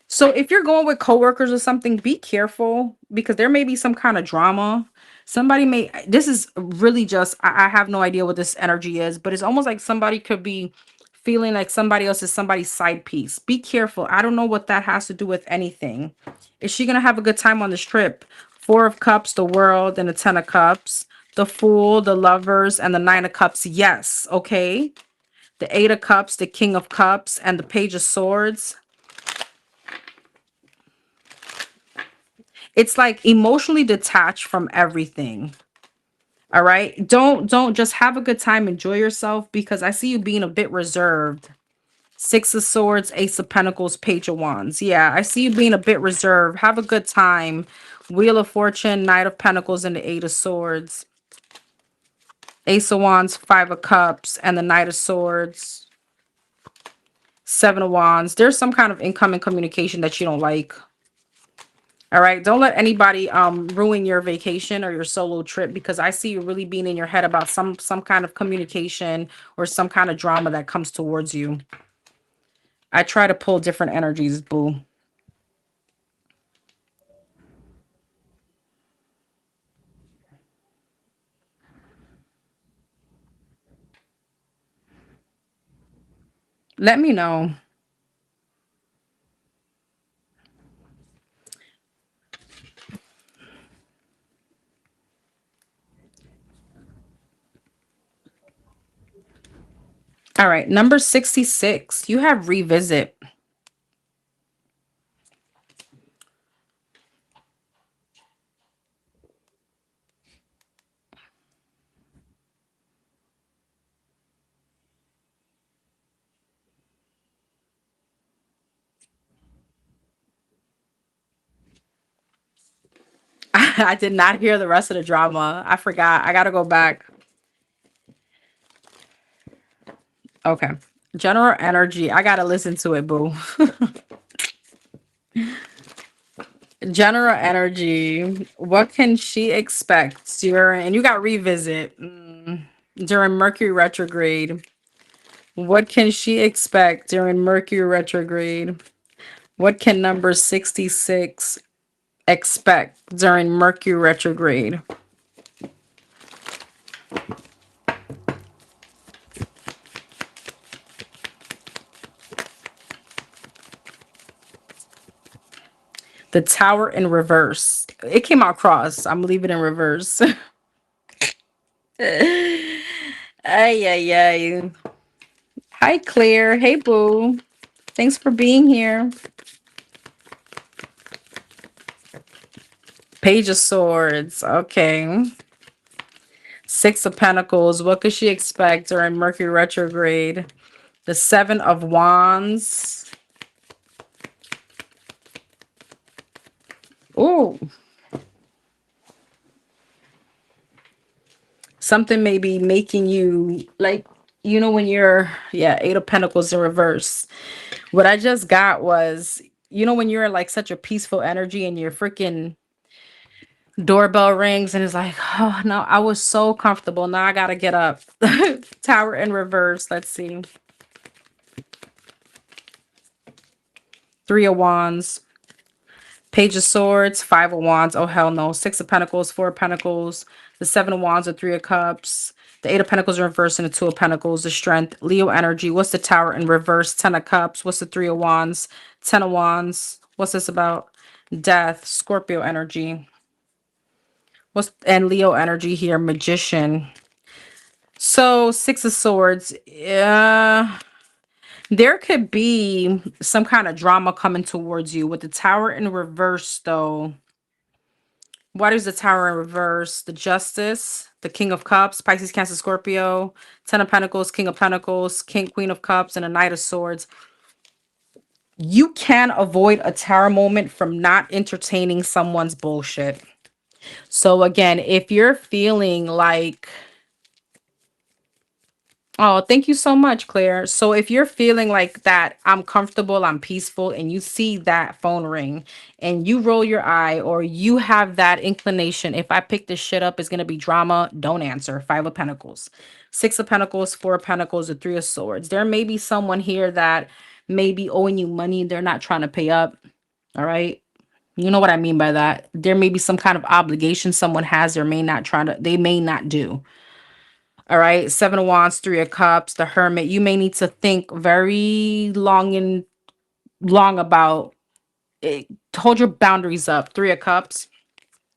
So if you're going with coworkers or something, be careful because there may be some kind of drama. Somebody may, this is really just, I have no idea what this energy is, but it's almost like somebody could be feeling like somebody else is somebody's side piece. Be careful. I don't know what that has to do with anything. Is she going to have a good time on this trip? 4 of Cups, the World, and the 10 of Cups. The Fool, the Lovers, and the 9 of Cups. Yes. Okay. The 8 of Cups, the King of Cups, and the Page of Swords. It's like emotionally detached from everything. All right. Don't just have a good time. Enjoy yourself because I see you being a bit reserved. 6 of Swords, Ace of Pentacles, Page of Wands. Yeah, I see you being a bit reserved. Have a good time. Wheel of Fortune, Knight of Pentacles, and the 8 of Swords. Ace of Wands, 5 of Cups, and the Knight of Swords. 7 of Wands. There's some kind of incoming communication that you don't like. All right. Don't let anybody ruin your vacation or your solo trip because I see you really being in your head about some kind of communication or some kind of drama that comes towards you. I try to pull different energies, boo. Let me know. All right. Number 66. You have revisit. I did not hear the rest of the drama. I forgot. I got to go back. Okay. General energy. I got to listen to it, boo. General energy. What can she expect during, and you got revisit during Mercury retrograde. What can she expect during Mercury retrograde? What can number 66 expect during Mercury retrograde? The Tower in reverse. It came out cross. I'm leaving it in reverse. Ay, ay, ay. Hi, Claire. Hey, boo. Thanks for being here. Page of Swords. Okay. 6 of Pentacles. What could she expect during Mercury retrograde? The 7 of Wands. Ooh. Something may be making you like, you know, when you're, yeah, 8 of Pentacles in reverse. What I just got was, you know, when you're in like such a peaceful energy and your freaking doorbell rings and it's like, oh no, I was so comfortable. Now I gotta get up. Tower in reverse. Let's see. Three of Wands, Page of Swords, Five of Wands. Oh, hell no. Six of Pentacles, Four of Pentacles, the Seven of Wands, the Three of Cups, the Eight of Pentacles in reverse, and the Two of Pentacles, the Strength. Leo energy. What's the Tower in reverse? Ten of Cups. What's the Three of Wands? Ten of Wands. What's this about? Death, Scorpio energy. And Leo energy here, Magician. So, Six of Swords. Yeah. There could be some kind of drama coming towards you. With the Tower in reverse, though. What is the Tower in reverse? The Justice, the King of Cups, Pisces, Cancer, Scorpio, Ten of Pentacles, King of Pentacles, Queen of Cups, and a Knight of Swords. You can avoid a tower moment from not entertaining someone's bullshit. So again, if you're feeling like, oh, thank you so much, Claire. So if you're feeling like that, I'm comfortable, I'm peaceful, and you see that phone ring and you roll your eye or you have that inclination, if I pick this shit up, it's going to be drama, don't answer. Five of Pentacles, Six of Pentacles, Four of Pentacles, the Three of Swords. There may be someone here that may be owing you money. They're not trying to pay up. All right. You know what I mean by that. There may be some kind of obligation someone has or they may not do. All right, Seven of Wands, Three of Cups, the Hermit. You may need to think very long about it. Hold your boundaries up. Three of Cups.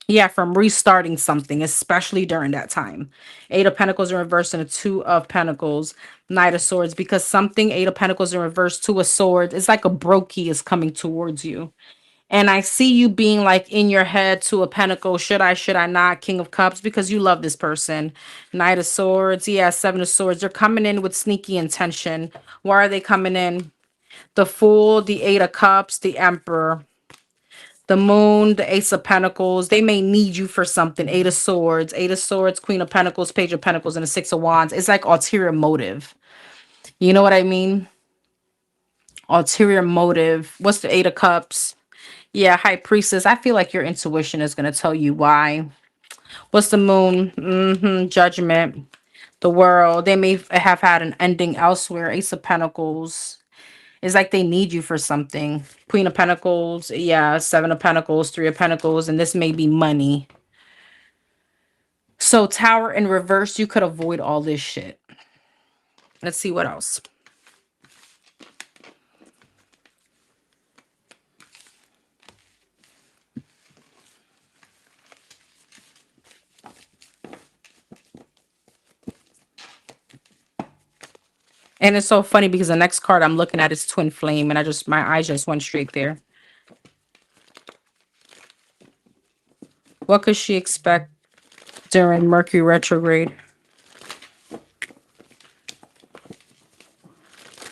Yeah, from restarting something, especially during that time. Eight of Pentacles in reverse and a Two of Pentacles, Knight of Swords. Because something, Eight of Pentacles in reverse, Two of Swords. It's like a brokey is coming towards you. And I see you being like in your head, to a pentacle. Should I not? King of Cups, because you love this person. Knight of Swords. Yeah, Seven of Swords. They're coming in with sneaky intention. Why are they coming in? The Fool, the Eight of Cups, the Emperor, the Moon, the Ace of Pentacles. They may need you for something. Eight of Swords, Queen of Pentacles, Page of Pentacles, and the Six of Wands. It's like ulterior motive. You know what I mean? Ulterior motive. What's the Eight of Cups? Yeah, High Priestess. I feel like your intuition is going to tell you why. What's the Moon? Judgment. The World. They may have had an ending elsewhere. Ace of Pentacles. It's like they need you for something. Queen of Pentacles. Yeah, Seven of Pentacles, Three of Pentacles. And this may be money. So Tower in reverse, you could avoid all this shit. Let's see what else. And it's so funny because the next card I'm looking at is Twin Flame, and my eyes just went straight there. What could she expect during Mercury retrograde?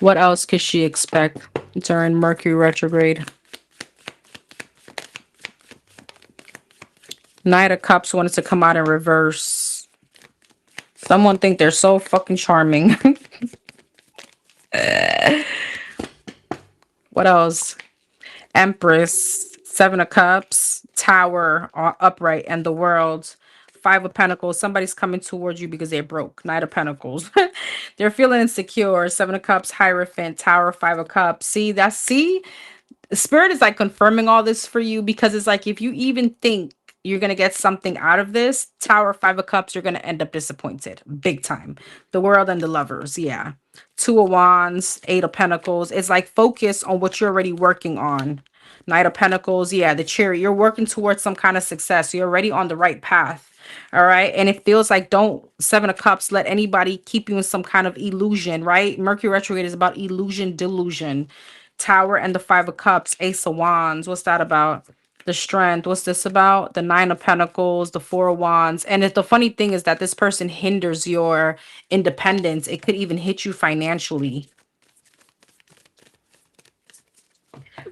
What else could she expect during Mercury retrograde? Knight of Cups wanted to come out in reverse. Someone think they're so fucking charming. What else? Empress, Seven of Cups, Tower, upright, and the World. Five of Pentacles. Somebody's coming towards you because they're broke. Knight of Pentacles. They're feeling insecure. Seven of Cups, Hierophant, Tower, Five of Cups. See, the Spirit is like confirming all this for you, because it's like if you even think you're going to get something out of this, Tower, Five of Cups, you're going to end up disappointed. Big time. The World and the Lovers. Yeah. Two of Wands, Eight of Pentacles. It's like focus on what you're already working on. Knight of Pentacles. Yeah, the Chariot. You're working towards some kind of success. You're already on the right path. All right. And it feels like don't Seven of Cups let anybody keep you in some kind of illusion, right? Mercury retrograde is about illusion, delusion. Tower and the Five of Cups, Ace of Wands. What's that about? The Strength. What's this about? The Nine of Pentacles, the Four of Wands. And the funny thing is that this person hinders your independence. It could even hit you financially.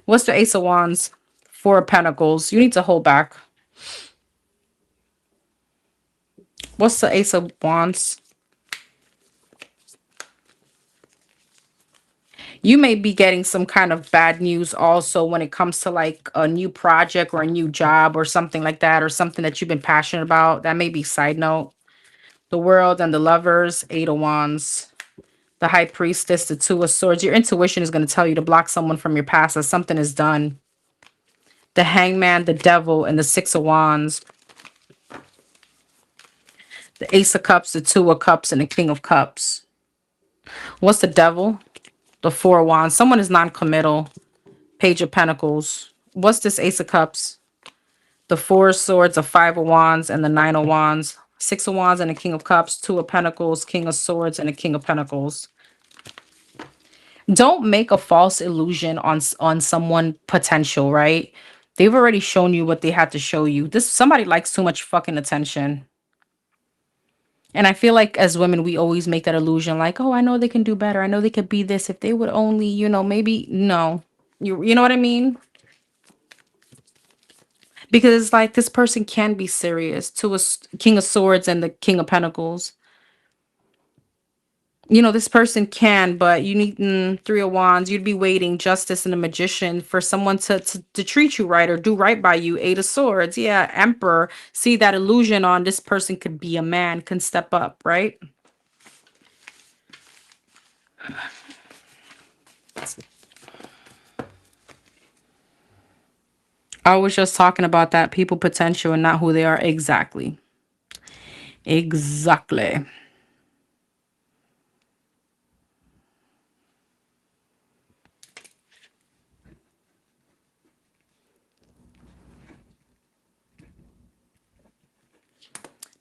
What's the Ace of Wands? Four of Pentacles. You need to hold back. What's the Ace of Wands? You may be getting some kind of bad news also when it comes to like a new project or a new job or something like that, or something that you've been passionate about. That may be side note. The World and the Lovers, Eight of Wands. The High Priestess, the Two of Swords. Your intuition is going to tell you to block someone from your past as something is done. The Hangman, the Devil, and the Six of Wands. The Ace of Cups, the Two of Cups, and the King of Cups. What's the Devil? The Four of Wands. Someone is non-committal. Page of Pentacles. What's this Ace of Cups? The Four of Swords, the Five of Wands, and the Nine of Wands. Six of Wands and the King of Cups. Two of Pentacles, King of Swords, and the King of Pentacles. Don't make a false illusion on someone potential, right? They've already shown you what they had to show you. This somebody likes too much fucking attention. And I feel like as women, we always make that illusion like, oh, I know they can do better. I know they could be this if they would only, maybe no. You know what I mean? Because it's like this person can be serious to a King of Swords and the King of Pentacles. This person can, but you need Three of Wands. You'd be waiting, Justice and the Magician, for someone to treat you right or do right by you. Eight of Swords. Yeah, Emperor. See that illusion on this person could be a man, can step up, right? I was just talking about that. People potential and not who they are. Exactly. Exactly.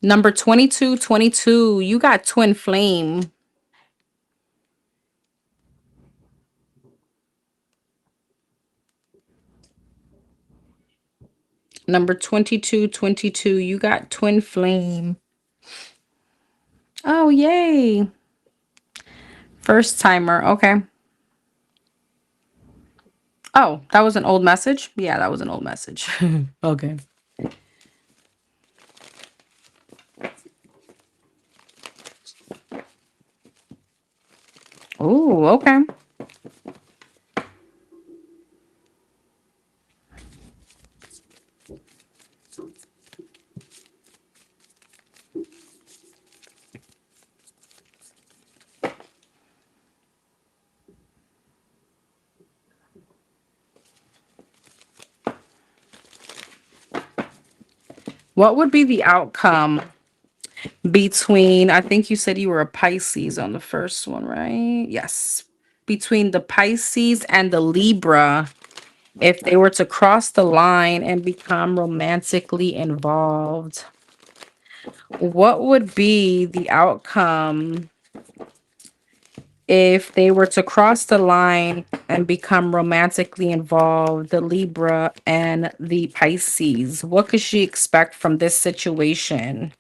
Number 2222, you got twin flame. Number 2222, you got twin flame. Oh, yay. First timer. Okay. Oh, that was an old message? Yeah, that was an old message. Okay. Oh, okay. What would be the outcome between, I think you said you were a Pisces on the first one, right? Yes. Between the Pisces and the Libra, if they were to cross the line and become romantically involved, what would be the outcome if they were to cross the line and become romantically involved, the Libra and the Pisces? What could she expect from this situation?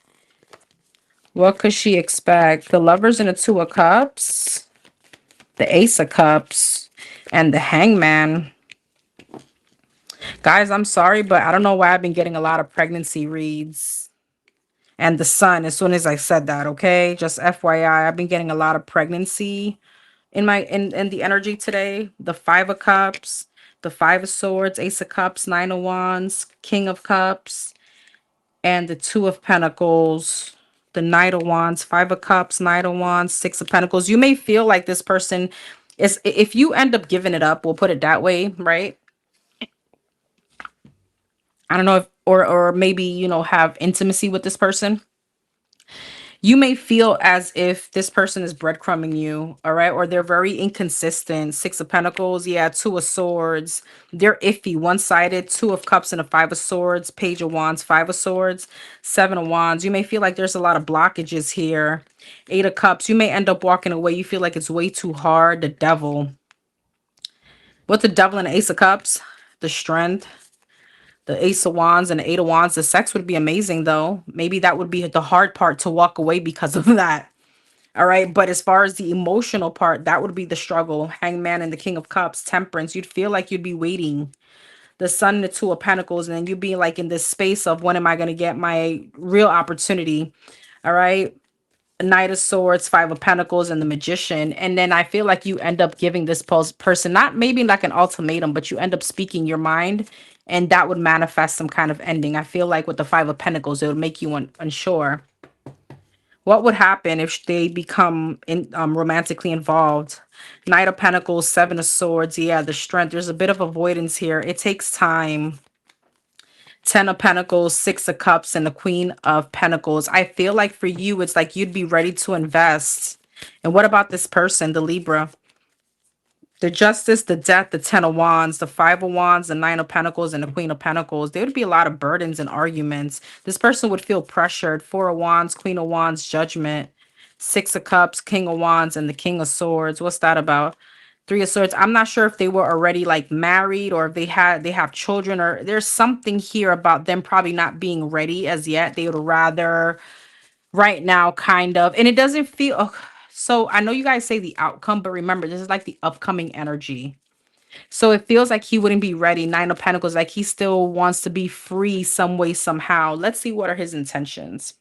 What could she expect? The Lovers and the Two of Cups, the Ace of Cups, and the Hangman. Guys, I'm sorry, but I don't know why I've been getting a lot of pregnancy reads. And the Sun, as soon as I said that, okay? Just FYI, I've been getting a lot of pregnancy in the energy today. The Five of Cups, the Five of Swords, Ace of Cups, Nine of Wands, King of Cups, and the Two of Pentacles, the Knight of Wands, Five of Cups, Knight of Wands, Six of Pentacles. You may feel like this person is, if you end up giving it up, we'll put it that way, right? I don't know if, or maybe, have intimacy with this person. You may feel as if this person is breadcrumbing you, all right? Or they're very inconsistent. Six of Pentacles, yeah, Two of Swords. They're iffy, one-sided. Two of Cups and a Five of Swords. Page of Wands, Five of Swords, Seven of Wands. You may feel like there's a lot of blockages here. Eight of Cups. You may end up walking away. You feel like it's way too hard. The Devil. What's the Devil and the Ace of Cups? The Strength. The Ace of Wands and the Eight of Wands. The sex would be amazing, though. Maybe that would be the hard part, to walk away because of that. All right. But as far as the emotional part, that would be the struggle. Hangman and the King of Cups, Temperance. You'd feel like you'd be waiting. The Sun and the Two of Pentacles. And then you'd be like in this space of, when am I going to get my real opportunity? All right. Knight of Swords, Five of Pentacles, and the Magician. And then I feel like you end up giving this person, not maybe like an ultimatum, but you end up speaking your mind. And that would manifest some kind of ending. I feel like with the Five of Pentacles, it would make you unsure. What would happen if they become romantically involved? Knight of Pentacles, Seven of Swords. Yeah, the strength. There's a bit of avoidance here. It takes time. Ten of Pentacles, Six of Cups, and the Queen of Pentacles. I feel like for you, it's like you'd be ready to invest. And what about this person, the Libra? The Justice, the Death, the Ten of Wands, the Five of Wands, the Nine of Pentacles, and the Queen of Pentacles. There would be a lot of burdens and arguments. This person would feel pressured. Four of Wands, Queen of Wands, Judgment, Six of Cups, King of Wands, and the King of Swords. What's that about? Three of Swords. I'm not sure if they were already like married or if they have children, or there's something here about them probably not being ready as yet. They would rather right now kind of, and it doesn't feel so I know you guys say the outcome, but remember this is like the upcoming energy. So it feels like he wouldn't be ready. Nine of Pentacles, like he still wants to be free some way, somehow. Let's see what are his intentions.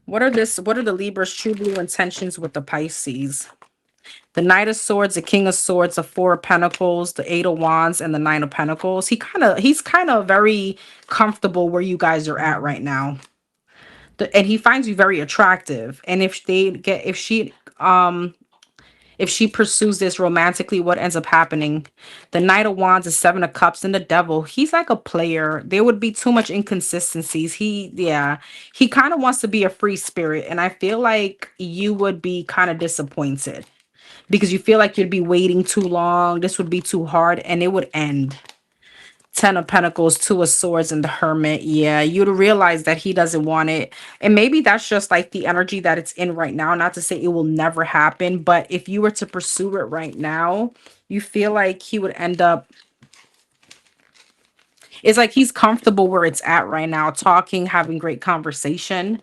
What are the Libra's true blue intentions with the Pisces? The Knight of Swords, the King of Swords, the Four of Pentacles, the Eight of Wands, and the Nine of Pentacles. He's kind of very comfortable where you guys are at right now. And he finds you very attractive. And if she pursues this romantically, what ends up happening? The Knight of Wands, the Seven of Cups, and the Devil. He's like a player. There would be too much inconsistencies. He kind of wants to be a free spirit. And I feel like you would be kind of disappointed because you feel like you'd be waiting too long. This would be too hard and it would end. Ten of Pentacles, Two of Swords, and the Hermit. Yeah, you'd realize that he doesn't want it. And maybe that's just like the energy that it's in right now. Not to say it will never happen, but if you were to pursue it right now, you feel like he would end up. It's like he's comfortable where it's at right now, talking, having great conversation.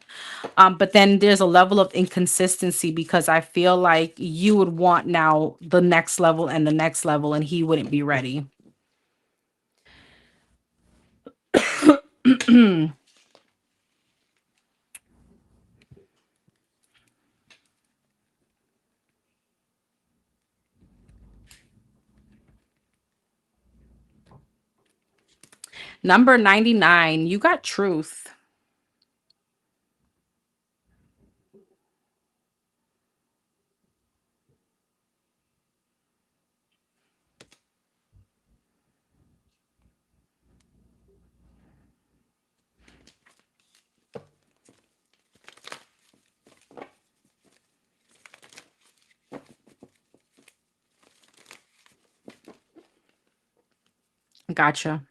But then there's a level of inconsistency because I feel like you would want now the next level and the next level, and he wouldn't be ready. Number 99, you got truth. Gotcha.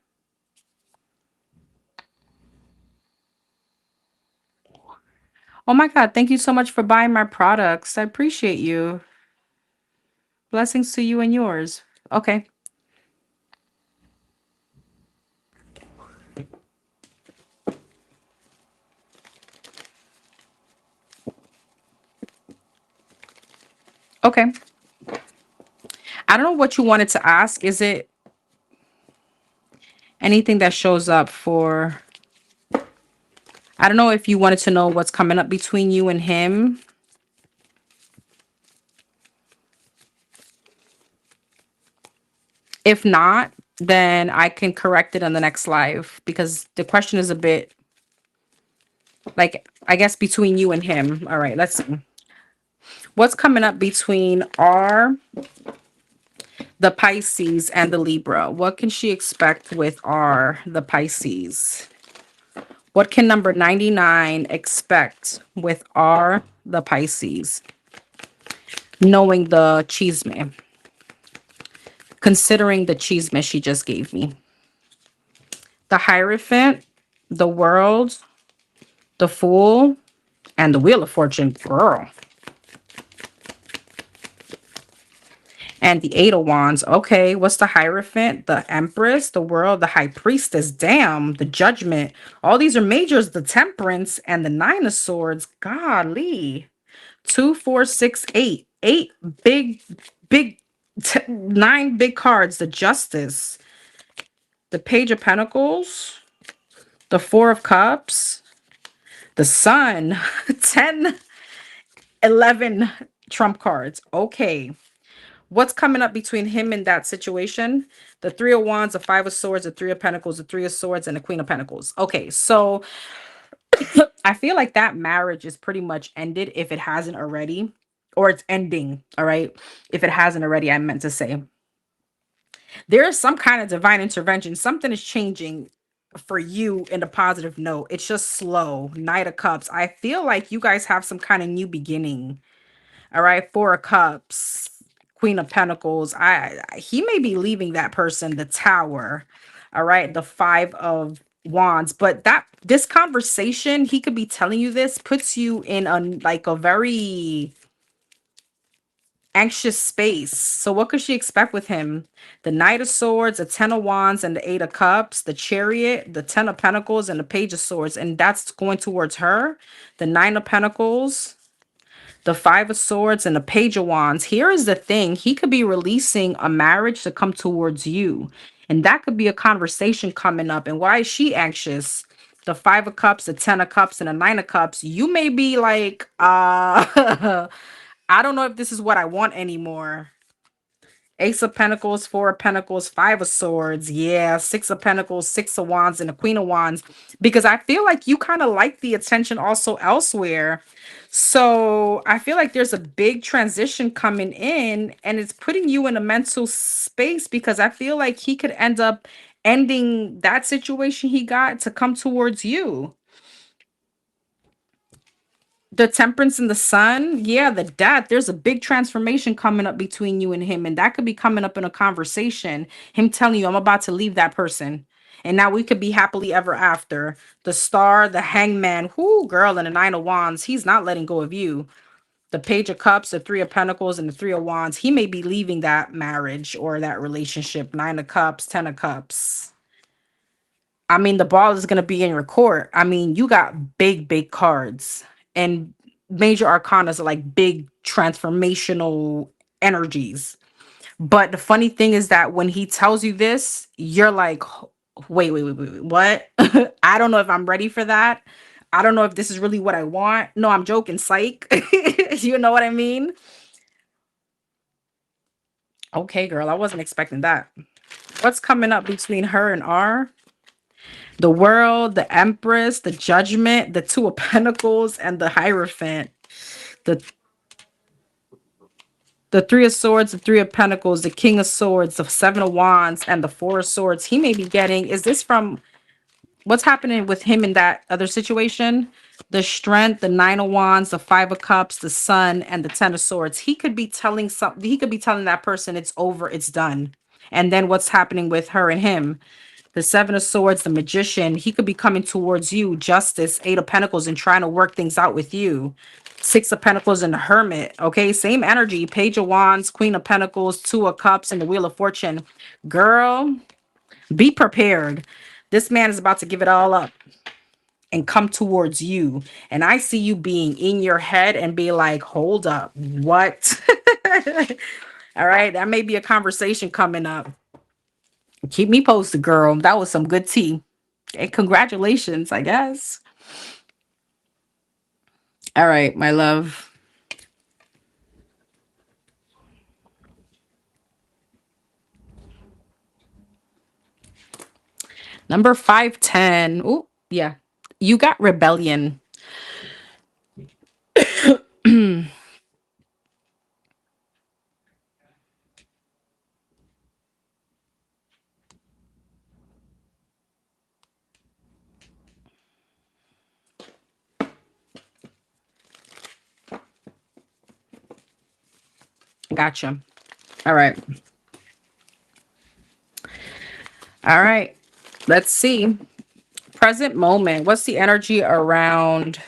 Oh my God, thank you so much for buying my products. I appreciate you. Blessings to you and yours. Okay. Okay. I don't know what you wanted to ask. Is it anything that shows up for, I don't know if you wanted to know what's coming up between you and him. If not, then I can correct it on the next live because the question is a bit like, I guess, between you and him. All right, let's see. What's coming up between the Pisces and the Libra? What can she expect with the Pisces? What can number 99 expect with the Pisces? Knowing the chisme, considering the chisme she just gave me. The Hierophant, the World, the Fool, and the Wheel of Fortune. Girl. And the Eight of Wands. Okay, what's the Hierophant? The Empress, the World, the High Priestess. Damn, the Judgment. All these are majors. The Temperance and the Nine of Swords. Golly. 2, 4, 6, 8. 8 big, 9 big cards. The Justice. The Page of Pentacles. The Four of Cups. The Sun. 10, 11 trump cards. Okay. What's coming up between him and that situation? The Three of Wands, the Five of Swords, the Three of Pentacles, the Three of Swords, and the Queen of Pentacles. Okay, so I feel like that marriage is pretty much ended if it hasn't already, or it's ending. All right. If it hasn't already, I meant to say there is some kind of divine intervention. Something is changing for you in a positive note. It's just slow. Knight of Cups. I feel like you guys have some kind of new beginning. All right. Four of Cups. Queen of Pentacles. He may be leaving that person. The Tower. All right. The Five of Wands. But that this conversation, he could be telling you this, puts you in a like a very anxious space. So what could she expect with him? The Knight of Swords, the Ten of Wands, and the Eight of Cups, the Chariot, the Ten of Pentacles, and the Page of Swords. And that's going towards her. The Nine of Pentacles, the Five of Swords, and the Page of Wands. Here is the thing. He could be releasing a marriage to come towards you. And that could be a conversation coming up. And why is she anxious? The Five of Cups, the Ten of Cups, and the Nine of Cups. You may be like, I don't know if this is what I want anymore. Ace of Pentacles, Four of Pentacles, Five of Swords. Yeah, Six of Pentacles, Six of Wands, and the Queen of Wands. Because I feel like you kind of like the attention also elsewhere. So I feel like there's a big transition coming in, and it's putting you in a mental space because I feel like he could end up ending that situation he got to come towards you. The Temperance and the Sun, yeah, the death. There's a big transformation coming up between you and him, and that could be coming up in a conversation. Him telling you, "I'm about to leave that person, and now we could be happily ever after." The Star, the Hangman, whoo, girl, and the Nine of Wands. He's not letting go of you. The Page of Cups, the Three of Pentacles, and the Three of Wands. He may be leaving that marriage or that relationship. Nine of Cups, Ten of Cups. I mean, the ball is going to be in your court. I mean, you got big, big cards, and major arcanas are like big transformational energies. But the funny thing is that when he tells you this, you're like, wait, what? I don't know if I'm ready for that. I don't know if this is really what I want. No, I'm joking, psych. You know what I mean? Okay, girl, I wasn't expecting that. What's coming up between her and R? The World, the Empress, the Judgment, the Two of Pentacles, and the Hierophant. The the Three of Swords, the Three of Pentacles, the King of Swords, the Seven of Wands, and the Four of Swords. He may be getting, is this from what's happening with him in that other situation? The Strength, the Nine of Wands, the Five of Cups, the Sun, and the Ten of Swords. He could be telling something, he could be telling that person it's over, it's done. And then what's happening with her and him? The Seven of Swords, the Magician, he could be coming towards you. Justice, Eight of Pentacles, and trying to work things out with you. Six of Pentacles and the Hermit. Okay, same energy. Page of Wands, Queen of Pentacles, Two of Cups, and the Wheel of Fortune. Girl, be prepared. This man is about to give it all up and come towards you. And I see you being in your head and be like, hold up, what? All right, that may be a conversation coming up. Keep me posted, girl. That was some good tea. And congratulations, I guess. All right, my love. Number 510. Oh, yeah. You got rebellion. Gotcha. All right. All right. Let's see. Present moment. What's the energy around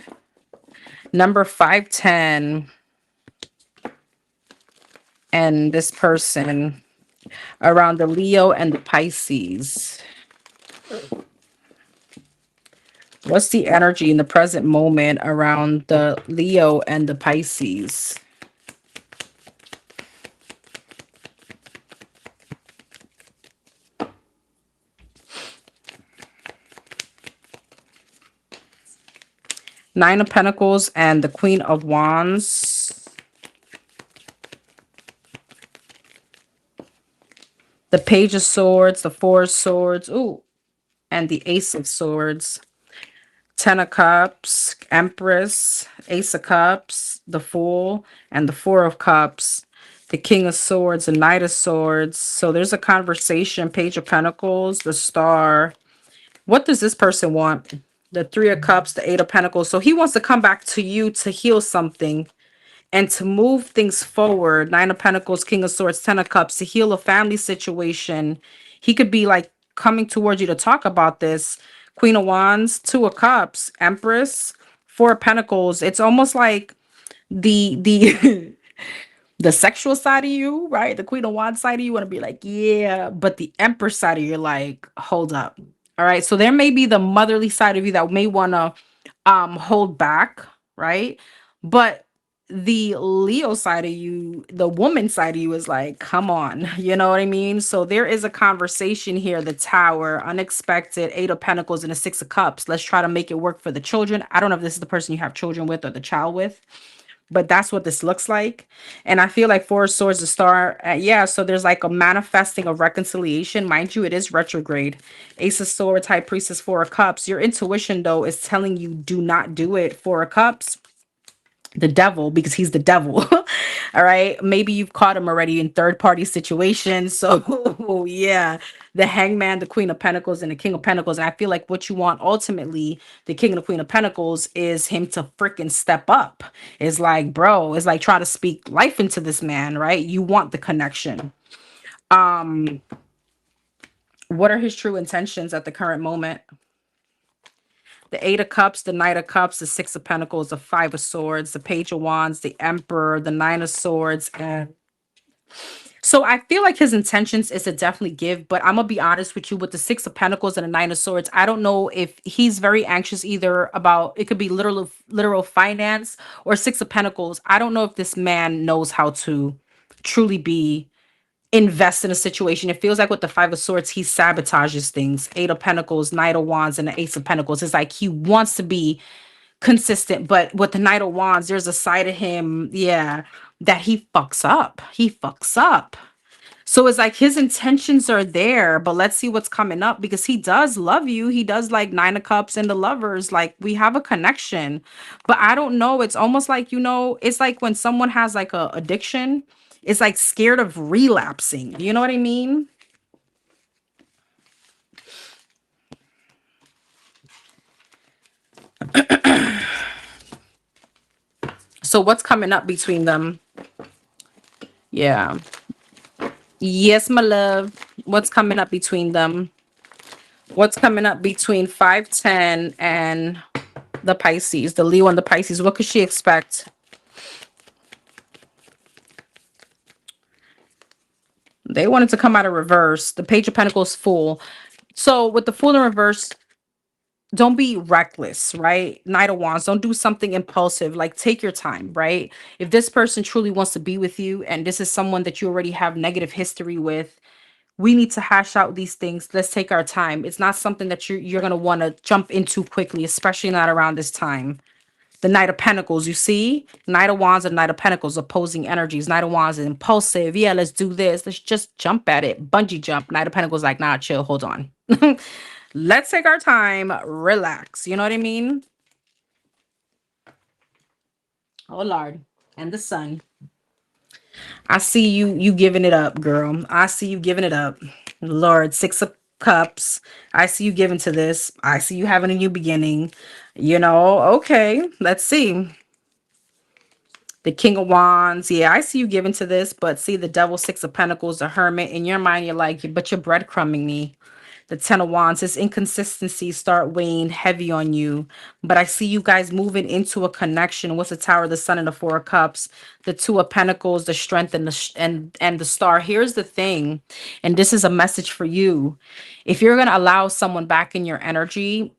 number 510 and this person around the Leo and the Pisces? What's the energy in the present moment around the Leo and the Pisces? Nine of Pentacles and the Queen of Wands. The Page of Swords, the Four of Swords, ooh, and the Ace of Swords. Ten of Cups, Empress, Ace of Cups, the Fool, and the Four of Cups, the King of Swords, the Knight of Swords. So there's a conversation, Page of Pentacles, the Star. What does this person want? The Three of Cups, the Eight of Pentacles. So he wants to come back to you to heal something and to move things forward. Nine of Pentacles, King of Swords, Ten of Cups, to heal a family situation. He could be like coming towards you to talk about this. Queen of Wands, Two of Cups, Empress, Four of Pentacles. It's almost like the the sexual side of you, right? The Queen of Wands side of you want to be like, yeah, but the Empress side of you, like, hold up. All right. So there may be the motherly side of you that may want to hold back, right? But the Leo side of you, the woman side of you is like, come on, you know what I mean? So there is a conversation here, the Tower, unexpected, Eight of Pentacles and a Six of Cups. Let's try to make it work for the children. I don't know if this is the person you have children with or the child with, but that's what this looks like. And I feel like Four of Swords, the Star, yeah, so there's like a manifesting of reconciliation. Mind you, it is retrograde. Ace of Swords, High Priestess, Four of Cups. Your intuition, though, is telling you do not do it. Four of Cups, the devil, because he's the devil. All right. Maybe you've caught him already in third party situations. So, yeah, the Hangman, the Queen of Pentacles, and the King of Pentacles. And I feel like what you want ultimately, the King and the Queen of Pentacles, is him to freaking step up. It's like, bro, it's like try to speak life into this man, right? You want the connection. Um, what are his true intentions at the current moment? The Eight of Cups, the Knight of Cups, the Six of Pentacles, the Five of Swords, the Page of Wands, the Emperor, the Nine of Swords. And so I feel like his intentions is to definitely give, but I'm gonna be honest with you, with the Six of Pentacles and the Nine of Swords, I don't know if he's very anxious either about, it could be literal finance, or Six of Pentacles. I don't know if this man knows how to truly be invest in a situation. It feels like with the Five of Swords, he sabotages things. Eight of Pentacles, Knight of Wands, and the Ace of Pentacles. It's like he wants to be consistent, but with the Knight of Wands, there's a side of him, yeah, that he fucks up. He fucks up. So it's like his intentions are there, but let's see what's coming up, because he does love you. He does like Nine of Cups and the Lovers. Like we have a connection, but I don't know. It's almost like, it's like when someone has like a addiction, it's like scared of relapsing. You know what I mean? So what's coming up between them? Yeah. Yes, my love. What's coming up between them? What's coming up between 510 and the Pisces, the Leo and the Pisces? What could she expect? They wanted to come out of reverse. The Page of Pentacles, Fool. So with the Fool in reverse, don't be reckless, right? Knight of Wands, don't do something impulsive. Like take your time, right? If this person truly wants to be with you and this is someone that you already have negative history with, we need to hash out these things. Let's take our time. It's not something that you're going to want to jump into quickly, especially not around this time. The Knight of Pentacles, you see? Knight of Wands and Knight of Pentacles, opposing energies. Knight of Wands is impulsive. Yeah, let's do this. Let's just jump at it. Bungee jump. Knight of Pentacles like, nah, chill, hold on. Let's take our time, relax. You know what I mean? Oh, Lord. And the sun. I see you giving it up, girl. I see you giving it up. Lord, Six of Cups. I see you giving to this. I see you having a new beginning. Okay, let's see. The King of Wands. Yeah, I see you giving to this, but see the Devil, Six of Pentacles, the Hermit. In your mind, you're like, but you're breadcrumbing me. The Ten of Wands, this inconsistency start weighing heavy on you. But I see you guys moving into a connection. What's the Tower, the Sun, and the Four of Cups? The Two of Pentacles, the Strength, and the Star. Here's the thing, and this is a message for you. If you're going to allow someone back in your energy,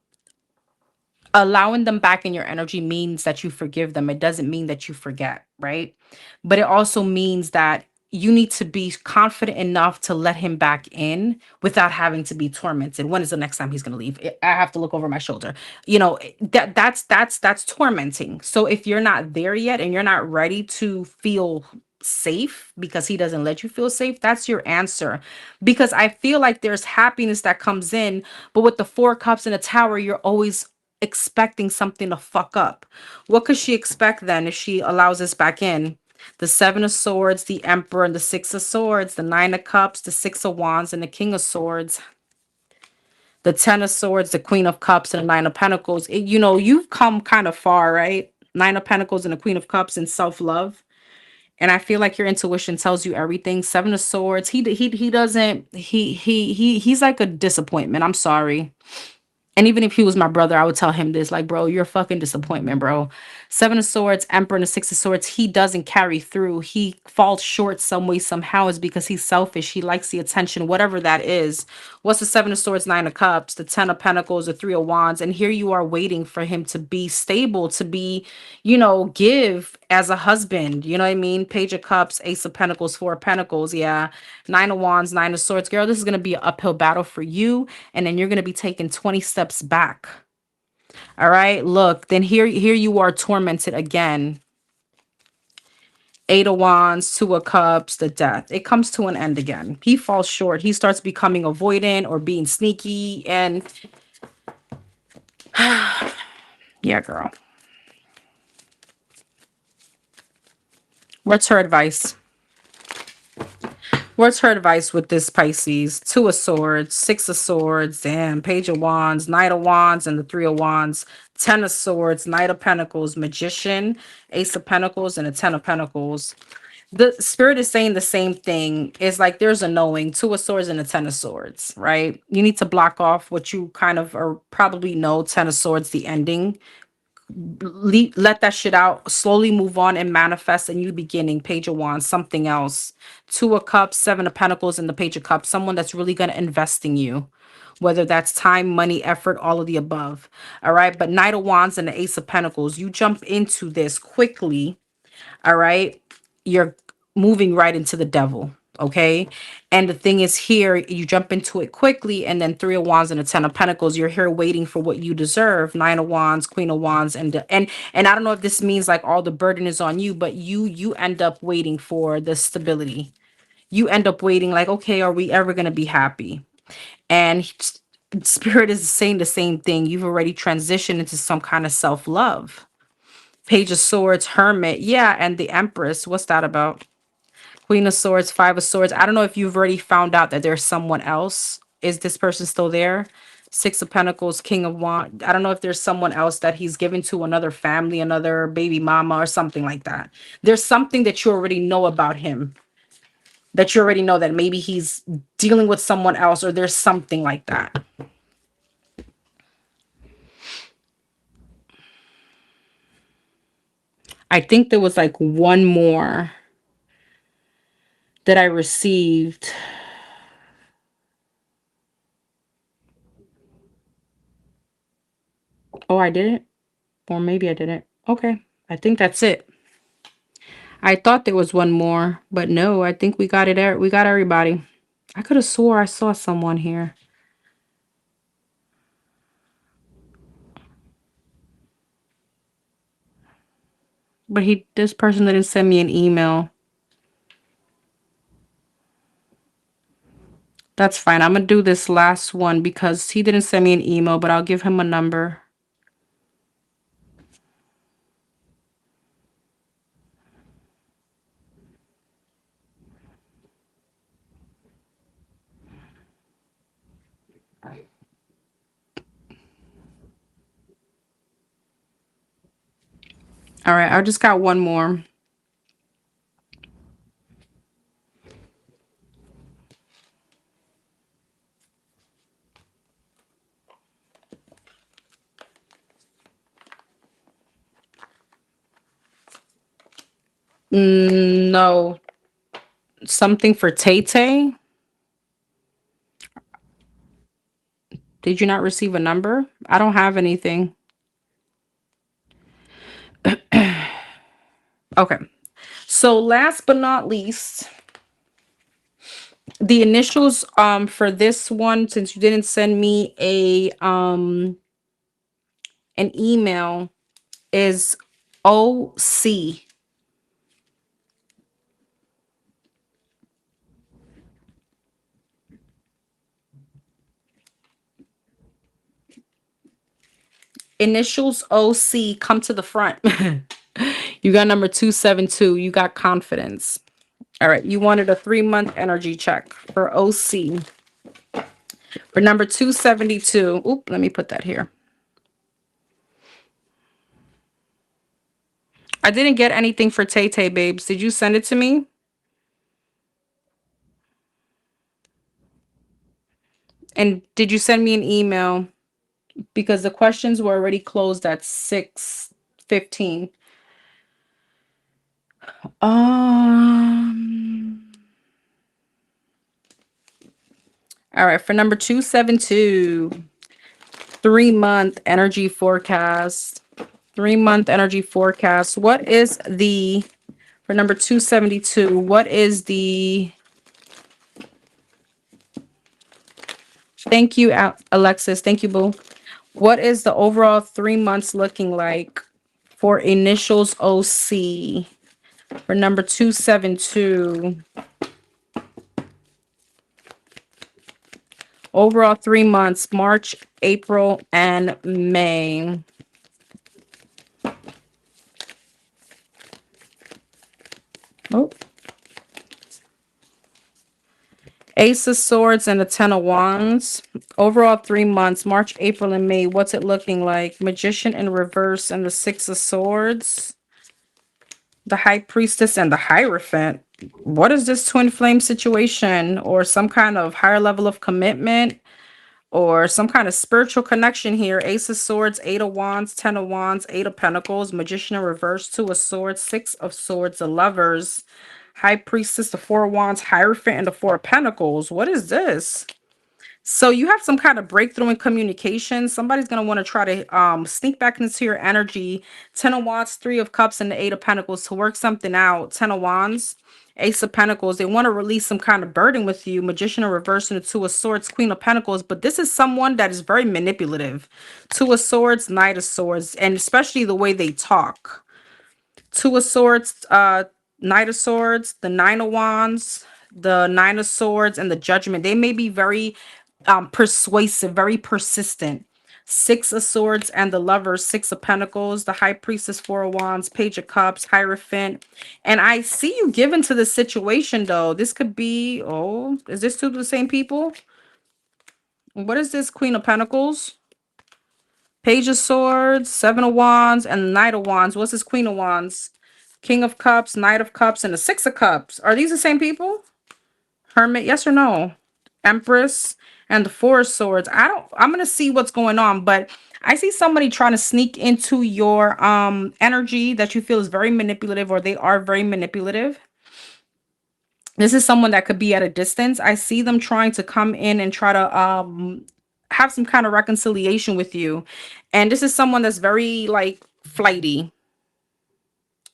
allowing them back in your energy means that you forgive them. It doesn't mean that you forget, right? But it also means that you need to be confident enough to let him back in without having to be tormented. When is the next time he's going to leave? I have to look over my shoulder. That's tormenting. So if you're not there yet and you're not ready to feel safe because he doesn't let you feel safe, that's your answer. Because I feel like there's happiness that comes in, but with the Four Cups in the Tower, you're always expecting something to fuck up. What could she expect then if she allows this back in? The Seven of Swords, the Emperor, and the Six of Swords, the Nine of Cups, the Six of Wands, and the King of Swords, the Ten of Swords, the Queen of Cups, and the Nine of Pentacles. You know, you've come kind of far, right? Nine of Pentacles and the Queen of Cups and self-love. And I feel like your intuition tells you everything. Seven of Swords. He doesn't. He's like a disappointment. I'm sorry. And even if he was my brother, I would tell him this, like, bro, you're a fucking disappointment, bro. Seven of Swords, Emperor, and the Six of Swords, he doesn't carry through. He falls short some way, somehow, is because he's selfish. He likes the attention, whatever that is. What's the Seven of Swords, Nine of Cups, the Ten of Pentacles, the Three of Wands? And here you are waiting for him to be stable, to be, you know, give as a husband. You know what I mean? Page of Cups, Ace of Pentacles, Four of Pentacles. Yeah. Nine of Wands, Nine of Swords. Girl, this is going to be an uphill battle for you. And then you're going to be taking 20 steps back. All right. Look, then here you are tormented again. Eight of Wands, Two of Cups, the Death. It comes to an end again. He falls short. He starts becoming avoidant or being sneaky. And yeah, girl. What's her advice? What's her advice with this Pisces? Two of Swords, Six of Swords, damn, Page of Wands, Knight of Wands, and the Three of Wands, Ten of Swords, Knight of Pentacles, Magician, Ace of Pentacles, and a Ten of Pentacles. The Spirit is saying the same thing. It's like there's a knowing, Two of Swords and a Ten of Swords, right? You need to block off what you kind of are probably know, Ten of Swords, the ending. Let that shit out, slowly move on and manifest a new beginning. Page of Wands, something else. Two of Cups, Seven of Pentacles, and the Page of Cups. Someone that's really going to invest in you, whether that's time, money, effort, all of the above. All right. But Knight of Wands and the Ace of Pentacles, you jump into this quickly. All right. You're moving right into the devil. Okay. And the thing is, here you jump into it quickly, and then Three of Wands and a Ten of Pentacles. You're here waiting for what you deserve. Nine of Wands, Queen of Wands, and I don't know if this means like all the burden is on you, but you end up waiting for the stability. You end up waiting, like, okay, are we ever gonna be happy? And Spirit is saying the same thing. You've already transitioned into some kind of self-love. Page of Swords, Hermit, yeah, and the Empress. What's that about? Queen of Swords, Five of Swords. I don't know if you've already found out that there's someone else. Is this person still there? Six of Pentacles, King of Wands. I don't know if there's someone else that he's given to, another family, another baby mama, or something like that. There's something that you already know about him, that you already know that maybe he's dealing with someone else, or there's something like that. I think there was like one more that I received. Oh, I didn't? Or maybe I didn't. Okay. I think that's it. I thought there was one more, but no, I think we got it. We got everybody. I could have swore I saw someone here. But this person didn't send me an email. That's fine. I'm going to do this last one because he didn't send me an email, but I'll give him a number. All right. I just got one more. No. Something for Tay Tay? Did you not receive a number? I don't have anything. Okay. So last but not least, the initials for this one, since you didn't send me an email, is OC. Initials OC, come to the front. You got number 272. You got confidence. All right. You wanted a 3-month energy check for OC. For number 272. Oop, let me put that here. I didn't get anything for Tay Tay, babes. Did you send it to me? And did you send me an email? Because the questions were already closed at 6:15. Um. All right, for number 272, 3-month energy forecast. 3-month energy forecast. What is the, for number 272, what is the, thank you, Alexis. Thank you, boo. What is the overall 3 months looking like for initials OC? For number 272. Overall 3 months, March, April, and May. Oh. Ace of Swords and the Ten of Wands. Overall 3 months, March, April, and May. What's it looking like? Magician in reverse and the Six of Swords. The High Priestess and the Hierophant. What is this twin flame situation? Or some kind of higher level of commitment? Or some kind of spiritual connection here. Ace of Swords, Eight of Wands, Ten of Wands, Eight of Pentacles, Magician in reverse, Two of Swords, Six of Swords, the Lovers, High Priestess, the Four of Wands, Hierophant, and the Four of Pentacles. What is this? So you have some kind of breakthrough in communication. Somebody's going to want to try to sneak back into your energy. Ten of Wands, Three of Cups, and the Eight of Pentacles to work something out. Ten of Wands, Ace of Pentacles. They want to release some kind of burden with you. Magician in reverse and the Two of Swords, Queen of Pentacles. But this is someone that is very manipulative. Two of Swords, Knight of Swords, and especially the way they talk. Two of Swords, Knight of Swords, the Nine of Wands, the Nine of Swords, and the Judgment. They may be very persuasive, very persistent. Six of Swords and the Lovers, Six of Pentacles, the High Priestess, Four of Wands, Page of Cups, Hierophant. And I see you given to this situation, though. This could be, oh, is this two of the same people? What is this? Queen of Pentacles, Page of Swords, Seven of Wands, and the Knight of Wands. What's this? Queen of Wands, King of Cups, Knight of Cups, and the Six of Cups. Are these the same people? Hermit, yes or no? Empress and the Four of Swords. I'm gonna see what's going on, but I see somebody trying to sneak into your energy that you feel is very manipulative, or they are very manipulative. This is someone that could be at a distance. I see them trying to come in and try to have some kind of reconciliation with you. And this is someone that's very like flighty.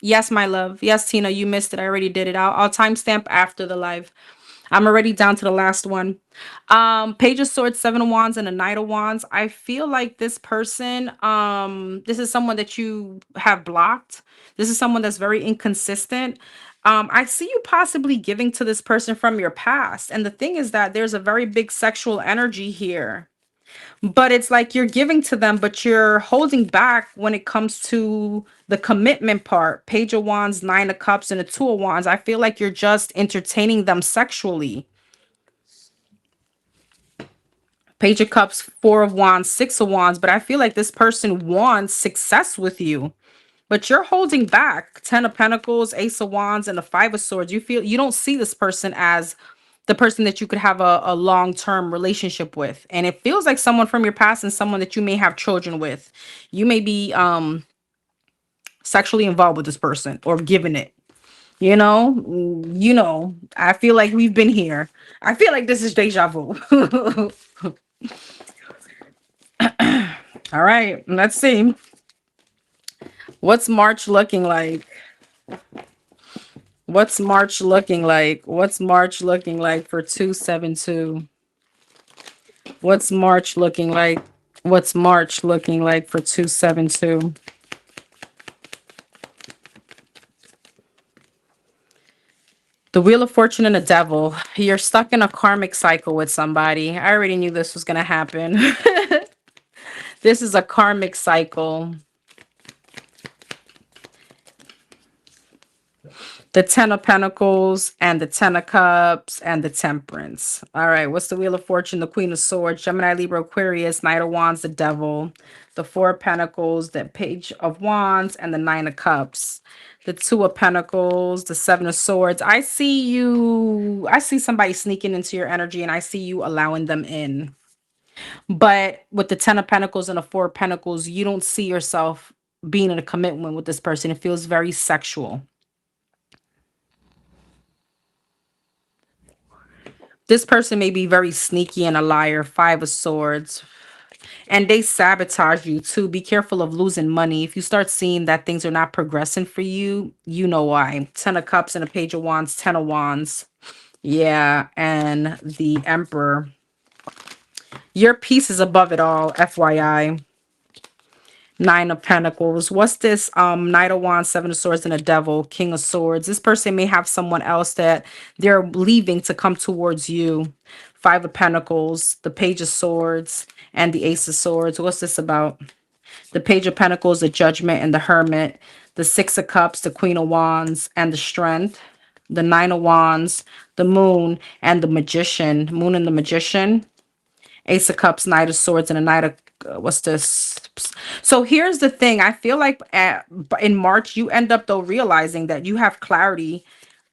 Yes, my love. Yes, Tina, you missed it. I already did it. I'll timestamp after the live. I'm already down to the last one. Page of Swords, Seven of Wands, and a Knight of Wands. I feel like this person, this is someone that you have blocked. This is someone that's very inconsistent. I see you possibly giving to this person from your past. And the thing is that there's a very big sexual energy here. But it's like you're giving to them, but you're holding back when it comes to the commitment part. Page of Wands, Nine of Cups, and the Two of Wands. I feel like you're just entertaining them sexually. Page of Cups, Four of Wands, Six of Wands. But I feel like this person wants success with you. But you're holding back. Ten of Pentacles, Ace of Wands, and the Five of Swords. You don't see this person as the person that you could have a long-term relationship with. And it feels like someone from your past and someone that you may have children with. You may be sexually involved with this person or given it. I feel like we've been here. I feel like this is deja vu. All right, let's see. What's March looking like? What's March looking like? What's March looking like for 272? What's March looking like? What's March looking like for 272? The Wheel of Fortune and the Devil. You're stuck in a karmic cycle with somebody. I already knew this was going to happen. This is a karmic cycle. The Ten of Pentacles and the Ten of Cups and the Temperance. All right, what's the Wheel of Fortune? The Queen of Swords, Gemini, Libra, Aquarius, Knight of Wands, the Devil, the Four of Pentacles, the Page of Wands, and the Nine of Cups. The Two of Pentacles, the Seven of Swords. I see somebody sneaking into your energy, and I see you allowing them in. But with the Ten of Pentacles and the Four of Pentacles, you don't see yourself being in a commitment with this person. It feels very sexual. This person may be very sneaky and a liar. Five of Swords. And they sabotage you too. Be careful of losing money. If you start seeing that things are not progressing for you, you know why. Ten of Cups and a Page of Wands, Ten of Wands. Yeah, and the Emperor. Your peace is above it all, FYI. Nine of Pentacles. What's this? Knight of Wands, Seven of Swords, and a Devil, King of Swords. This person may have someone else that they're leaving to come towards you. Five of Pentacles, the Page of Swords, and the Ace of Swords. What's this about? The Page of Pentacles, the Judgment, and the Hermit. The Six of Cups, the Queen of Wands, and the Strength. The Nine of Wands, the Moon, and the Magician. Moon and the Magician. Ace of Cups, Knight of Swords, and a Knight of what's this? So here's the thing. I feel like in March, you end up though realizing that you have clarity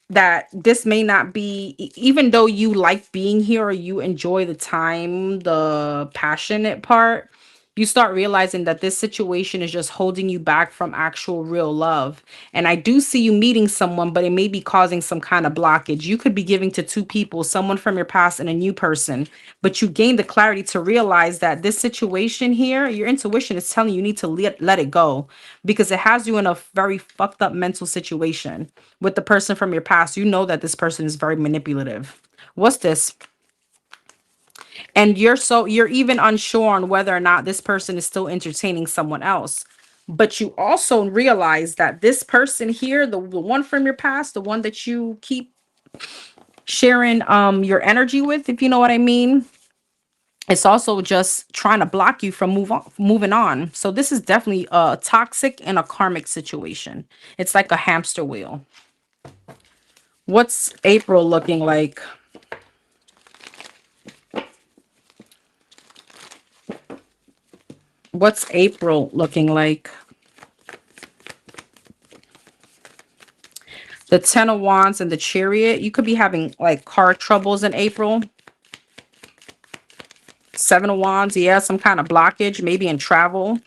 that this may not be, even though you like being here or you enjoy the time, the passionate part, you start realizing that this situation is just holding you back from actual real love. And I do see you meeting someone, but it may be causing some kind of blockage. You could be giving to two people, someone from your past and a new person, but you gain the clarity to realize that this situation here, your intuition is telling you need to let it go because it has you in a very fucked up mental situation with the person from your past. You know that this person is very manipulative. What's this? And you're even unsure on whether or not this person is still entertaining someone else. But you also realize that this person here, the one from your past, the one that you keep sharing your energy with, if you know what I mean, it's also just trying to block you from moving on. So this is definitely a toxic and a karmic situation. It's like a hamster wheel. What's April looking like? What's April looking like? The Ten of Wands and the Chariot. You could be having like car troubles in April. Seven of Wands. Yeah, some kind of blockage, maybe in travel.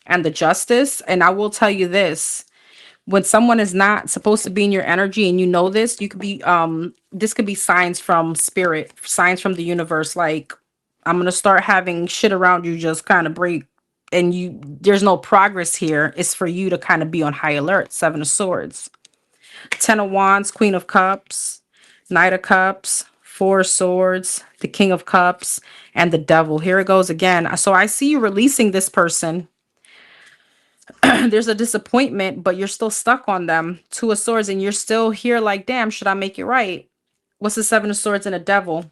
And the Justice. And I will tell you this. When someone is not supposed to be in your energy and you know this, you could be this could be signs from spirit, signs from the universe, like I'm gonna start having shit around you just kind of break, and there's no progress here. It's for you to kind of be on high alert. Seven of Swords, Ten of Wands, Queen of Cups, Knight of Cups, Four of Swords, the King of Cups, and the Devil. Here it goes again. So I see you releasing this person. There's a disappointment, but you're still stuck on them. Two of Swords, and you're still here like, damn, should I make it right? What's the Seven of Swords and a Devil?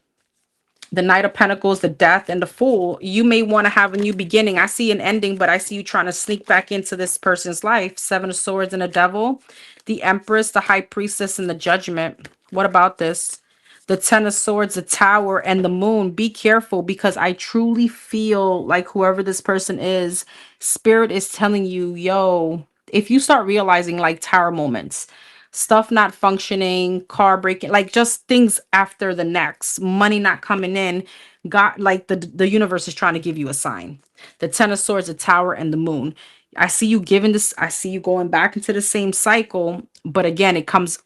The Knight of Pentacles, the Death, and the Fool. You may want to have a new beginning. I see an ending, but I see you trying to sneak back into this person's life. Seven of Swords and a Devil. The Empress, the High Priestess, and the Judgment. What about this? The Ten of Swords, the Tower, and the Moon. Be careful, because I truly feel like whoever this person is, Spirit is telling you, yo, if you start realizing like tower moments, stuff not functioning, car breaking, like just things after the next, money not coming in, God, like the universe is trying to give you a sign. The Ten of Swords, the Tower, and the Moon. I see you giving this, I see you going back into the same cycle, but again, it comes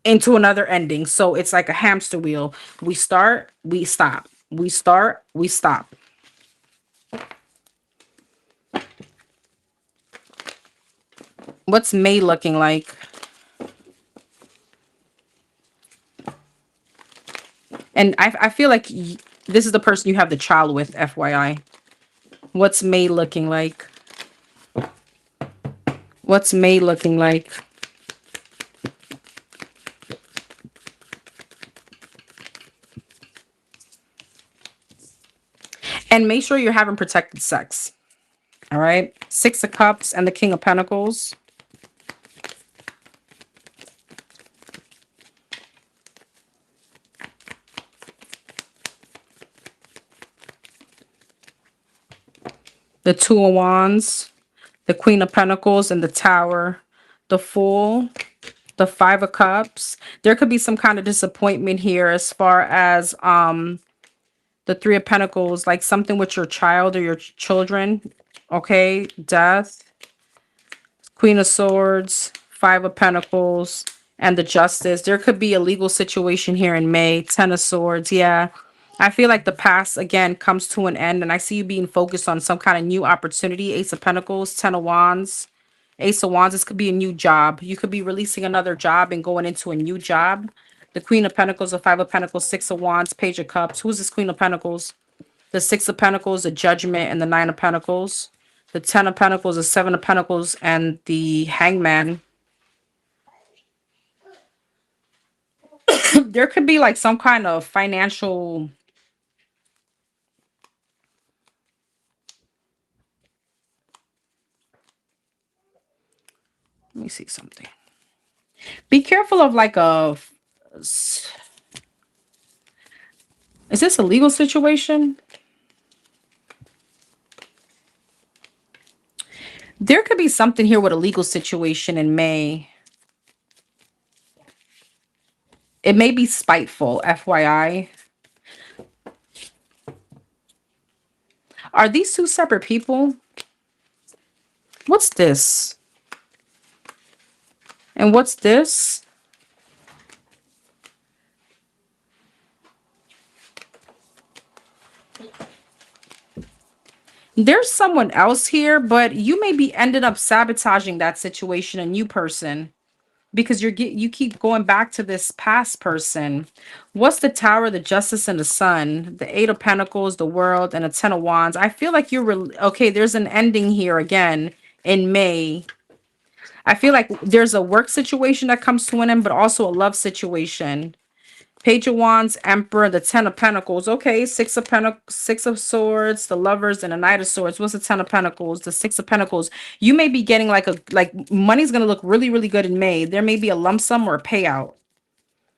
into another ending. So it's like a hamster wheel. We start, we stop. We start, we stop. What's May looking like? And I feel like this is the person you have the child with, FYI. What's May looking like? What's May looking like? And make sure you're having protected sex. All right. Six of Cups and the King of Pentacles. The Two of Wands, the Queen of Pentacles, and the Tower, the Fool, the Five of Cups. There could be some kind of disappointment here as far as the Three of Pentacles, like something with your child or your children. Okay, Death, Queen of Swords, Five of Pentacles, and the Justice. There could be a legal situation here in May. Ten of Swords, yeah. I feel like the past, again, comes to an end, and I see you being focused on some kind of new opportunity. Ace of Pentacles, Ten of Wands. Ace of Wands, this could be a new job. You could be releasing another job and going into a new job. The Queen of Pentacles, the Five of Pentacles, Six of Wands, Page of Cups. Who's this Queen of Pentacles? The Six of Pentacles, the Judgment, and the Nine of Pentacles. The Ten of Pentacles, the Seven of Pentacles, and the Hangman. There could be like some kind of financial... Let me see something. Be careful of like a... Is this a legal situation? There could be something here with a legal situation in May. It may be spiteful, FYI. Are these two separate people? What's this? And what's this? There's someone else here, but you may be ended up sabotaging that situation, a new person, because you keep going back to this past person. What's the Tower, the Justice, and the Sun? The Eight of Pentacles, the World, and the Ten of Wands. I feel like okay, there's an ending here again in May. I feel like there's a work situation that comes to an end, but also a love situation. Page of Wands, Emperor, the Ten of Pentacles. Okay, Six of Swords, the Lovers, and the Knight of Swords. What's the Ten of Pentacles? The Six of Pentacles. You may be getting like money's gonna look really, really good in May. There may be a lump sum or a payout.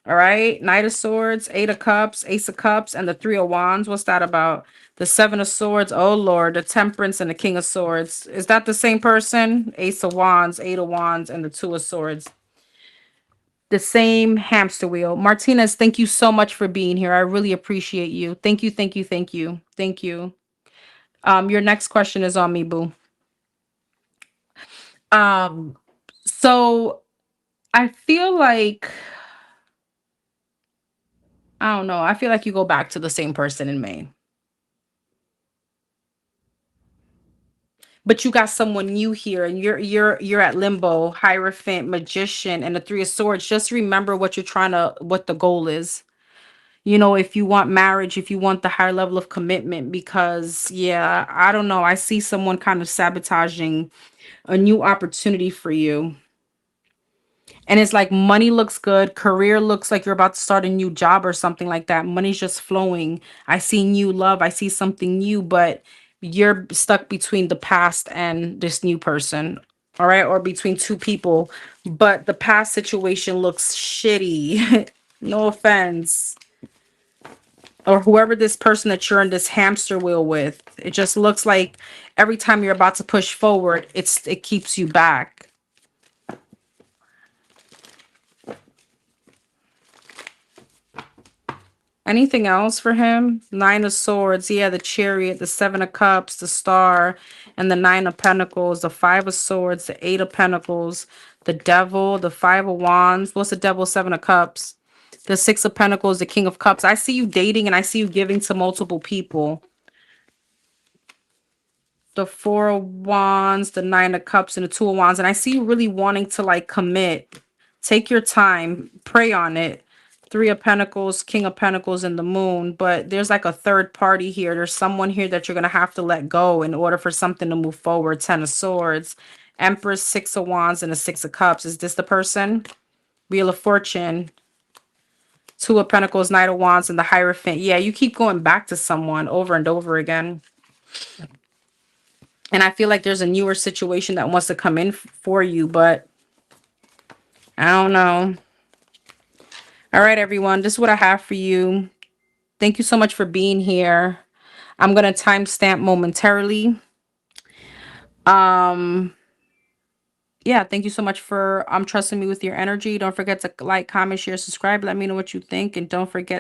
All right, Knight of Swords, Eight of Cups, Ace of Cups, and the Three of Wands. What's that about? The Seven of Swords. Oh Lord, the Temperance and the King of Swords. Is that the same person? Ace of Wands, Eight of Wands, and the Two of Swords. The same hamster wheel. Martinez, thank you so much for being here. I really appreciate you. Thank you, thank you, thank you. Thank you. Your next question is on me, boo. Um, so I feel like, I don't know. I feel like you go back to the same person in May. But you got someone new here, and you're at limbo, Hierophant, Magician, and the Three of Swords. Just remember what the goal is. If you want marriage, if you want the higher level of commitment, because yeah, I don't know. I see someone kind of sabotaging a new opportunity for you. And it's like money looks good. Career looks like you're about to start a new job or something like that. Money's just flowing. I see new love. I see something new, but you're stuck between the past and this new person. All right. Or between two people. But the past situation looks shitty. No offense. Or whoever this person that you're in this hamster wheel with. It just looks like every time you're about to push forward, it keeps you back. Anything else for him? Nine of Swords. Yeah, the Chariot, the Seven of Cups, the Star, and the Nine of Pentacles, the Five of Swords, the Eight of Pentacles, the Devil, the Five of Wands. What's the Devil? Seven of Cups. The Six of Pentacles, the King of Cups. I see you dating and I see you giving to multiple people. The Four of Wands, the Nine of Cups, and the Two of Wands. And I see you really wanting to like commit. Take your time. Pray on it. Three of Pentacles, King of Pentacles, and the Moon. But there's like a third party here. There's someone here that you're going to have to let go in order for something to move forward. Ten of Swords, Empress, Six of Wands, and the Six of Cups. Is this the person? Wheel of Fortune. Two of Pentacles, Knight of Wands, and the Hierophant. Yeah, you keep going back to someone over and over again. And I feel like there's a newer situation that wants to come in for you, but I don't know. All right, everyone, this is what I have for you. Thank you so much for being here. I'm going to timestamp momentarily. Yeah, thank you so much for trusting me with your energy. Don't forget to like, comment, share, subscribe. Let me know what you think. And don't forget